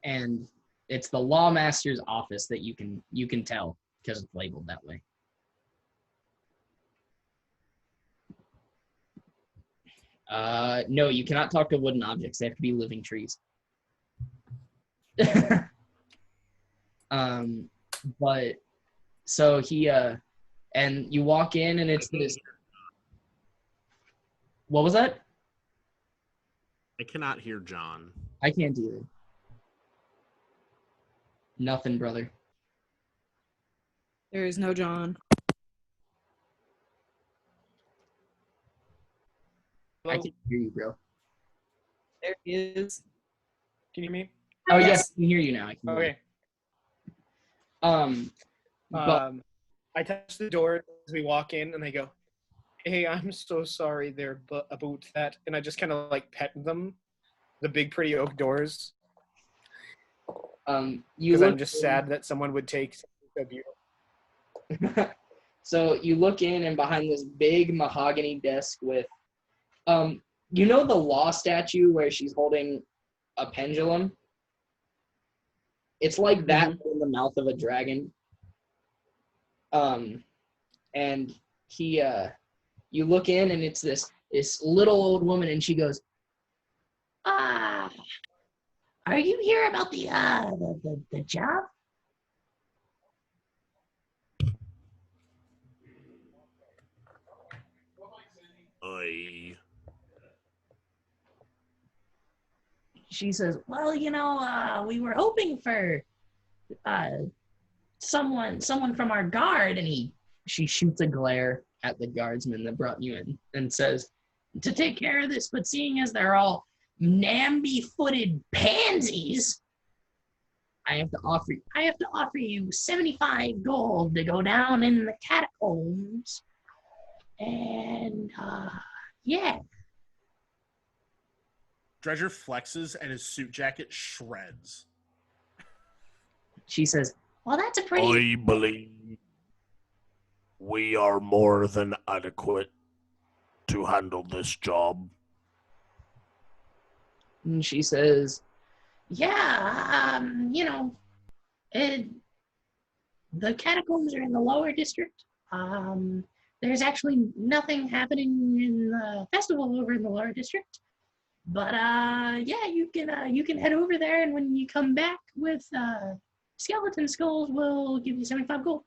And it's the lawmaster's office that you can tell because it's labeled that way. No, you cannot talk to wooden objects. They have to be living trees. But so he and you walk in and it's this. What was that? I cannot hear John. I can't either. Nothing, brother. There is no John. I can hear you, bro. There he is. Can you hear me? Oh yes, I can hear you now. I can hear Okay. you. But I touch the door as we walk in, and I go, "Hey, I'm so sorry there about that." And I just kind of like pet them, the big pretty oak doors, you because look I'm just sad that someone would take something so beautiful. So you look in, and behind this big mahogany desk with, you know, the law statue where she's holding a pendulum? It's like that in the mouth of a dragon. And he, you look in, and it's this little old woman, and she goes, "Ah, are you here about the job?" Aye. She says, "Well, you know, we were hoping for someone from our guard," and she shoots a glare at the guardsman that brought you in and says, "To take care of this, but seeing as they're all namby-footed pansies, I have to offer you 75 gold to go down in the catacombs. And yeah." Dredger flexes and his suit jacket shreds. She says, "Well, that's a pretty..." I believe we are more than adequate to handle this job. And she says, "Yeah, you know, the catacombs are in the lower district. There's actually nothing happening in the festival over in the lower district. But yeah, you can head over there, and when you come back with skeleton skulls, we'll give you 75 gold."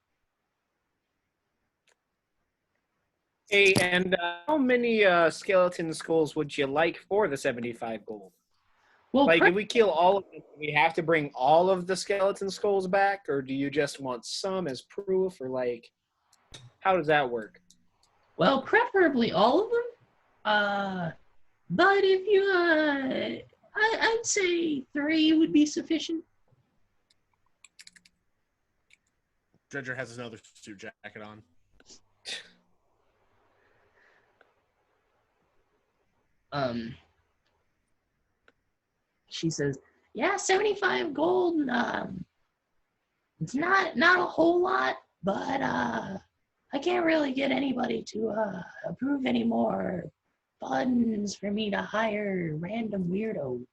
Hey, and how many skeleton skulls would you like for the 75 gold? Well, Like, if we kill all of them, do we have to bring all of the skeleton skulls back, or do you just want some as proof, or like, how does that work? well, preferably all of them. But if you, I'd say 3 would be sufficient. Dredger has another suit jacket on. She says, "Yeah, 75 gold. It's not a whole lot, but I can't really get anybody to approve any more funds for me to hire random weirdos."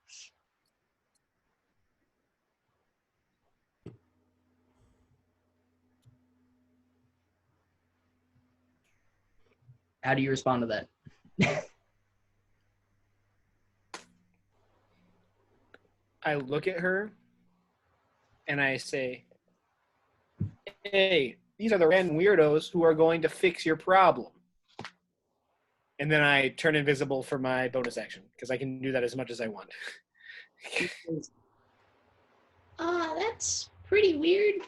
How do you respond to that? I look at her and I say, "Hey, these are the random weirdos who are going to fix your problem." And then I turn invisible for my bonus action, because I can do that as much as I want. That's pretty weird.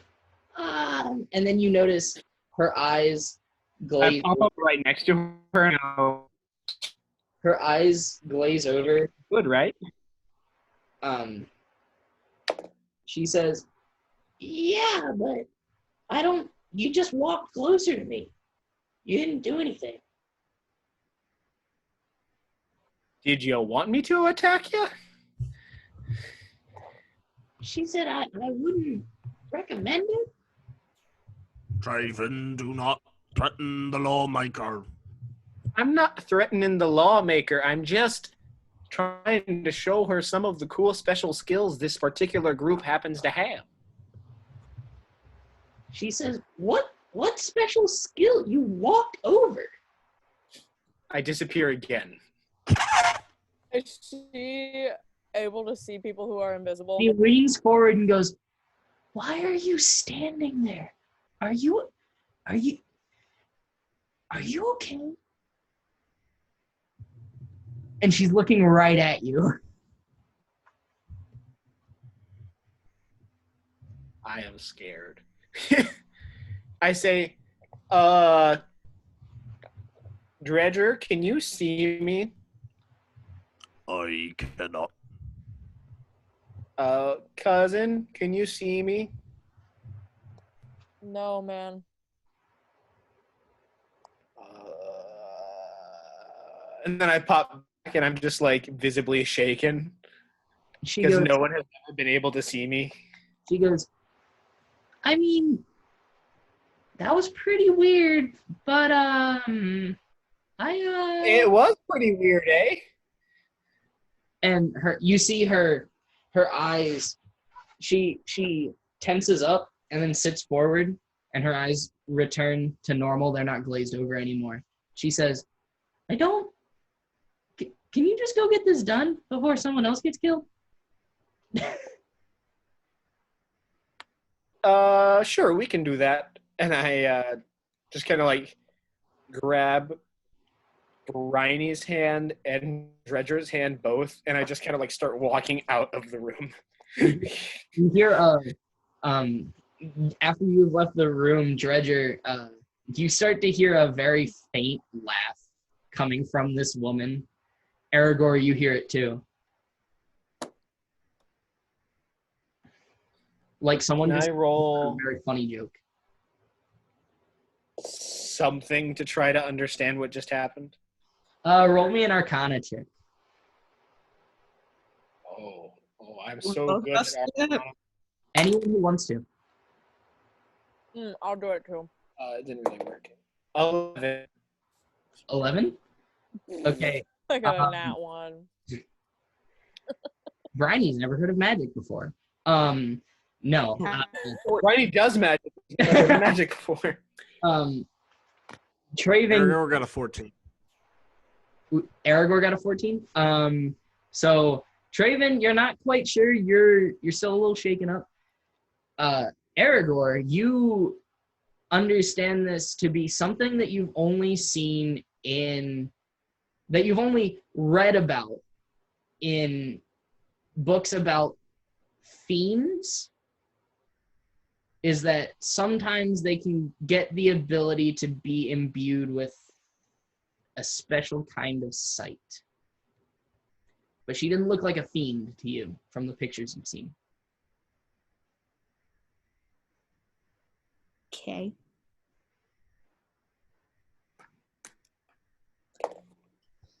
And then you notice her eyes I glaze. pop up right next to her and go, Her eyes glaze over. "Good, right?" She says, "Yeah, but I don't. You just walked closer to me. You didn't do anything." "Did you want me to attack you?" She said, I wouldn't recommend it." Draven, do not threaten the lawmaker. I'm not threatening the lawmaker. I'm just trying to show her some of the cool special skills this particular group happens to have. She says, What special skill? You walked over." I disappear again. Is she able to see people who are invisible? He leans forward and goes, "Why are you standing there? Are you okay?" And she's looking right at you. I am scared. I say, Dredger, can you see me? I cannot. Cousin, can you see me? No, man. And then I pop back and I'm just like visibly shaken She because goes, no one has ever been able to see me. she goes, "I mean, that was pretty weird, but It was pretty weird, eh? and you see her eyes, she tenses up and then sits forward, and her eyes return to normal. They're not glazed over anymore. She says, can you just go get this done before someone else gets killed? Sure, we can do that. And I just kind of like grab Bryony's hand and Dredger's hand both, and I just kind of like start walking out of the room. You hear after you've left the room, Dredger, you start to hear a very faint laugh coming from this woman. Aragorn, you hear it too. Like someone Can just I roll a very funny joke. something to try to understand what just happened? Roll me an Arcana check. Oh, I'm so good at Arcana. Anyone who wants to. I'll do it too. It didn't really work. 11. 11? Okay. I got a nat one. Bryony's never heard of magic before. No. Bryony does magic. He's never heard of magic before. Traven. Aragorn got a 14. Aragorn got a 14. So Traven, you're not quite sure. You're still a little shaken up. Aragorn, you understand this to be something that you've only read about in books about fiends, is that sometimes they can get the ability to be imbued with a special kind of sight. But she didn't look like a fiend to you from the pictures you've seen. Okay.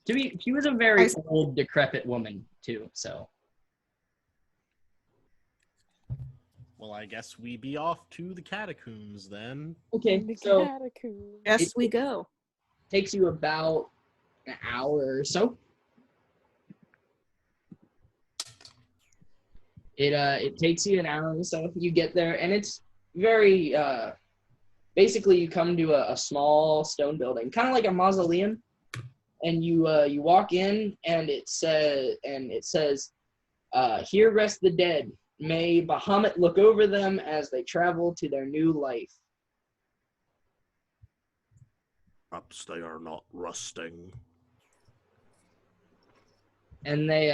She was a very old, decrepit woman too, so. Well, I guess we be off to the catacombs then. Okay, so Yes, we go. takes you about an hour or so. It takes you an hour or so. You get there, and it's very basically you come to a small stone building, kind of like a mausoleum, and you walk in, and it says, "Here rest the dead. May Bahamut look over them as they travel to their new life." Perhaps they are not rusting. And they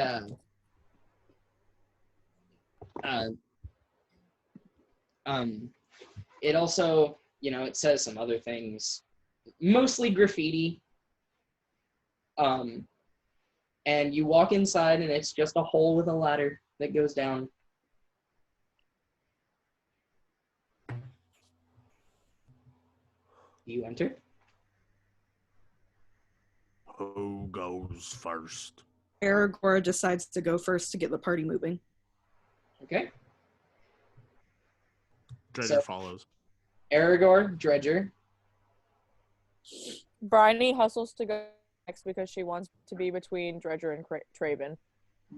it also, it says some other things, mostly graffiti. And you walk inside, and it's just a hole with a ladder that goes down. You enter. Who goes first? Aragorn decides to go first to get the party moving. Okay. Dredger follows. Aragorn, Dredger. Bryony hustles to go next because she wants to be between Dredger and Traven.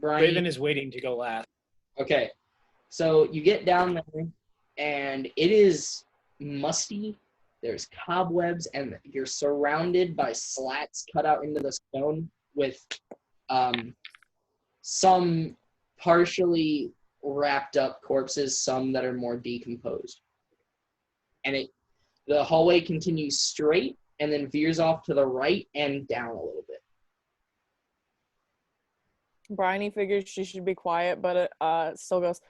Raven is waiting to go last. Okay. So you get down there, and it is musty. There's cobwebs, and you're surrounded by slats cut out into the stone with some partially wrapped up corpses, some that are more decomposed. And the hallway continues straight and then veers off to the right and down a little bit. Bryony figures she should be quiet, but it still goes.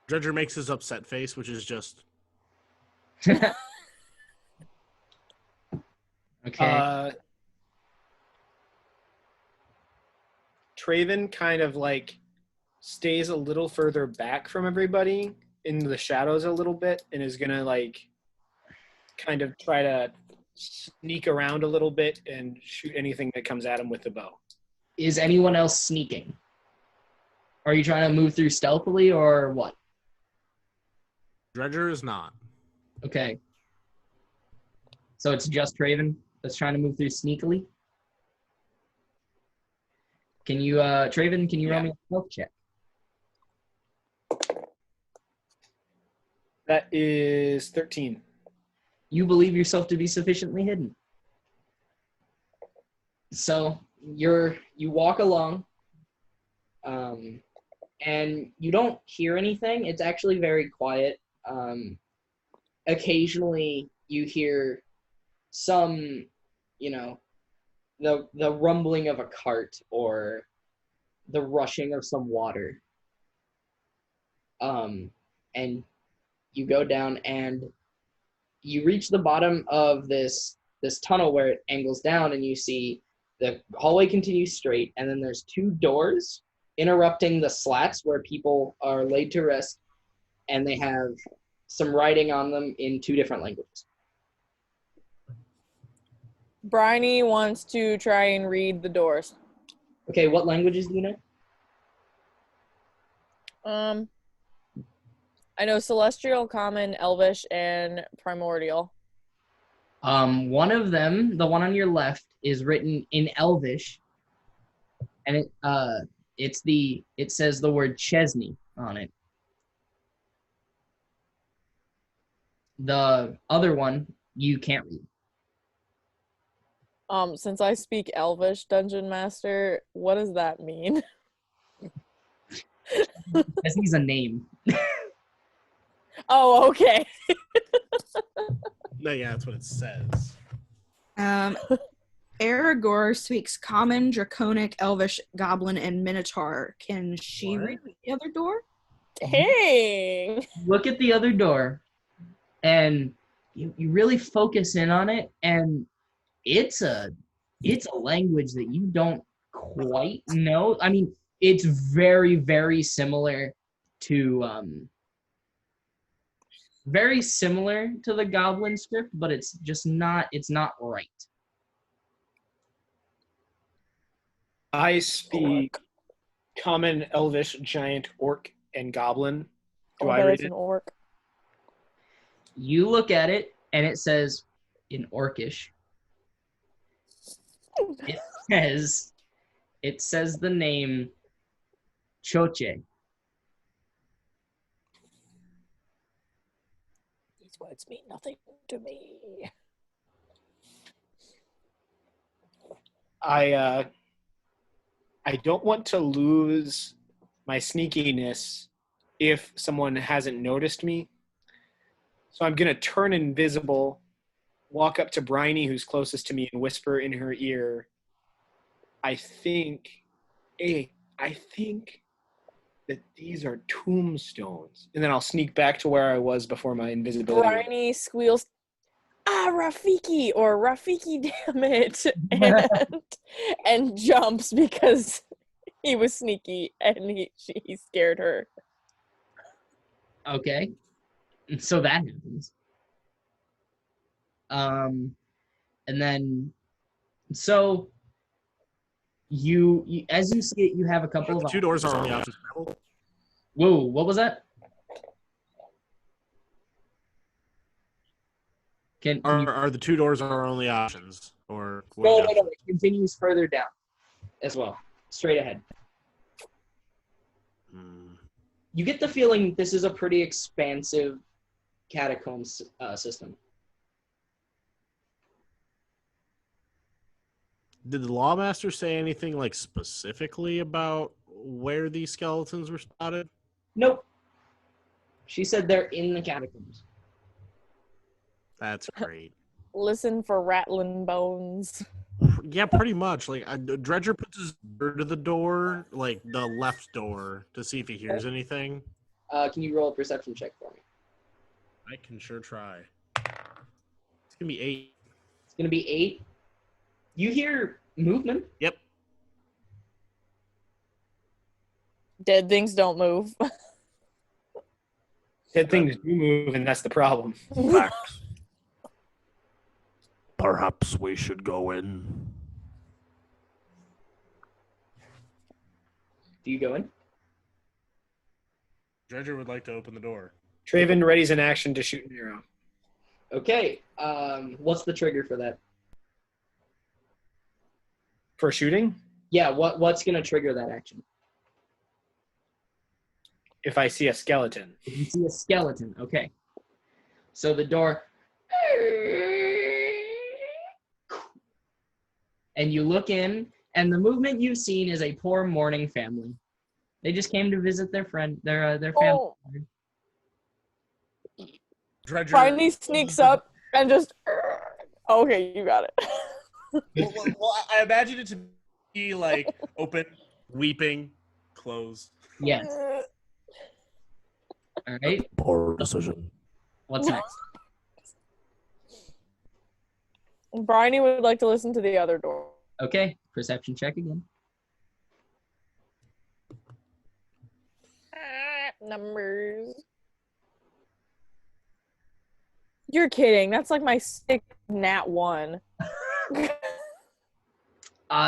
Dredger makes his upset face, which is just... Okay. Traven kind of like stays a little further back from everybody in the shadows a little bit, and is gonna like kind of try to sneak around a little bit and shoot anything that comes at him with the bow. Is anyone else sneaking? Are you trying to move through stealthily or what? Dredger is not. Okay. So it's just Traven that's trying to move through sneakily? Can you, Traven, can you roll me a stealth check? That is 13. You believe yourself to be sufficiently hidden. So you walk along, and you don't hear anything. It's actually very quiet. Occasionally you hear some, the rumbling of a cart or the rushing of some water. And you go down and you reach the bottom of this tunnel where it angles down, and you see the hallway continues straight, and then there's two doors interrupting the slats where people are laid to rest, and they have some writing on them in two different languages. Bryony wants to try and read the doors. Okay, what languages do you know? I know Celestial, Common, Elvish, and Primordial. One of them, the one on your left, is written in Elvish, and it says the word Chesney on it. The other one you can't read. Since I speak Elvish, Dungeon Master, what does that mean? Chesney's a name. Oh, okay. No, yeah, that's what it says. Aragorn speaks Common, Draconic, Elvish, Goblin, and Minotaur. Can she What? read the other door? Dang. Look at the other door, and you really focus in on it, and it's a language that you don't quite know. I mean, it's very, very similar to the Goblin script, but it's just not right. I speak Common, Elvish, Giant, Orc, and Goblin. Do I bet read it's it? an orc. You look at it, and it says in Orcish. It says the name Choche. These words mean nothing to me. I don't want to lose my sneakiness if someone hasn't noticed me. So I'm going to turn invisible, walk up to Bryony, who's closest to me, and whisper in her ear, I think that these are tombstones. And then I'll sneak back to where I was before my invisibility. Bryony squeals, Rafiki, or Rafiki, damn it, and jumps because he was sneaky and he scared her. Okay. So that happens. And then, so you as you see it, you have a couple The of two doors are only options. Whoa, what was that? Can you... Are the two doors our only options, or No, it continues further down as well, straight ahead. You get the feeling this is a pretty expansive catacomb system. Did the Lawmaster say anything like specifically about where these skeletons were spotted? Nope. She said they're in the catacombs. That's great. Listen for rattling bones. Yeah, pretty much. Like Dredger puts his ear to the door, like the left door, to see if he hears anything. Can you roll a perception check for me? I can sure try. It's gonna be 8. It's gonna be 8. You hear movement. Yep. Dead things don't move. Dead things do move, and that's the problem. Facts. Perhaps we should go in. Do you go in? Dredger would like to open the door. Traven readies an action to shoot an arrow. Okay. What's the trigger for that? For shooting? Yeah. What's gonna trigger that action? If I see a skeleton. If you see a skeleton, okay. So the door, and you look in, and the movement you've seen is a poor mourning family. They just came to visit their friend, their family. Oh. Dredger. Bryony sneaks up and just. Okay, you got it. Well, I imagine it to be like open, weeping, close. Yes. All right. Poor decision. What's next? Bryony would like to listen to the other door. Okay. Perception check again. Numbers. You're kidding. That's like my 6th nat 1.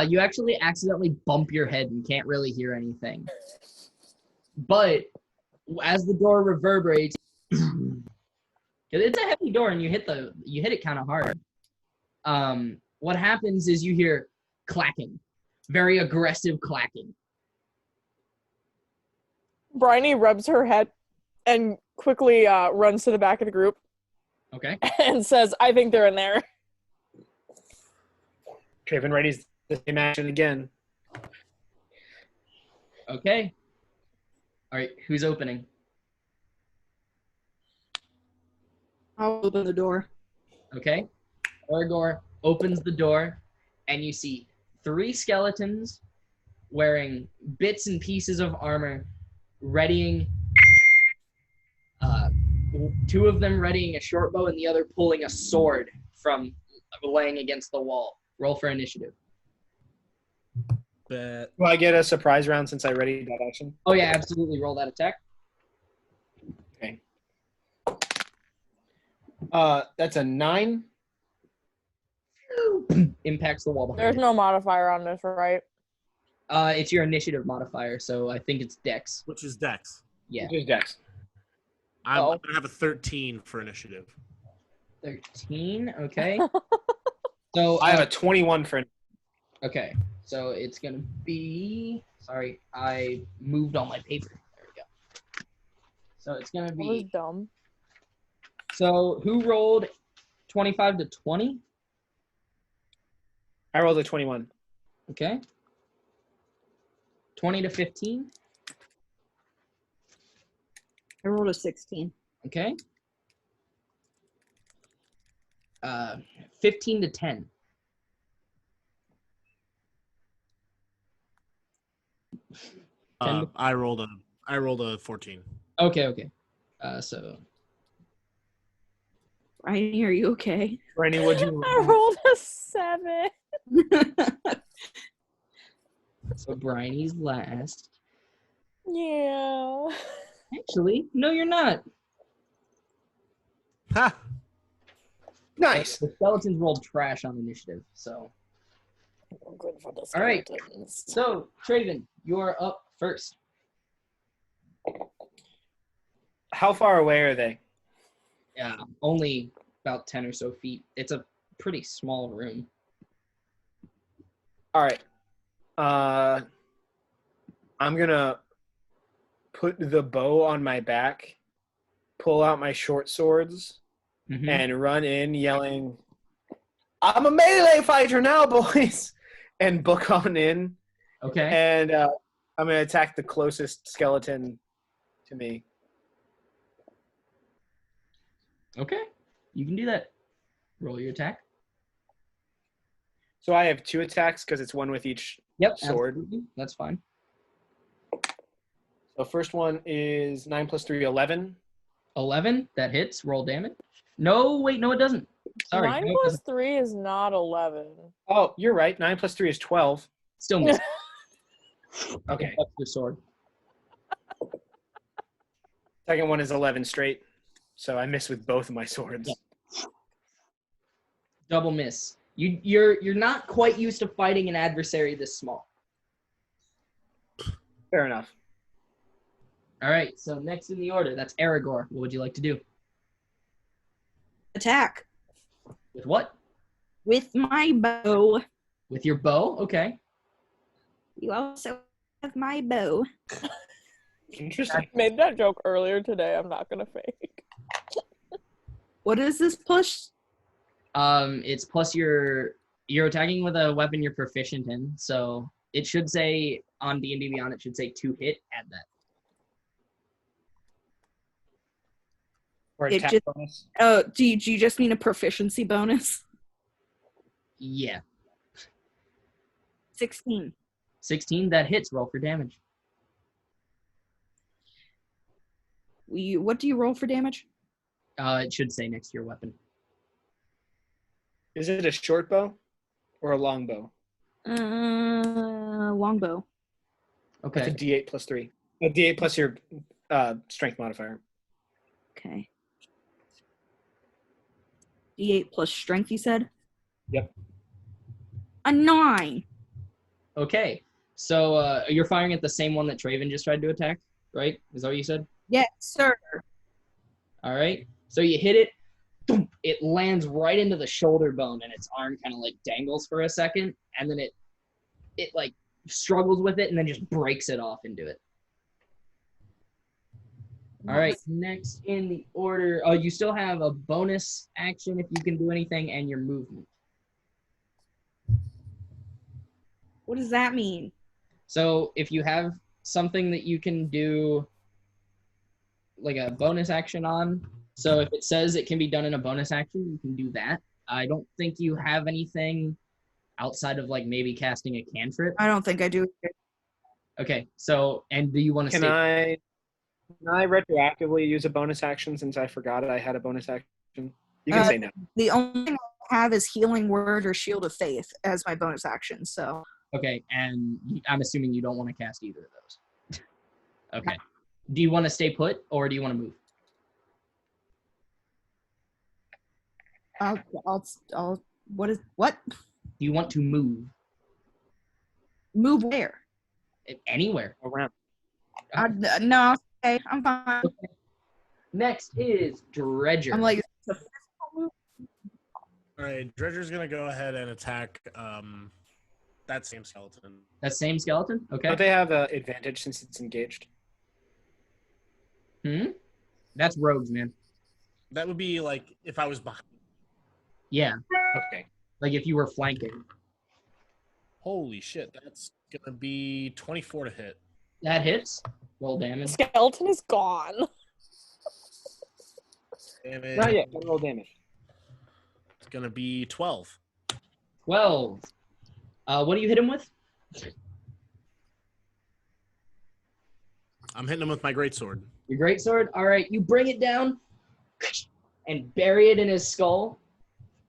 You actually accidentally bump your head and can't really hear anything. But as the door reverberates, it's a heavy door and you hit it kind of hard. What happens is you hear clacking, very aggressive clacking. Bryony rubs her head and quickly runs to the back of the group Okay. and says, I think they're in there. Traven readies the same action again. Okay. All right. Who's opening? I'll open the door. Okay. Orgor opens the door, and you see 3 skeletons wearing bits and pieces of armor, readying. 2 of them readying a short bow, and the other pulling a sword from laying against the wall. Roll for initiative. Bet. Will I get a surprise round since I readied that action? Oh yeah, absolutely. Roll that attack. Okay. That's a 9. Impacts the wall behind There's it. no modifier on this, right? It's your initiative modifier, so I think it's Dex. Which is Dex. Yeah. Just Dex. I'm Oh. going to have a 13 for initiative. 13. Okay. So I have a 21 for. okay. So it's gonna be. Sorry, I moved all my paper. There we go. So it's gonna That was be. dumb. So who rolled 25 to 20? I rolled a 21. Okay. 20 to 15. I rolled a 16. Okay. 15 to 10. I rolled a 14. Okay. So Ryan, are you okay? Randy, what'd you I rolled a 7. Bryony's last. Yeah. Actually, no, you're not. Ha! Nice. The skeletons rolled trash on initiative. So, Good for the all right. skeletons. So Traven, you're up first. How far away are they? Yeah, only about 10 or so feet. It's a pretty small room. All right. I'm gonna put the bow on my back, pull out my short swords, Mhm. and run in yelling, "I'm a melee fighter now, boys!" and book on in. Okay. And I'm gonna attack the closest skeleton to me. Okay. You can do that. Roll your attack. So I have 2 attacks because it's one with each Yep. sword. Absolutely. That's fine. So first one is 9 plus 3, 11. 11. That hits. Roll damage. No, wait. No, it doesn't. Sorry. 9 no, it plus doesn't. 3 is not 11. Oh, you're right. 9 plus 3 is 12. Still miss. Okay. That's your sword. Second one is 11 straight. So I miss with both of my swords. Yeah. Double miss. You're not quite used to fighting an adversary this small. Fair enough. All right, so next in the order, that's Aragorn. What would you like to do? Attack With what? with my bow. With your bow? Okay. You also have my bow. Interesting. I made that joke earlier today. I'm not gonna fake. What is this push? It's plus you're attacking with a weapon you're proficient in, so it should say on D&D Beyond, it should say 2 hit. Add that. Or It attack just- bonus. Oh, do you just mean a proficiency bonus? Yeah. 16. 16, that hits. Roll for damage. What do you roll for damage? It should say next to your weapon. Is it a short bow or a long bow? Longbow. Okay. That's a D8 plus 3. A D8 plus your strength modifier. Okay. D8 plus strength, you said? Yep. A 9. Okay. So you're firing at the same one that Traven just tried to attack, right? Is that what you said? Yes, sir. All right. So you hit it. Thump, it lands right into the shoulder bone, and its arm kind of like dangles for a second, and then it like struggles with it, and then just breaks it off into it. All right. Next in the order, you still have a bonus action if you can do anything, and your movement. What does that mean? So if you have something that you can do like a bonus action on, so if it says it can be done in a bonus action, you can do that. I don't think you have anything outside of like maybe casting a cantrip. I don't think I do. Okay, so and do you want to Can I retroactively use a bonus action since I forgot I had a bonus action? You can say no. The only thing I have is Healing Word or Shield of Faith as my bonus action, so. Okay, and I'm assuming you don't want to cast either of those. Okay. Do you want to stay put or do you want to move? I'll what? Do you want to move Move where? anywhere? Around. No, okay, I'm fine. Okay. Next is Dredger. I'm like, All right, Dredger's gonna go ahead and attack that same skeleton. That same skeleton? Okay. Don't they have an advantage since it's engaged? That's rogues, man. That would be like if I was behind. Yeah. Okay. Like if you were flanking. Holy shit, that's gonna be 24 to hit. That hits. Roll damage. Skeleton is gone. Damage. Not yet. Don't roll damage. It's gonna be 12. 12. What do you hit him with? I'm hitting him with my greatsword. Your greatsword? All right, you bring it down and bury it in his skull,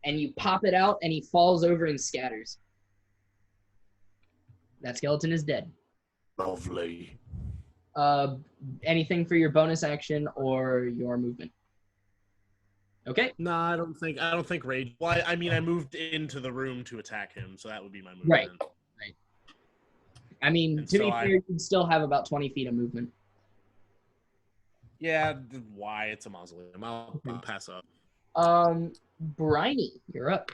and you pop it out, and he falls over and scatters. That skeleton is dead. Lovely. Anything for your bonus action or your movement? Okay. No, I don't think rage. Well, I mean, I moved into the room to attack him, so that would be my movement. Right. I mean, And to so be fair, you'd still have about 20 feet of movement. Yeah, why? It's a mausoleum. I'll pass up. Briny, you're up.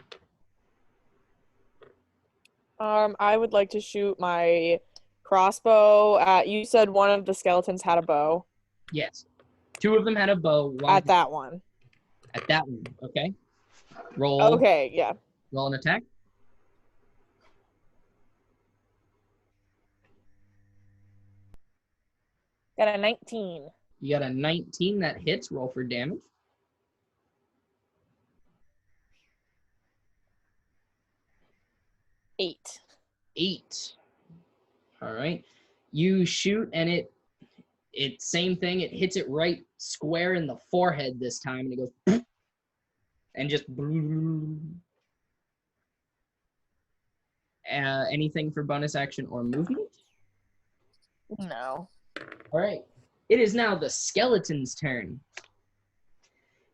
I would like to shoot my crossbow at. You said one of the skeletons had a bow. Yes. 2 of them had a bow. One At that one. At that one. Okay. Roll. Okay, yeah. Roll an attack. Got a 19. You got a 19 that hits. Roll for damage. 8. 8. All right. You shoot and it same thing. It hits it right square in the forehead this time, and it goes and just. Anything for bonus action or movement? No. All right. It is now the skeleton's turn.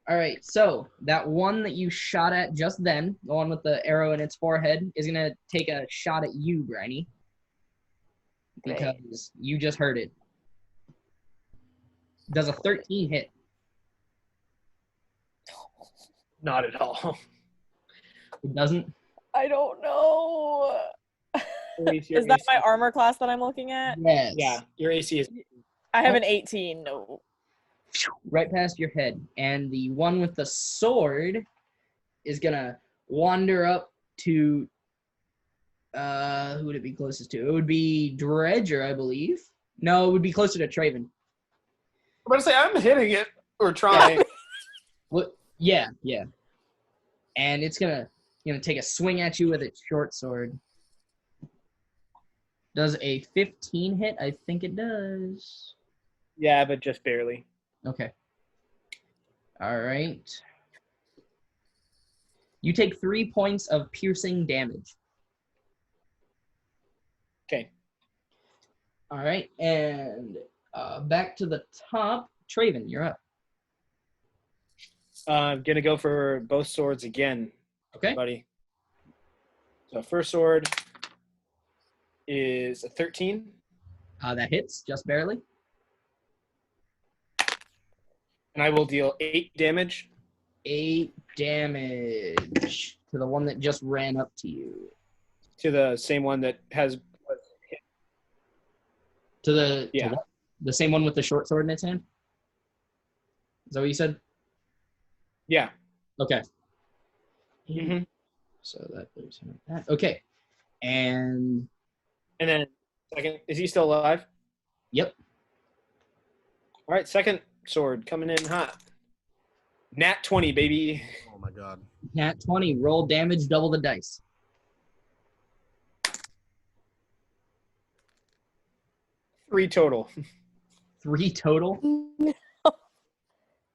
All right. So that one that you shot at just then, the one with the arrow in its forehead, is going to take a shot at you, Briny. Because you just heard it. Does a 13 hit? Not at all. It doesn't? I don't know. Is that my armor class that I'm looking at? Yes. Yeah, your AC is. I have an 18. No. Right past your head. And the one with the sword is going to wander up to... who would it be closest to? It would be Dredger, I believe. No, it would be closer to Traven. I'm about to say, I'm hitting it. Or trying. What? Yeah. And it's gonna take a swing at you with its short sword. Does a 15 hit? I think it does. Yeah, but just barely. Okay. All right. You take 3 points of piercing damage. Okay. All right, and back to the top. Traven, you're up. I'm going to go for both swords again, Okay. buddy. So first sword is a 13. That hits just barely. And I will deal 8 damage. 8 damage to the one that just ran up to you. To the same one that has... To the Yeah. to the same one with the short sword in its hand? Is that what you said? Yeah. Okay. Mm-hmm. So that there's that. Okay. And then second, is he still alive? yep. All right, second sword coming in hot. Nat 20, baby. Oh my god. Nat 20, roll damage, double the dice. 3 total. 3 total?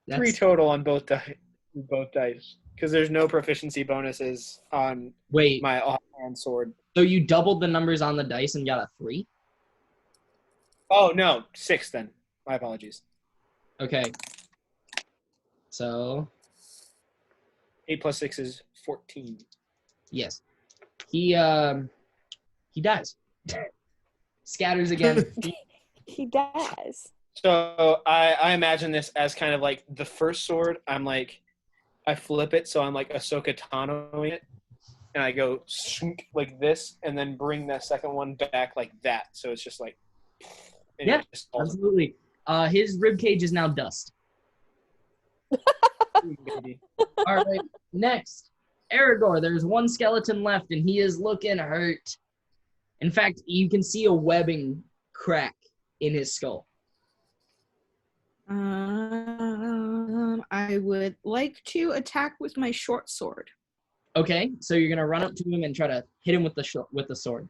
That's, 3 total on both dice. Because there's no proficiency bonuses on wait, my offhand sword. so you doubled the numbers on the dice and got a 3? Oh, no. 6 then. My apologies. Okay. So, 8 plus 6 is 14. yes. He dies. Scatters again. He does. So I imagine this as kind of like the first sword. I flip it so I'm like Ahsoka Tanoing it, and I go swink like this, and then bring the second one back like that. So it's just like, and Yeah, it just falls absolutely. His rib cage is now dust. baby. All right, next, Aragorn. There's one skeleton left, and he is looking hurt. In fact, you can see a webbing crack in his skull. I would like to attack with my short sword. Okay, so you're gonna run up to him and try to hit him with the sword.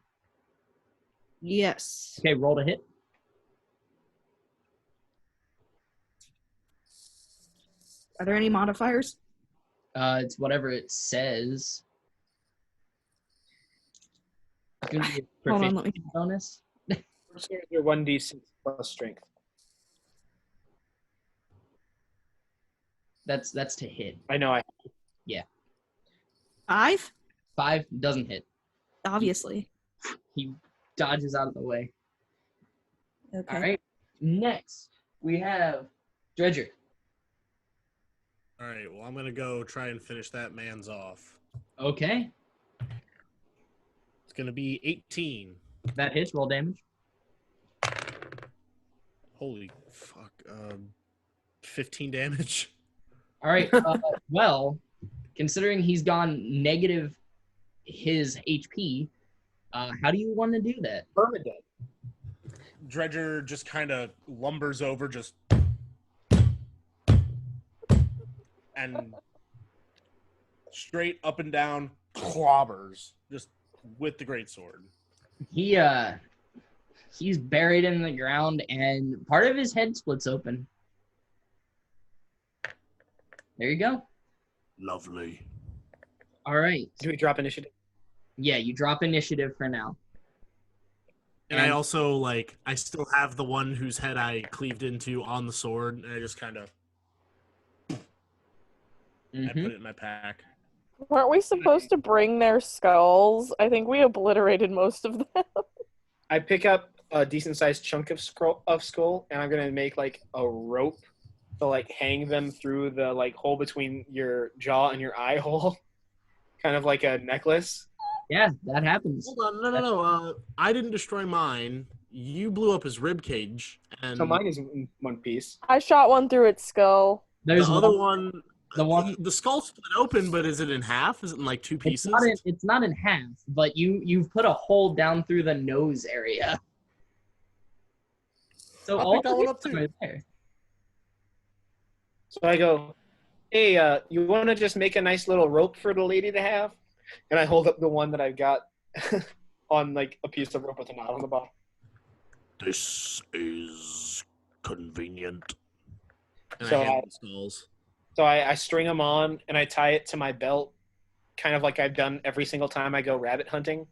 Yes. Okay, roll to hit. Are there any modifiers? It's whatever it says. It's gonna be a Hold on, let me. proficiency bonus. First swords are 1d6 plus strength. That's to hit. I know. 5? 5 doesn't hit. Obviously. He dodges out of the way. Okay. All right. Next, we have Dredger. All right, well, I'm going to go try and finish that man's off. Okay, It's going to be 18. that hits. Roll damage. Holy fuck. 15 damage. All right. Well, considering he's gone negative his HP, how do you want to do that? Permadeath. Dredger just kind of lumbers over, just and straight up and down clobbers, just with the greatsword. He's buried in the ground, and part of his head splits open. There you go. Lovely. All right. Do we drop initiative? Yeah, you drop initiative for now. And I also, I still have the one whose head I cleaved into on the sword, and I just kind of I put it in my pack. Weren't we supposed to bring their skulls? I think we obliterated most of them. I pick up a decent sized chunk of skull, and I'm gonna make like a rope to like hang them through the like hole between your jaw and your eye hole, kind of like a necklace. Yeah, that happens. Hold on, no. I didn't destroy mine. You blew up his rib cage, and So mine is in one piece. I shot one through its skull. the There's other one. one. The one. The skull split open, but is it in half? Is it in like two pieces? It's not in half, but you've put a hole down through the nose area. So I'll all pick that one up the too. are there. So I go, hey, you want to just make a nice little rope for the lady to have? And I hold up the one that I've got on like a piece of rope with a knot on the bottom. This is convenient. And So I hand the skulls. So I string them on and I tie it to my belt, kind of like I've done every single time I go rabbit hunting.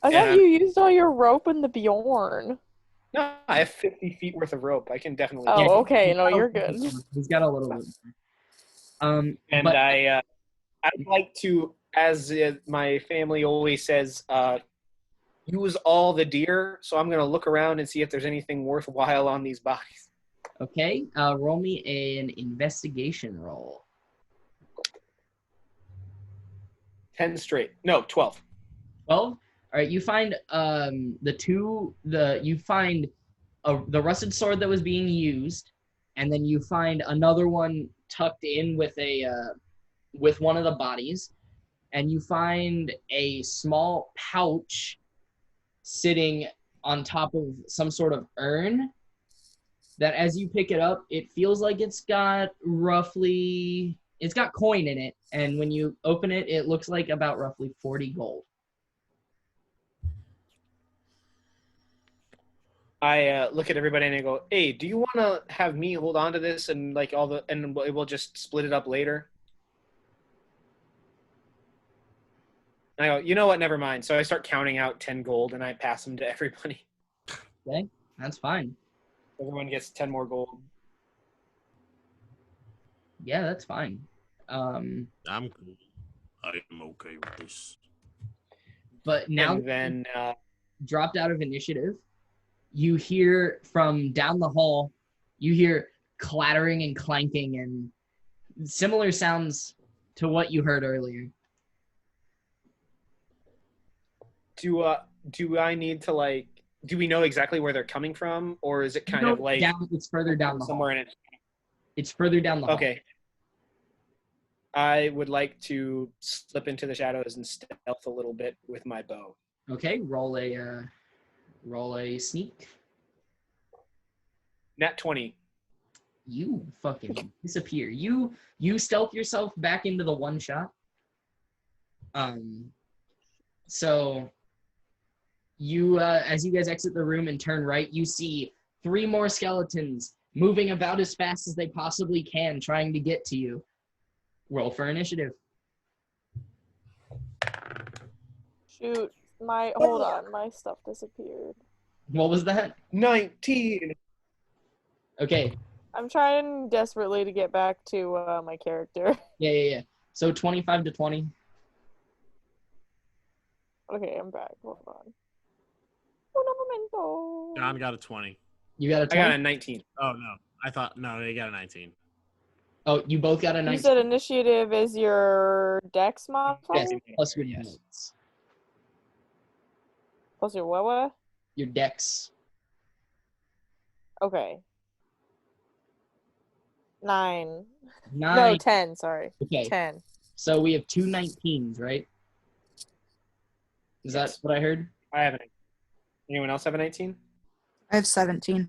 I Yeah. thought you used all your rope in the Bjorn. No, I have 50 feet worth of rope. I can definitely. Oh, Yeah. okay. No, you're good. He's got a little bit more. And but I'd like to, as my family always says, use all the deer. So I'm going to look around and see if there's anything worthwhile on these bodies. okay, roll me an investigation roll. 10 straight. No, 12. 12. All right, you find you find the rusted sword that was being used, and then you find another one tucked in with with one of the bodies, and you find a small pouch sitting on top of some sort of urn that as you pick it up, it feels like it's got coin in it, and when you open it, it looks like about roughly 40 gold. I look at everybody and I go, "Hey, do you want to have me hold on to this and like and we'll just split it up later?" And I go, "You know what? Never mind." So I start counting out 10 gold and I pass them to everybody. Okay, that's fine. Everyone gets 10 more gold. Yeah, that's fine. I'm cool. I'm okay with this. But now And then dropped out of initiative, you hear from down the hall, you hear clattering and clanking and similar sounds to what you heard earlier. do I need to like? Do we know exactly where they're coming from, or is it kind of like It's further down the hall. somewhere in it? It's further down the hall. Okay. I would like to slip into the shadows and stealth a little bit with my bow. Okay, roll a sneak. Nat 20. You fucking disappear. You stealth yourself back into the one shot. So you as you guys exit the room and turn right, you see 3 more skeletons moving about as fast as they possibly can, trying to get to you. Roll for initiative. Shoot. Hold on. My stuff disappeared. What was that? 19. Okay. I'm trying desperately to get back to my character. Yeah. So 25 to 20. Okay, I'm back. Hold on. Un momento. John got a 20. You got a I 20? got a 19. Oh, no. I thought, no, he got a 19. Oh, you both got a You 19. said initiative is your Dex modifier? Yes, plus your Yes. notes. Plus your what? Your dex. Okay. 9. 9. No, 10, sorry. Okay. 10. So we have 2 19s, right? Is that what I heard? I have an 18. Anyone else have a 19? I have 17.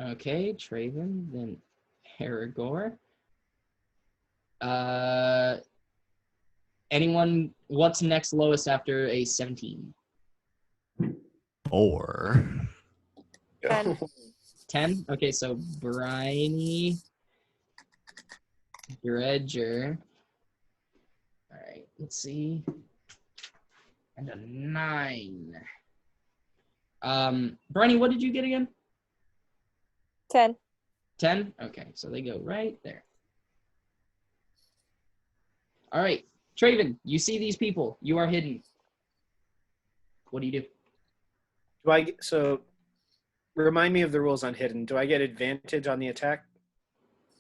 Okay, Traven, then Haragor. Anyone, what's next lowest after a 17? 4. 10. 10? Okay, so Bryony, Dredger. All right, let's see. And a 9. Bryony, what did you get again? 10. 10? Okay, so they go right there. All right, Traven, you see these people. You are hidden. What do you do? So remind me of the rules on hidden. Do I get advantage on the attack,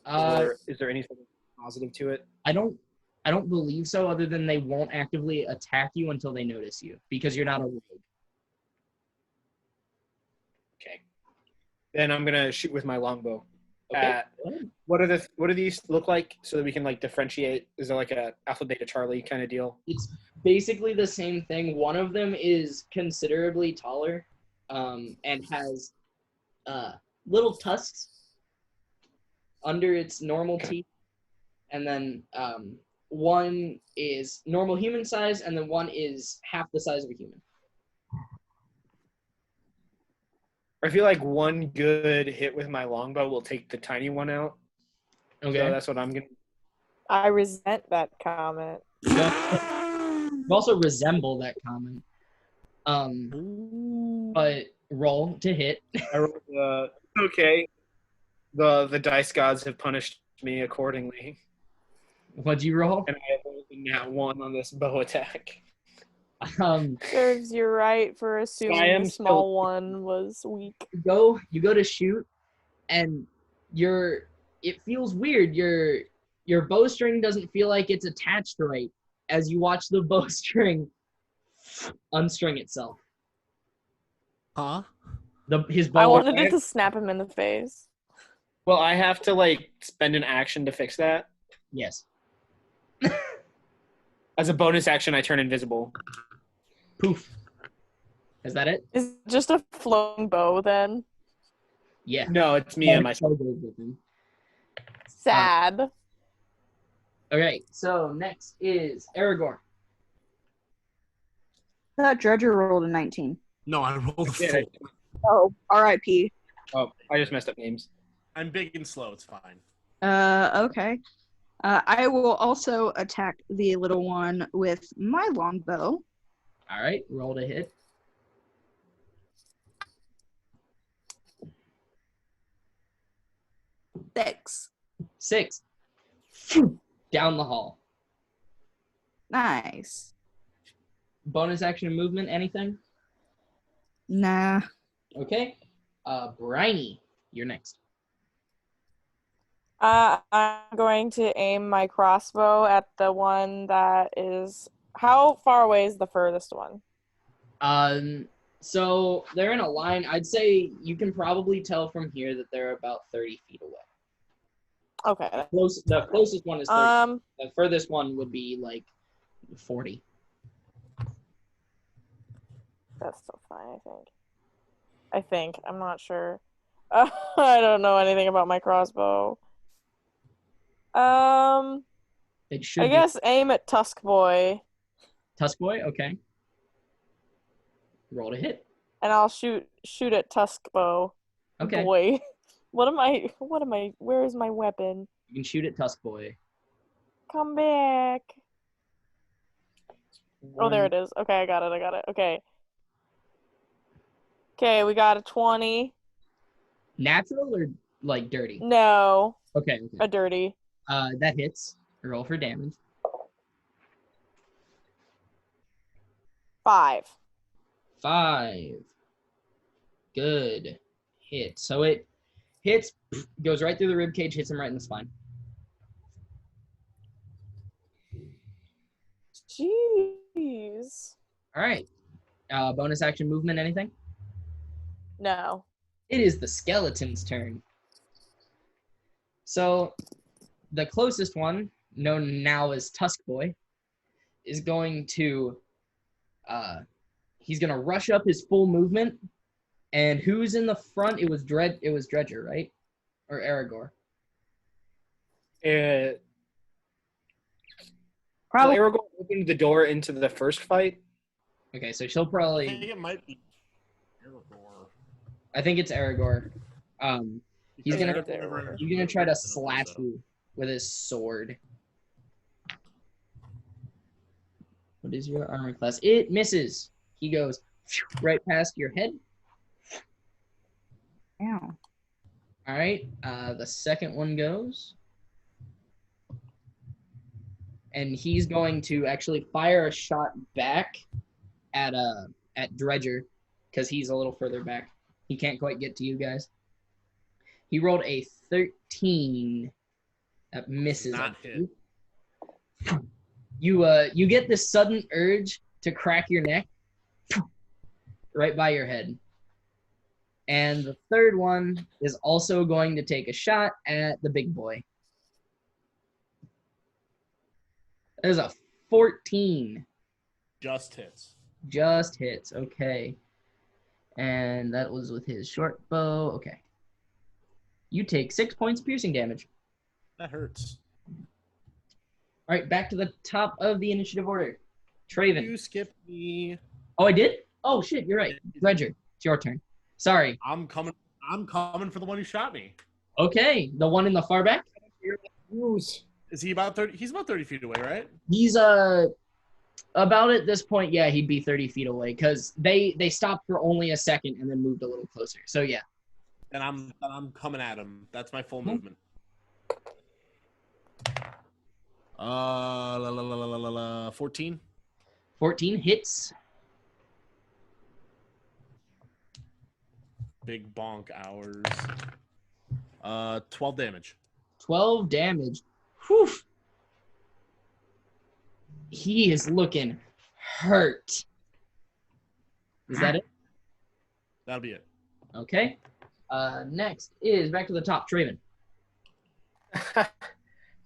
or is there anything positive to it? I don't believe so, other than they won't actively attack you until they notice you, because you're not a rogue. Okay. Then I'm gonna shoot with my longbow. Okay. What do these look like so that we can like differentiate? Is there like a Alpha Beta Charlie kind of deal? It's basically the same thing. One of them is considerably taller, and has little tusks under its normal teeth, and then one is normal human size, and then one is half the size of a human. I feel like one good hit with my longbow will take the tiny one out. Okay. So that's what I'm gonna. I resent that comment. You also resemble that comment. But roll to hit. I rolled, okay. The dice gods have punished me accordingly, What'd you roll? and I rolled a nat 1 on this bow attack. Serves you right for assuming the small one was weak. You go to shoot, and it feels weird. Your bowstring doesn't feel like it's attached right as you watch the bowstring unstring itself. Huh? His bow. I wanted it to snap him in the face. Well, I have to like spend an action to fix that. Yes. As a bonus action, I turn invisible. Poof. Is that it? Is it just a floating bow then? Yeah. No, it's me and my. So good with him. Sad. Okay, so next is Aragorn. That Dredger rolled a 19. No, I rolled a Yeah. full. Oh, R.I.P. Oh, I just messed up names. I'm big and slow. It's fine. Okay. I will also attack the little one with my longbow. All right, roll to hit. Six. 6. Down the hall. Nice. Bonus action movement, anything? Nah. Okay. Briny, you're next. I'm going to aim my crossbow at the one that is. How far away is the furthest one? So they're in a line. I'd say you can probably tell from here that they're about 30 feet away. Okay. The closest one is 30. The furthest one would be like 40. That's still fine, I think. I'm not sure. I don't know anything about my crossbow. It should I guess aim at Tusk Boy. Tusk Boy, okay. Roll to hit. And I'll shoot at Tusk Bow. Okay. Boy. Where is my weapon? You can shoot at Tusk Boy. Come back. Oh, there it is. Okay, I got it. Okay. Okay, we got a 20. Natural or like dirty? No. Okay. A dirty. That hits. Roll for damage. 5. 5. Good hit. So it hits, goes right through the rib cage, hits him right in the spine. Jeez. All right. Bonus action movement, anything? No. It is the skeleton's turn. So the closest one, known now as Tusk Boy, is going to he's gonna rush up his full movement. And who's in the front? It was Dredger, right? Or Aragorn. Probably. So Aragorn opened the door into the first fight. Okay, so she'll I think probably. it might be Aragorn. I think it's Aragorn. He's gonna Aragorn- try to slash you with his sword. What is your armor class? It misses. He goes right past your head. Ow. All right. The second one goes. And he's going to actually fire a shot back at Dredger, because he's a little further back. He can't quite get to you guys. He rolled a 13. That misses. Not hit. You get this sudden urge to crack your neck right by your head. And the third one is also going to take a shot at the big boy. There's a 14. Just hits. Just hits. Okay. And that was with his short bow. Okay. You take 6 points piercing damage. That hurts. All right, back to the top of the initiative order. Traven. You skipped me. Oh, I did? Oh, shit, you're right. Dredger, it's your turn. Sorry. I'm coming for the one who shot me. Okay, the one in the far back? Is he about 30? He's about 30 feet away, right? He's about at this point, yeah, he'd be 30 feet away because they stopped for only a second and then moved a little closer. So yeah. And I'm coming at him. That's my full movement. 14. 14 hits. Big bonk hours. 12 damage. 12 damage. Whew. He is looking hurt. Is that it? That'll be it. Okay. Next is back to the top, Traven.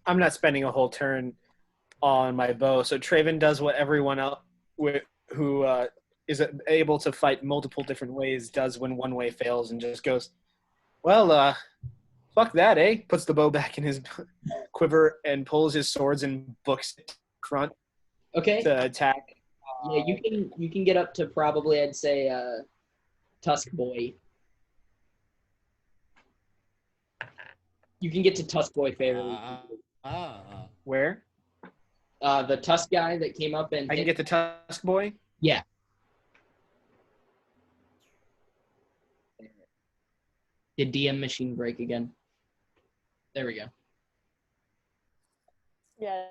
I'm not spending a whole turn on my bow. So Traven does what everyone else who is able to fight multiple different ways does when one way fails and just goes, well, fuck that, eh? Puts the bow back in his quiver and pulls his swords and books it front Okay. to attack. Yeah, you can get up to probably, I'd say, Tusk Boy. You can get to Tusk Boy fairly. Where? The Tusk guy that came up and I can get the Tusk Boy? Yeah. Did DM machine break again? There we go. Yeah.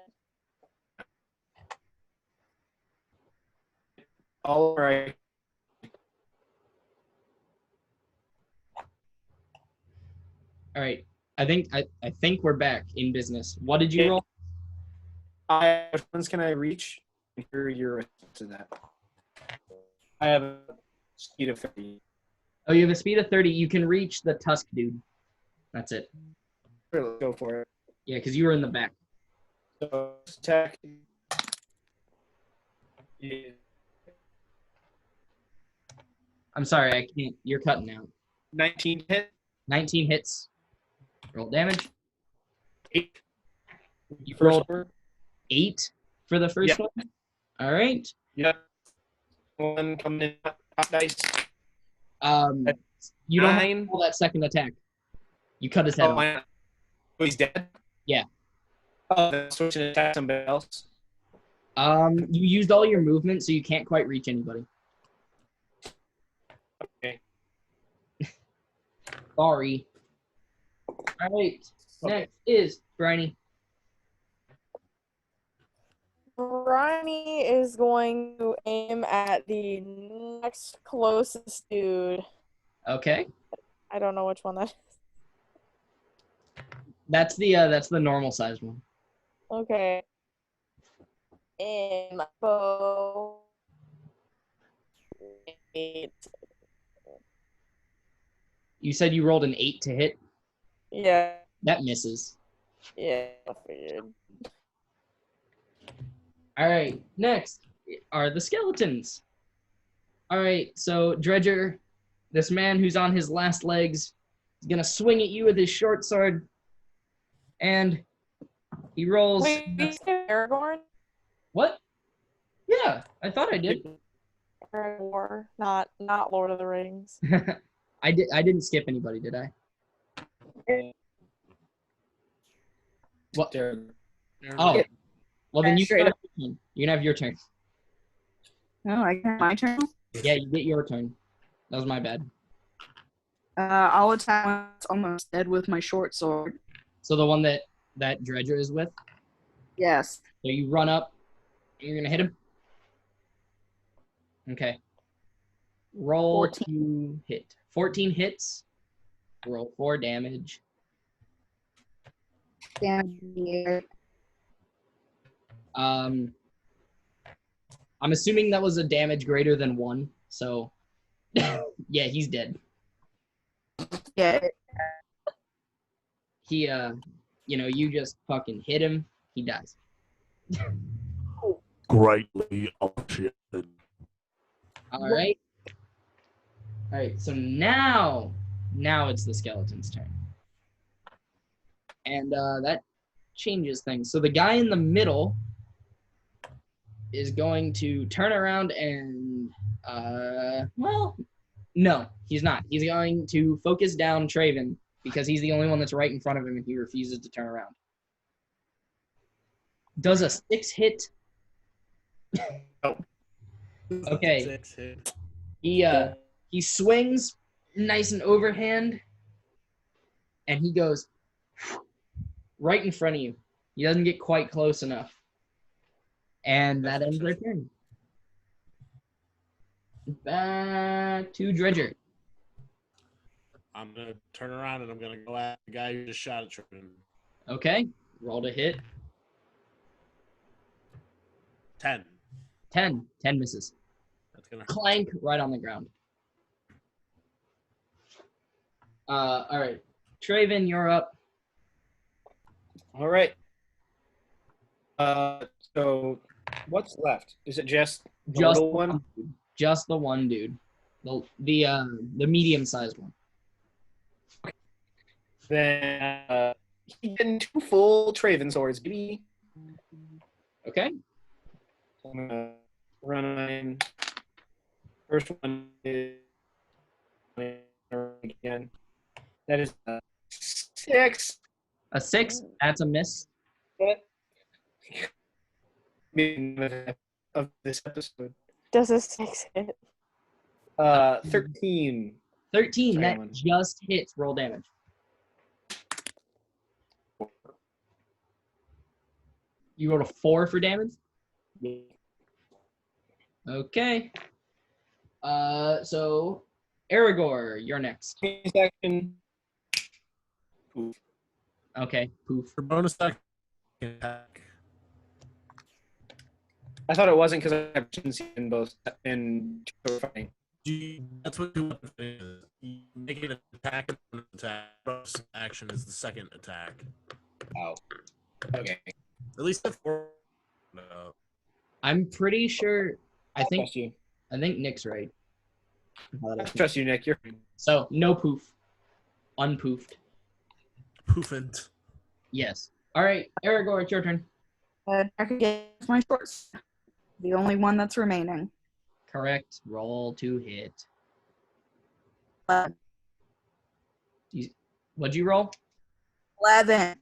All right. All right. I think we're back in business. What did you Yeah. roll? Which ones can I reach? Hear your response to that. I have a speed of 30. Oh, you have a speed of 30. You can reach the Tusk dude. That's it. Let's go for it. Yeah, because you were in the back. So attack. Yeah. I'm sorry, I can't. You're cutting out. 19 hit. 19 hits. Roll damage. 8. You First rolled one. 8 for the first one. All right. Yep. One coming in hot dice. You don't have to 9. roll that second attack. You cut his head off. Oh, he's dead? Yeah. Oh, then switch and attack somebody else. You used all your movement, so you can't quite reach anybody. Okay. Sorry. All right. Okay. Next is Briny. Bryony is going to aim at the next closest dude. Okay. I don't know which one that is. That's the normal sized one. Okay. And my bow. 8. You said you rolled an 8 to hit. Yeah. That misses. Yeah, I figured. All right. Next are the skeletons. All right. So Dredger, this man who's on his last legs, is gonna swing at you with his short sword, and he rolls. Wait, you said Aragorn? What? Yeah, I thought I did. Aragorn, not Lord of the Rings. I didn't skip anybody, did I? What? Oh. Well, then you Straight start. You can have your turn. Oh, I got my turn. Yeah, you get your turn. That was my bad. I'll attack when it's almost dead with my short sword. So the one that Dredger is with. Yes. So you run up. And you're gonna hit him. Okay. Roll 14. to hit. 14 hits. Roll 4 damage. Damage. I'm assuming that was a damage greater than 1, so yeah, he's dead. Yeah. He you just fucking hit him, he dies. Greatly appreciated. All right. All right, so now it's the skeleton's turn. And that changes things. So the guy in the middle is going to turn around and no, he's not. He's going to focus down Traven because he's the only one that's right in front of him and he refuses to turn around. Does a 6 hit? Okay. 6 hit. He swings nice and overhand and he goes right in front of you. He doesn't get quite close enough. And that ends their turn. Back to Dredger. I'm going to turn around and I'm going to go at the guy who just shot at Trippin. Okay. Roll to hit. 10. 10. 10 misses. That's going to Clank right on the ground. All right. Traven, you're up. All right. So what's left? Is it just the Just little one? Just the one dude. The medium-sized one. Then he's getting 2 full Traven swords, baby. Okay. So I'm gonna run mine. First one is again. That is a 6. A 6. That's a miss. Of this episode. Does a 6 hit? 13. 13. Sorry, That Ellen. just hits. Roll damage. You rolled a 4 for damage? Okay. So Aragorn, you're next. Action. Okay, poof. For bonus attack. I thought it wasn't because I have agency in both in fighting. That's what two weapons is. You make an attack and an attack. Bonus action is the second attack. Oh. Okay. At least the 4. No. I'm pretty sure. I think Trust you. Nick's right. I trust you, Nick. You're So no poof. Unpoofed. Poofant. Yes. All right, Aragorn, it's your turn. I could get my shorts. The only one that's remaining. Correct. Roll to hit. What'd you roll? 11.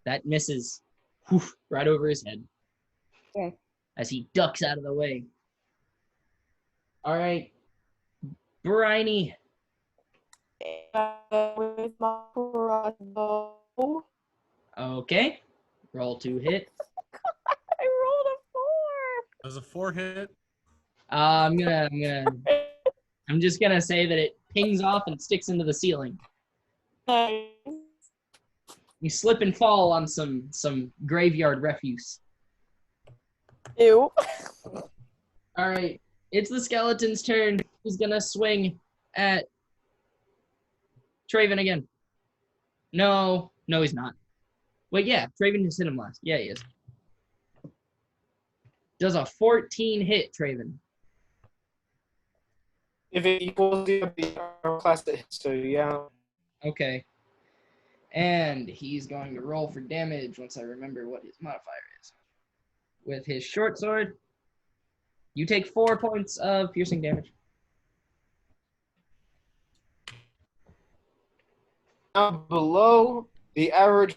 That misses. Whew, right over his head. Okay. As he ducks out of the way. All right. Briny. With my crossbow. Okay. Roll to hit. I rolled a 4. Does a 4 hit? I'm just gonna say that it pings off and sticks into the ceiling. You slip and fall on some graveyard refuse. Ew. All right, it's the skeleton's turn. He's gonna swing at Traven again. No, he's not. Wait, yeah, Traven just hit him last. Yeah, he is. Does a 14 hit, Traven? if it equals the class that hits, so yeah. Okay. And he's going to roll for damage once I remember what his modifier is. With his short sword, you take 4 points of piercing damage. Now below the average.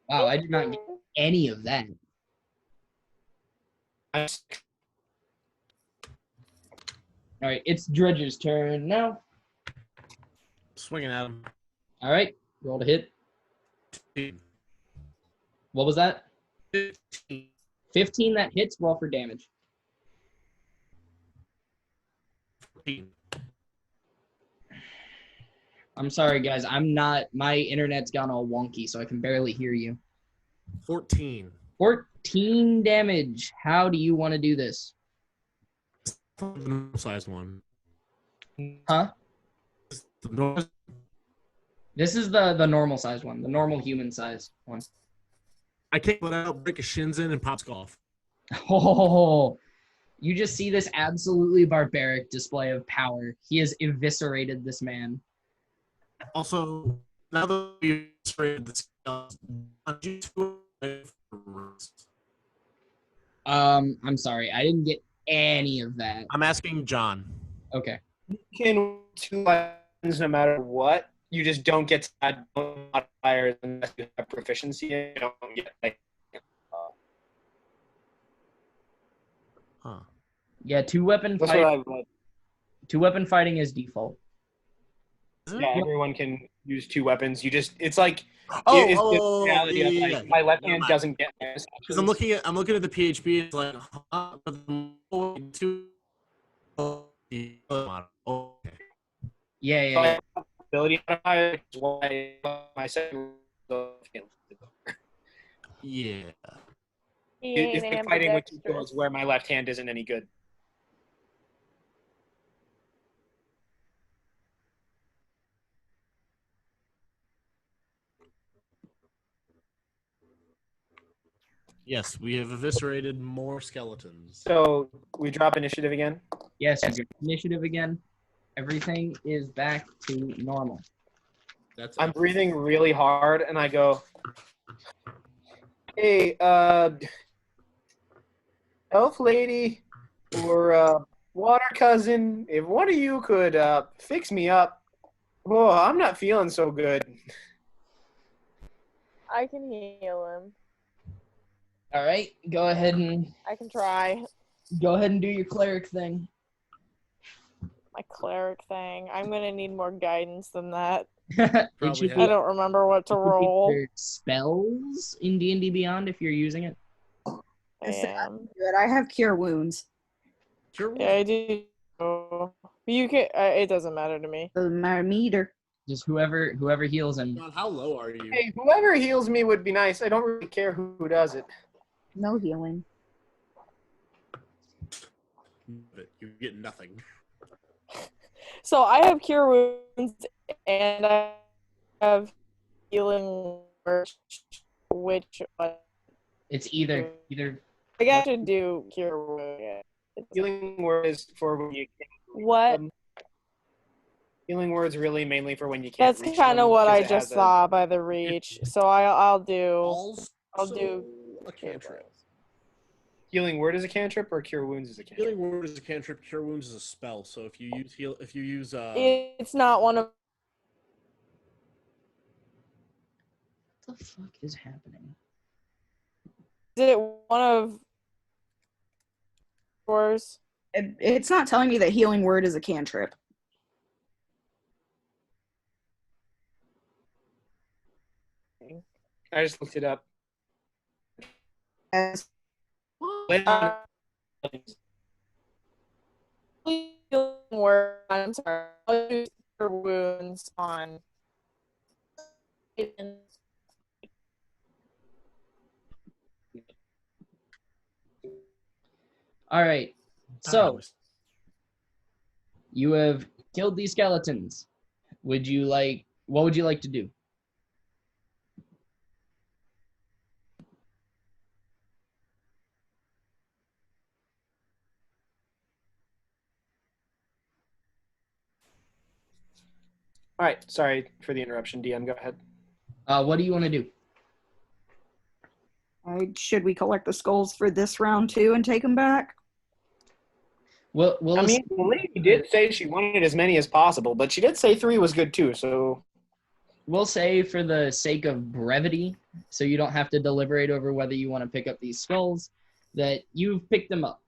Wow, I did not get any of that. All right, it's Dredger's turn now. Swinging at him. All right, roll to hit. What was that? 15. 15 that hits. Roll for damage. 14. I'm sorry, guys. My internet's gone all wonky, so I can barely hear you. 14. 14 damage. How do you want to do this? The normal size one. Huh? The normal- This is the normal size one, the normal human size one. I kick it out, break his shins in, and pops off. Oh, you just see this absolutely barbaric display of power. He has eviscerated this man. Also, now that we've separated the scales, you two I'm sorry, I didn't get any of that. I'm asking John. Okay. You can 2 weapons no matter what. You just don't get to add modifiers unless you have proficiency. You don't get Huh. Yeah, two weapon that's what fight. I've read. Two weapon fighting is default. Yeah, everyone can use 2 weapons. You just it's like Oh, it's the oh, reality of like yeah. my left Never hand mind. doesn't get Because I'm looking at the PHP. It's like, okay. Yeah. ability modifier is why my second Yeah. it's like fighting with 2 swords where my left hand isn't any good. Yes, we have eviscerated more skeletons. So we drop initiative again. Yes, you get initiative again. Everything is back to normal. I'm breathing really hard and I go, hey, elf lady or water cousin, if one of you could fix me up. Oh, I'm not feeling so good. I can heal him. All right, go ahead and I can try. do your cleric thing. My cleric thing. I'm gonna need more guidance than that. It Probably should have- I be don't remember what to roll. for spells in D&D Beyond if you're using it. I am. Good. I have cure wounds. Sure. Yeah, I do. You can. It doesn't matter to me. Doesn't matter to me either. Just whoever heals him. John, how low are you? Hey, whoever heals me would be nice. I don't really care who does it. No healing. You get nothing. So I have cure wounds and I have healing word, which It's either I guess I should do cure wounds. Yeah. Healing word is for when you can't. What? Healing word's really mainly for when you can't. That's reach kind them, of what 'cause I it just has a- saw by the reach. So I'll do. I'll Also, do a cantrip. Healing word is a cantrip or cure wounds is a cantrip. Healing word is a cantrip. Cure wounds is a spell. So if you use It's not one of. what the fuck is happening? Is it one of yours? It's not telling me that healing word is a cantrip. I just looked it up. As Healing word. I'm sorry. I'll do cure wounds on. All right. So you have killed these skeletons. What would you like to do? All right, sorry for the interruption, DM. Go ahead. What do you want to do? should we collect the skulls for this round too and take them back? Well, I mean, the lady did say she wanted as many as possible, but she did say 3 was good too. So we'll say for the sake of brevity, so you don't have to deliberate over whether you want to pick up these skulls, that you've picked them up.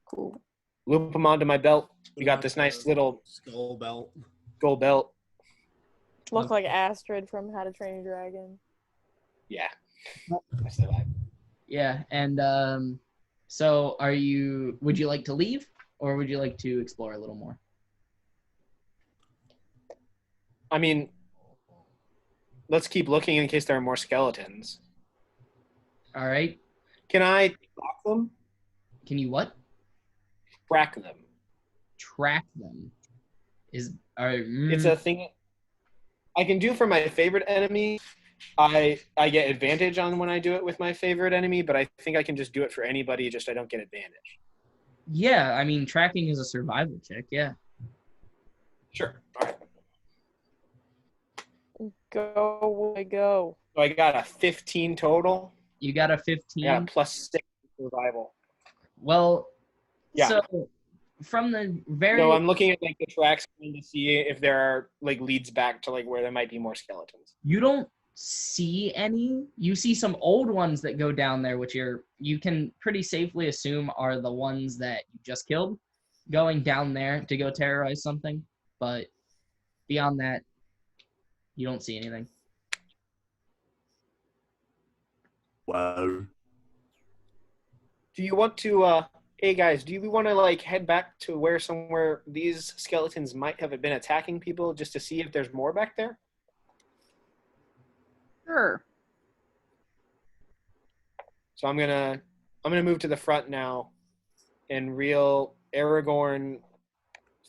Cool. loop them onto my belt. We got this nice little skull belt. gold belt. Look like Astrid from How to Train Your Dragon. Yeah. I said that. Yeah, and so would you like to leave or would you like to explore a little more? I mean, let's keep looking in case there are more skeletons. All right. Can I track them? Can you what? Track them. Track them. Is It's a thing I can do for my favorite enemy. I get advantage on when I do it with my favorite enemy, but I think I can just do it for anybody, just I don't get advantage. Yeah, I mean tracking is a survival check, yeah. Sure. All right. Go, go. So I got a 15 total. You got a I got 15. a +6 survival. Well, Yeah. so from the very No, I'm looking at like the tracks to see if there are like leads back to like where there might be more skeletons. you don't see any. You see some old ones that go down there, which you can pretty safely assume are the ones that you just killed, going down there to go terrorize something. But beyond that, you don't see anything. Well, Do you want to hey guys, do you want to like head back to somewhere these skeletons might have been attacking people just to see if there's more back there? Sure. So I'm gonna move to the front now, and real Aragorn,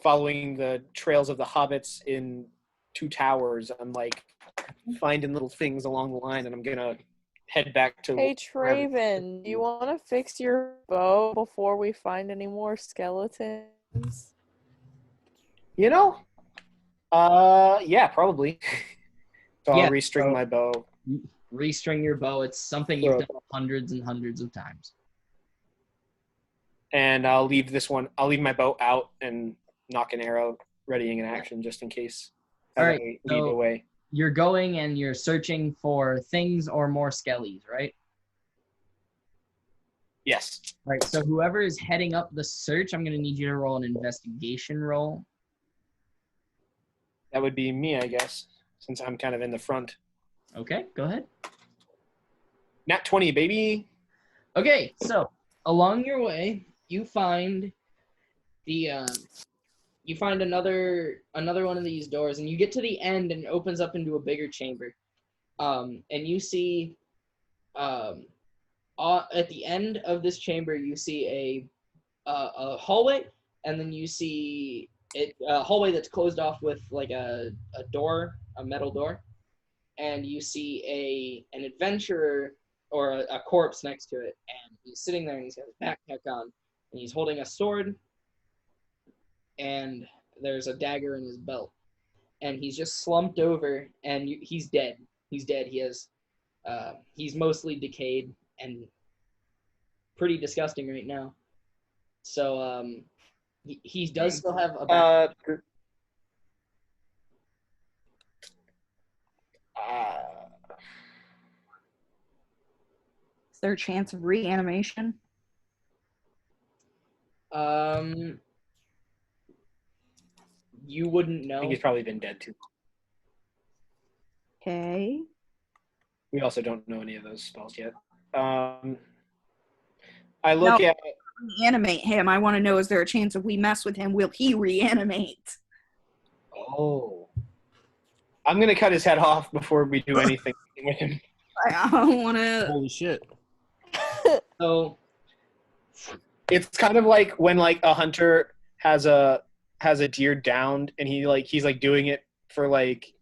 following the trails of the hobbits in Two Towers. I'm like finding little things along the line, and I'm gonna head back to. Hey, Traven, you want to fix your bow before we find any more skeletons? You know, yeah, probably. So Yeah, I'll restring so- my bow. Restring your bow. It's something you've done hundreds and hundreds of times. And I'll leave my bow out and knock an arrow, readying an action just in case. All As right, I lead so- away. You're going and you're searching for things or more skellies, right? Yes. All right, so whoever is heading up the search, I'm going to need you to roll an investigation roll. That would be me, I guess, since I'm kind of in the front. Okay, go ahead. Nat 20, baby. Okay, so along your way, you find another one of these doors, and you get to the end, and it opens up into a bigger chamber. And you see, at the end of this chamber, you see a hallway, and then you see a hallway that's closed off with like a door, a metal door, and you see an adventurer or a corpse next to it, and he's sitting there and he's got his backpack on, and he's holding a sword, and there's a dagger in his belt, and he's just slumped over, and he's dead. He's dead. He's mostly decayed and pretty disgusting right now. So he does still have a backpack. Is there a chance of reanimation? You wouldn't I know. think he's probably been dead too. Okay. We also don't know any of those spells yet. I look No. at Reanimate him. I want to know, is there a chance if we mess with him, will he reanimate? Oh. I'm going to cut his head off before we do anything with him. I don't want to. Holy shit. So It's kind of like when like a hunter has a deer downed and he's doing it for like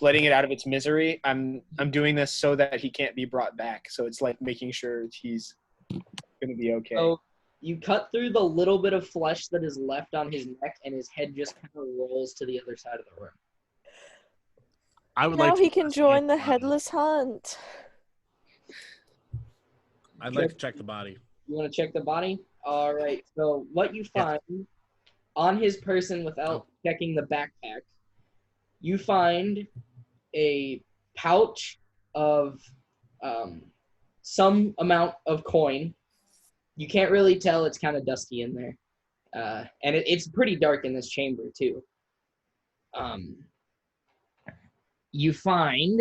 letting it out of its misery. I'm doing this so that he can't be brought back. So it's like making sure he's going to be okay. So you cut through the little bit of flesh that is left on his neck, and his head just kind of rolls to the other side of the room. I would Now like to he can join the headless hunt. I'd like to check the body. You want to check the body? All right. So what you find on his person without checking the backpack, you find a pouch of some amount of coin. You can't really tell. It's kind of dusty in there. And it's pretty dark in this chamber, too. You find...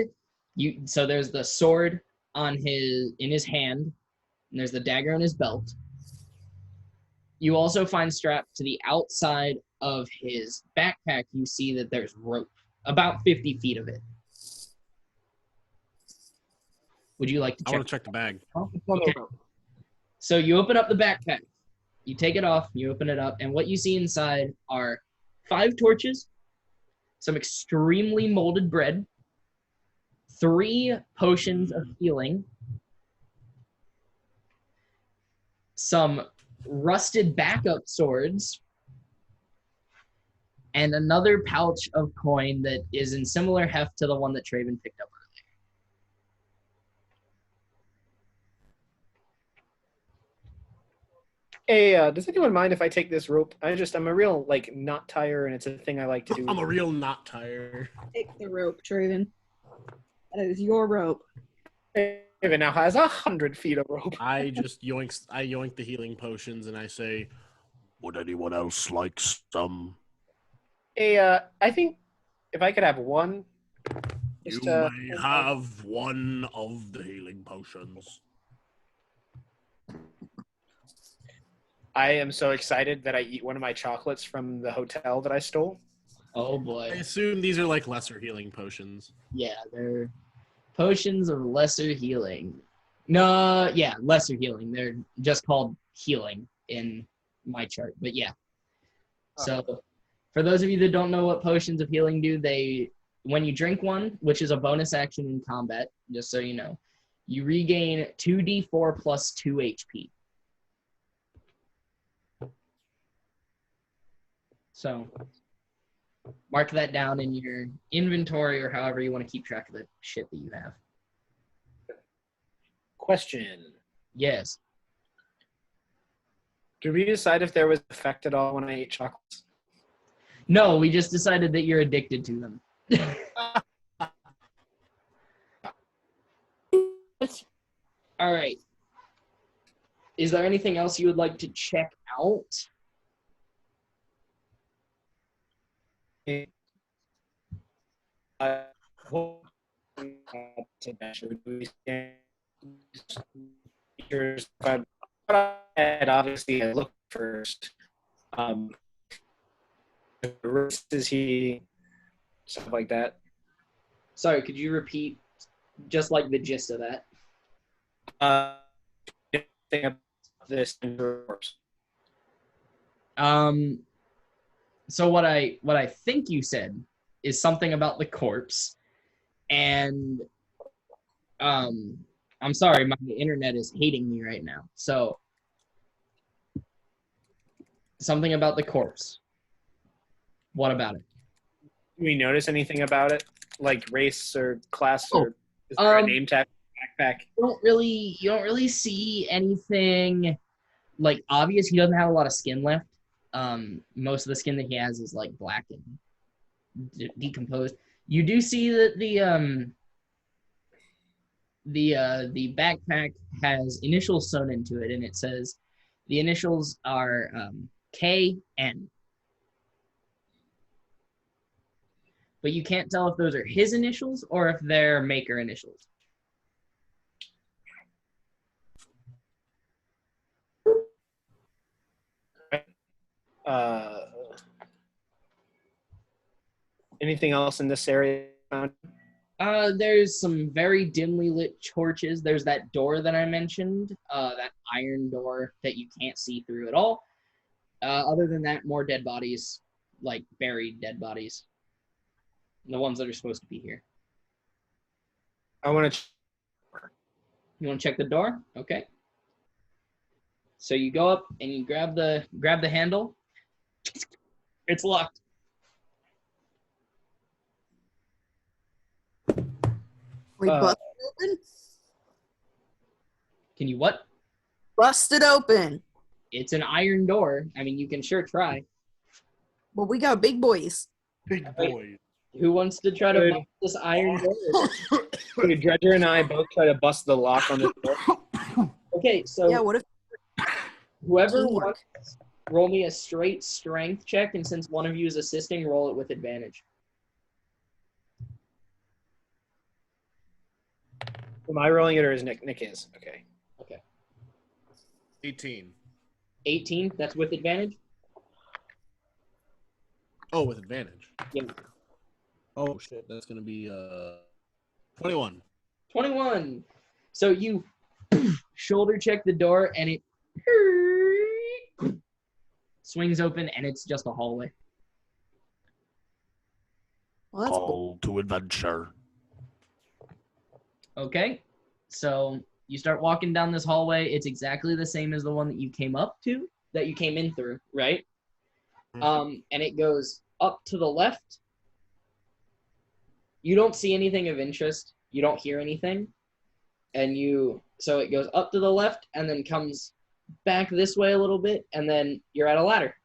So there's the sword in his hand, and there's the dagger on his belt. You also find strapped to the outside of his backpack, you see that there's rope, about 50 feet of it. Would you like to I check? want to check the bag. Okay. So you open up the backpack, you take it off, you open it up, and what you see inside are 5 torches, some extremely molded bread, 3 potions of healing, some rusted backup swords, and another pouch of coin that is in similar heft to the one that Traven picked up Hey, does anyone mind if I take this rope? I'm a real knot tire, and it's a thing I like to do. I'm a real knot tire. Take the rope, Traven. That is your rope. Even now has 100 feet of rope. I just yoink the healing potions and I say, Would anyone else like some? Hey, I think if I could have one. You may have one of the healing potions. I am so excited that I eat one of my chocolates from the hotel that I stole. Oh I boy. assume these are like lesser healing potions. Yeah, they're potions of lesser healing. No, yeah, lesser healing. They're just called healing in my chart, but yeah. So for those of you that don't know what potions of healing do, when you drink one, which is a bonus action in combat, just so you know, you regain 2d4 plus 2 HP. So mark that down in your inventory or however you want to keep track of the shit that you have. Question. Yes. Did we decide if there was effect at all when I ate chocolates? No, we just decided that you're addicted to them. All right. Is there anything else you would like to check out? Obviously, I look first. Is he stuff like that? Sorry, could you repeat just like the gist of that? Thing about this. So what I think you said is something about the corpse, and I'm sorry, my internet is hating me right now. So something about the corpse. What about it? Do we notice anything about it, like race or class, or is there a name tag backpack? You don't really see anything like obvious. He doesn't have a lot of skin left. Most of the skin that he has is like black and decomposed. You do see that the backpack has initials sewn into it, and it says the initials are KN. But you can't tell if those are his initials or if they're maker initials. Anything else in this area? There's some very dimly lit torches. There's that door that I mentioned, that iron door that you can't see through at all. Other than that, more dead bodies, like buried dead bodies. The ones that are supposed to be here. I want to. You want to check the door? Okay. So you go up and you grab the handle. It's locked. We bust it open? Can you what? Bust it open. It's an iron door. I mean, you can sure try. Well, we got big boys. Big boy. Who wants to try to bust this iron door? Okay, Dredger and I both try to bust the lock on the door. Okay, so Yeah, what if whoever teamwork. wants, roll me a straight strength check, and since one of you is assisting, roll it with advantage. Am I rolling it or is Nick? Nick is. Okay. 18. 18. That's with advantage. Oh, with advantage. Yeah. Oh shit, that's gonna be 21. 21. So you shoulder check the door and it swings open and it's just a hallway. Well, that's Call to adventure. Okay. So you start walking down this hallway. It's exactly the same as the one that you came in through, right? And it goes up to the left. You don't see anything of interest. You don't hear anything. So it goes up to the left and then comes back this way a little bit, and then you're at a ladder.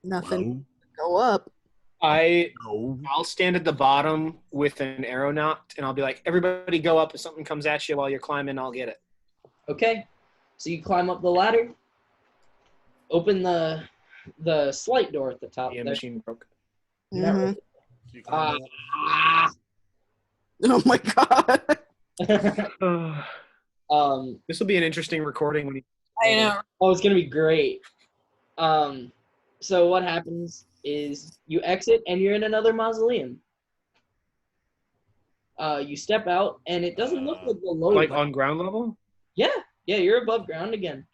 nothing. Go up. I'll stand at the bottom with an arrow knocked, and I'll be like, everybody go up. If something comes at you while you're climbing, I'll get it. Okay. So you climb up the ladder, open the slight door at the top. The machine broke. Mhm. So you climb up. Oh my god. This will be an interesting recording when I know. Oh, it's gonna be great. So what happens is you exit and you're in another mausoleum. You step out and it doesn't look like the lower. like on ground level. Yeah, you're above ground again.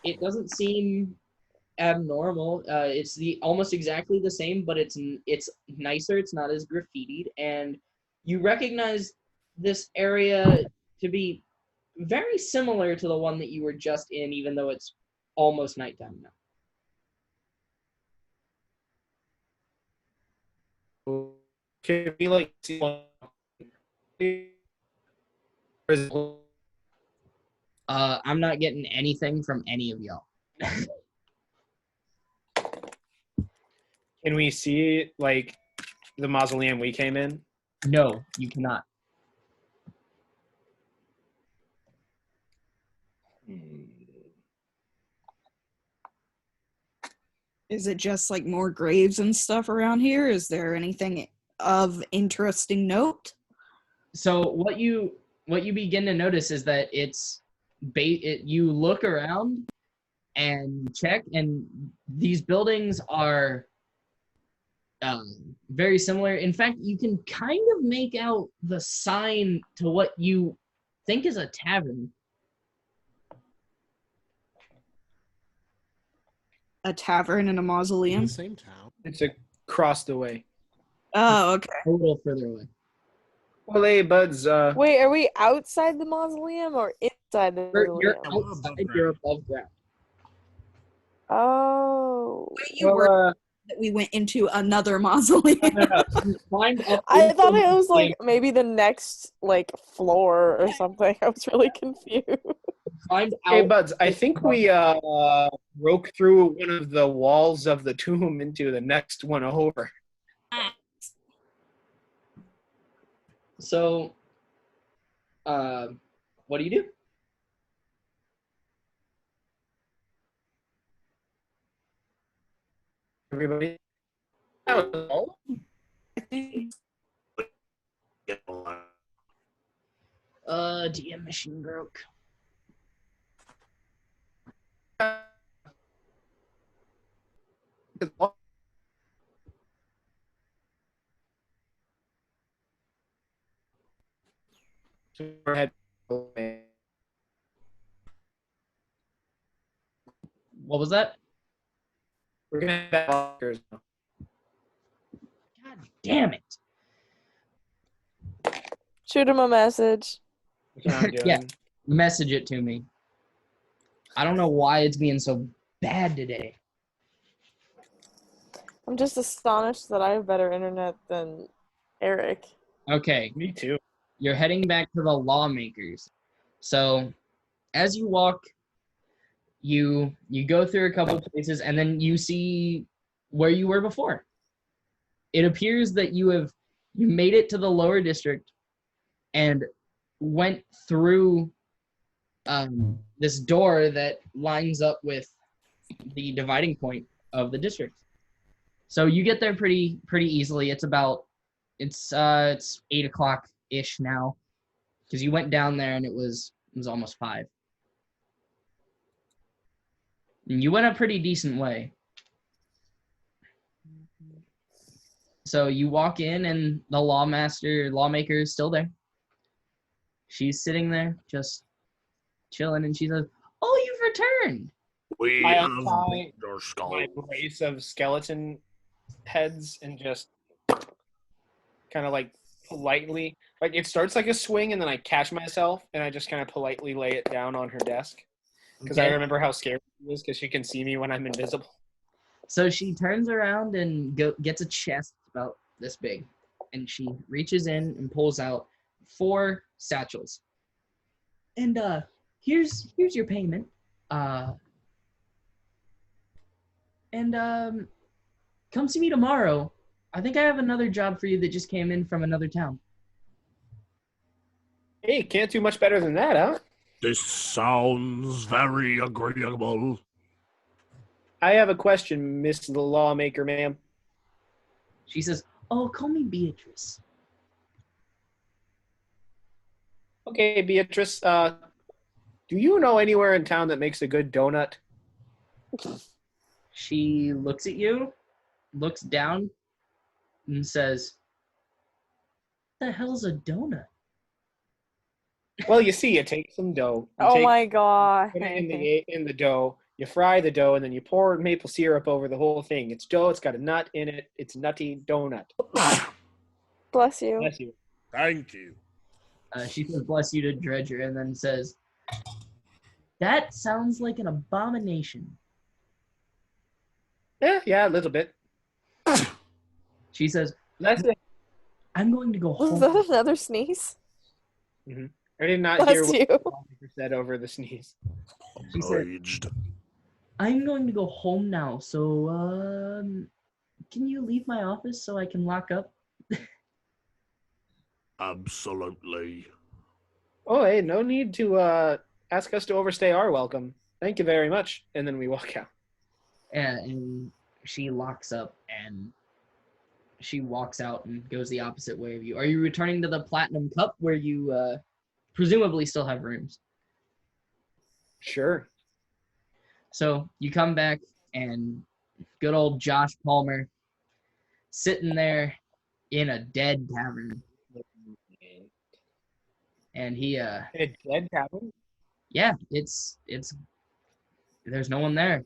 It doesn't seem abnormal. It's almost exactly the same, but it's nicer. It's not as graffitied, and you recognize this area to be very similar to the one that you were just in, even though it's almost nighttime now. Can we like see one? I'm not getting anything from any of y'all. Can we see like the mausoleum we came in? No, you cannot. Is it just like more graves and stuff around here? Is there anything of interesting note? So what you begin to notice is that you look around and check, and these buildings are very similar. In fact, you can kind of make out the sign to what you think is a tavern. A tavern and a In mausoleum? the same town. It's across the way. Oh, okay. A little further away. Well, hey, buds. Wait, are we outside the mausoleum or inside the You're mausoleum? outside, you're above ground. Oh. You were that we went into another mausoleum. You climbed up I into thought the it was like mausoleum, maybe the next like floor or something. I was really confused. climbed out. Hey, buds. I think we broke through one of the walls of the tomb into the next one over. So, what do you do? Everybody. DM machine broke. What was that? We're gonna have lockers now. God damn it. Shoot him a message. That's what I'm doing. Yeah. Message it to me. I don't know why it's being so bad today. I'm just astonished that I have better internet than Eric. Okay, Me too. you're heading back to the lawmakers. So, as you walk, you go through a couple places, and then you see where you were before. It appears that you made it to the lower district and went through this door that lines up with the dividing point of the district. So you get there pretty easily. It's 8 o'clock ish now, because you went down there and it was almost 5. And you went a pretty decent way. So you walk in and the lawmaker is still there. She's sitting there just chilling, and she says, "Oh, you've returned." We I have untie your skull. my brace of skeleton heads and just kind of like politely, like it starts like a swing and then I catch myself and I just kind of politely lay it down on her desk because I Okay. remember how scared she is because she can see me when I'm invisible. So she turns around and gets a chest about this big, and she reaches in and pulls out 4 satchels. And here's your payment. And come see me tomorrow. I think I have another job for you that just came in from another town. Hey, can't do much better than that, huh? This sounds very agreeable. I have a question, Miss the Lawmaker, ma'am. She says, "Oh, call me Beatrice." Okay, Beatrice, do you know anywhere in town that makes a good donut? She looks at you, looks down, and says, "What the hell's a donut?" Well, you see, you take some dough. Oh my god. Put it in the dough. You fry the dough, and then you pour maple syrup over the whole thing. It's dough. It's got a nut in it. It's nutty donut. Bless you. Bless you. Thank you. She says, "Bless you" to Dredger, and then says, "That sounds like an abomination." Yeah, a little bit. She says, That's it. "I'm going to go Was home." that another sneeze? I did not hear Bless what you. the Lawmaker said over the sneeze. She said, Aged. "I'm going to go home now, so can you leave my office so I can lock up?" Absolutely. Oh, hey, no need to ask us to overstay our welcome. Thank you very much. And then we walk out. And she locks up and she walks out and goes the opposite way of you. Are you returning to the Platinum Cup where you presumably still have rooms? Sure. So you come back and good old Josh Palmer sitting there in a dead tavern. And he A dead tavern? yeah, it's there's no one there.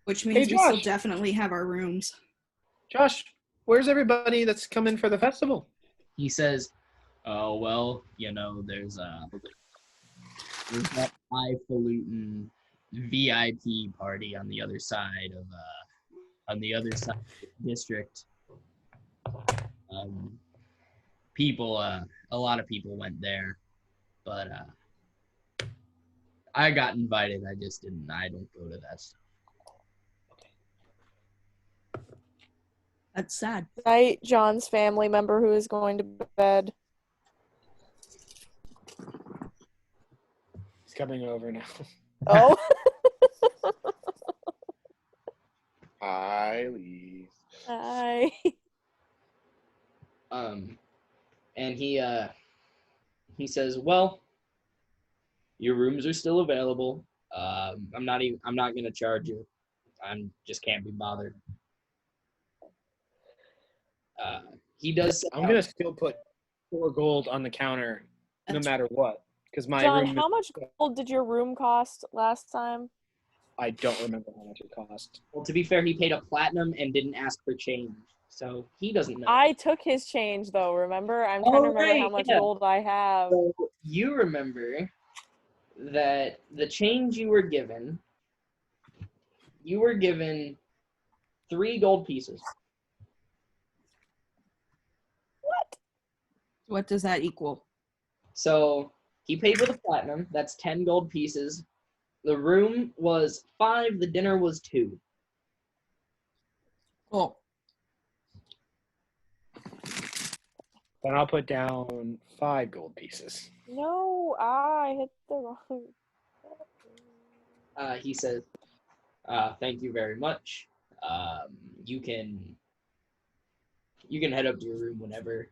Which means Hey, we still Josh. definitely have our rooms. Josh, where's everybody that's coming for the festival? He says, "Oh well, there's that highfalutin VIP party on the other side of the district. A lot of people went there, but I got invited. I just didn't. I don't go to that stuff." That's sad. Night, John's family member who is going to bed. He's coming over now. Oh. I leave. Hi. And he says, "Well, your rooms are still available. I'm not gonna charge you. Just can't be bothered." He does. I'm going to still put 4 gold on the counter no That's- matter what. Because my John, room how much gold did your room cost last time? I don't remember how much it cost. Well, to be fair, he paid a platinum and didn't ask for change, so he doesn't know. I took his change though, remember? I'm trying to remember how much gold I have. So you remember that the change you were given 3 gold pieces. What does that equal? So he paid with a platinum. That's 10 gold pieces. The room was 5. The dinner was 2. Cool. Then I'll put down 5 gold pieces. No, I hit the wrong. He says, "Thank you very much. You can head up to your room whenever.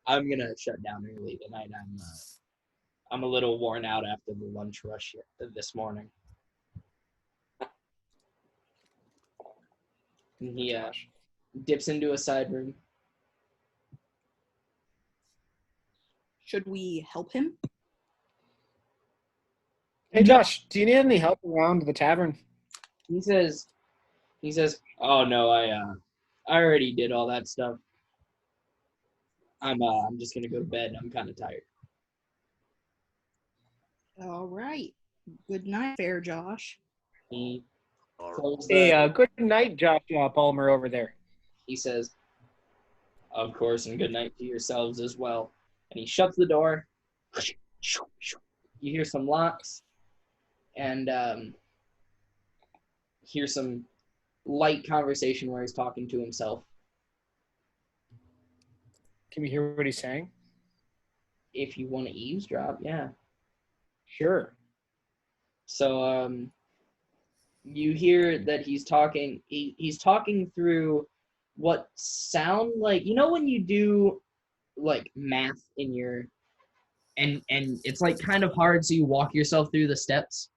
I'm gonna shut down early tonight. I'm a little worn out after the lunch rush this morning. And he dips into a side room. Should we help him? Hey, Josh, do you need any help around the tavern? He says, "Oh no, I already did all that stuff. I'm just gonna go to bed. I'm kind of tired." All right. Good night, Fair Josh. He Or closes Hey, good night, Josh Palmer over there. He says, "Of course, and good night to yourselves as well." And he shuts the door. You hear some locks, and hear some light conversation where he's talking to himself. Can we hear what he's saying? If you want to eavesdrop, yeah. Sure. So you hear that he's talking. He's talking through what sound like, when you do like math in your and it's like kind of hard, so you walk yourself through the steps.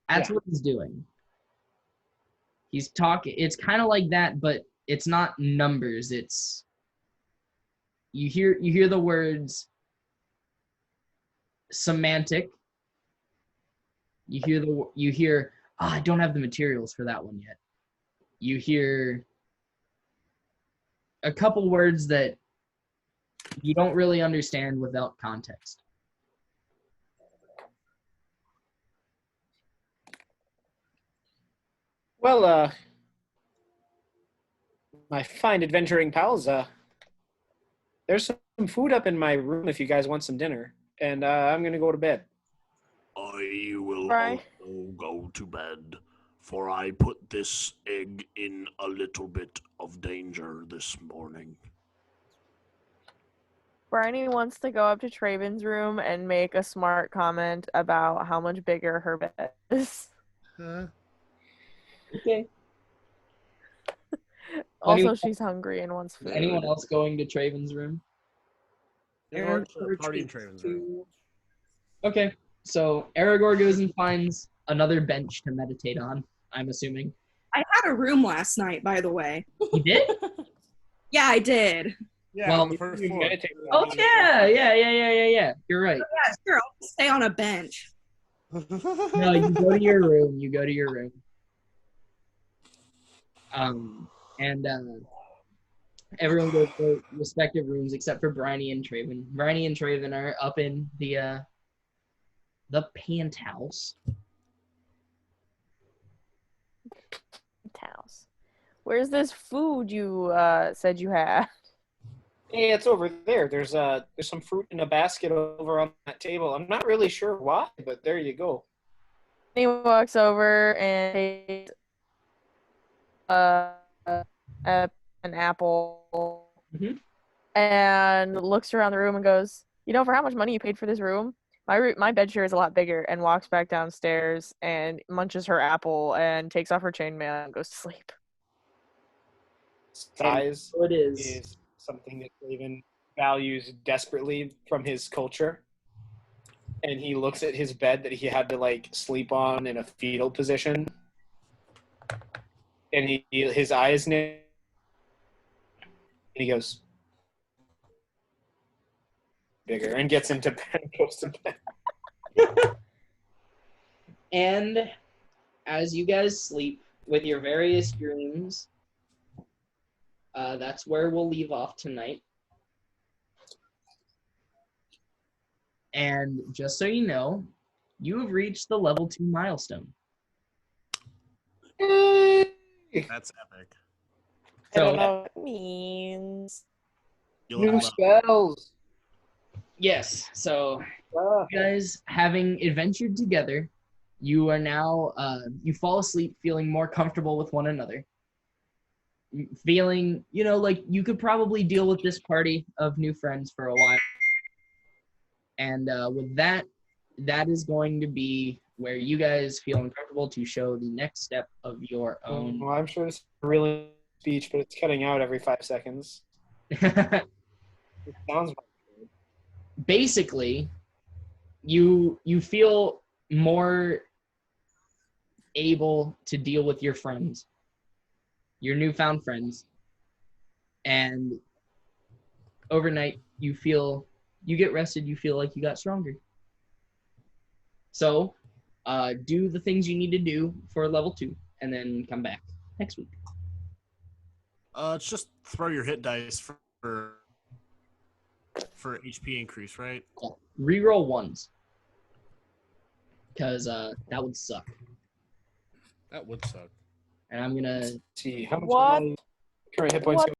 That's what he's doing. He's talking. It's kind of like that, but it's not numbers. It's you hear the words semantic. You hear I don't have the materials for that one yet. You hear a couple words that you don't really understand without context. Well, my fine adventuring pals, there's some food up in my room if you guys want some dinner, and I'm gonna go to bed. I will Right. also go to bed, for I put this egg in a little bit of danger this morning. Bryony wants to go up to Traven's room and make a smart comment about how much bigger her bed is. Okay. Also, Anyone- she's hungry and wants Is food. anyone else going to Traven's room? There's a party in Traven's room. Okay, so Aragorn goes and finds another bench to meditate on, I'm assuming. I had a room last night, by the way. You did? Yeah, I did. Yeah, Well, on the first floor. Oh, yeah. You're right. Yeah, sure. I'll stay on a bench. No, you go to your room. And everyone goes to their respective rooms except for Bryony and Traven. Bryony and Traven are up in the penthouse. House. Where's this food you said you had? Hey, it's over there. There's some fruit in a basket over on that table. I'm not really sure why, but there you go. He walks over and takes an apple and looks around the room and goes, for how much money you paid for this room? My bed share is a lot bigger, and walks back downstairs and munches her apple and takes off her chainmail and goes to sleep. Size So it is. is something that Raven values desperately from his culture. And he looks at his bed that he had to sleep on in a fetal position. And his eyes knit. And he goes bigger and gets into bed and goes to bed. And as you guys sleep with your various dreams, that's where we'll leave off tonight. And just so you know, you have reached the level 2 milestone. That's epic. I don't So, know what it means. You New level up. spells. yes, so you guys, having adventured together, you are now, you fall asleep feeling more comfortable with one another. Feeling, like you could probably deal with this party of new friends for a while. And with that, that is going to be where you guys feel uncomfortable to show the next step of your own. Well, I'm sure it's a really speech, but it's cutting out every 5 seconds. It sounds Basically, you feel more able to deal with your friends, your newfound friends, and overnight you get rested, you feel like you got stronger. So do the things you need to do for level 2 and then come back next week. It's just throw your hit dice for HP increase, right? Yeah. Reroll ones, because that would suck. That would suck. And I'm gonna see how much What? of my current hit points. What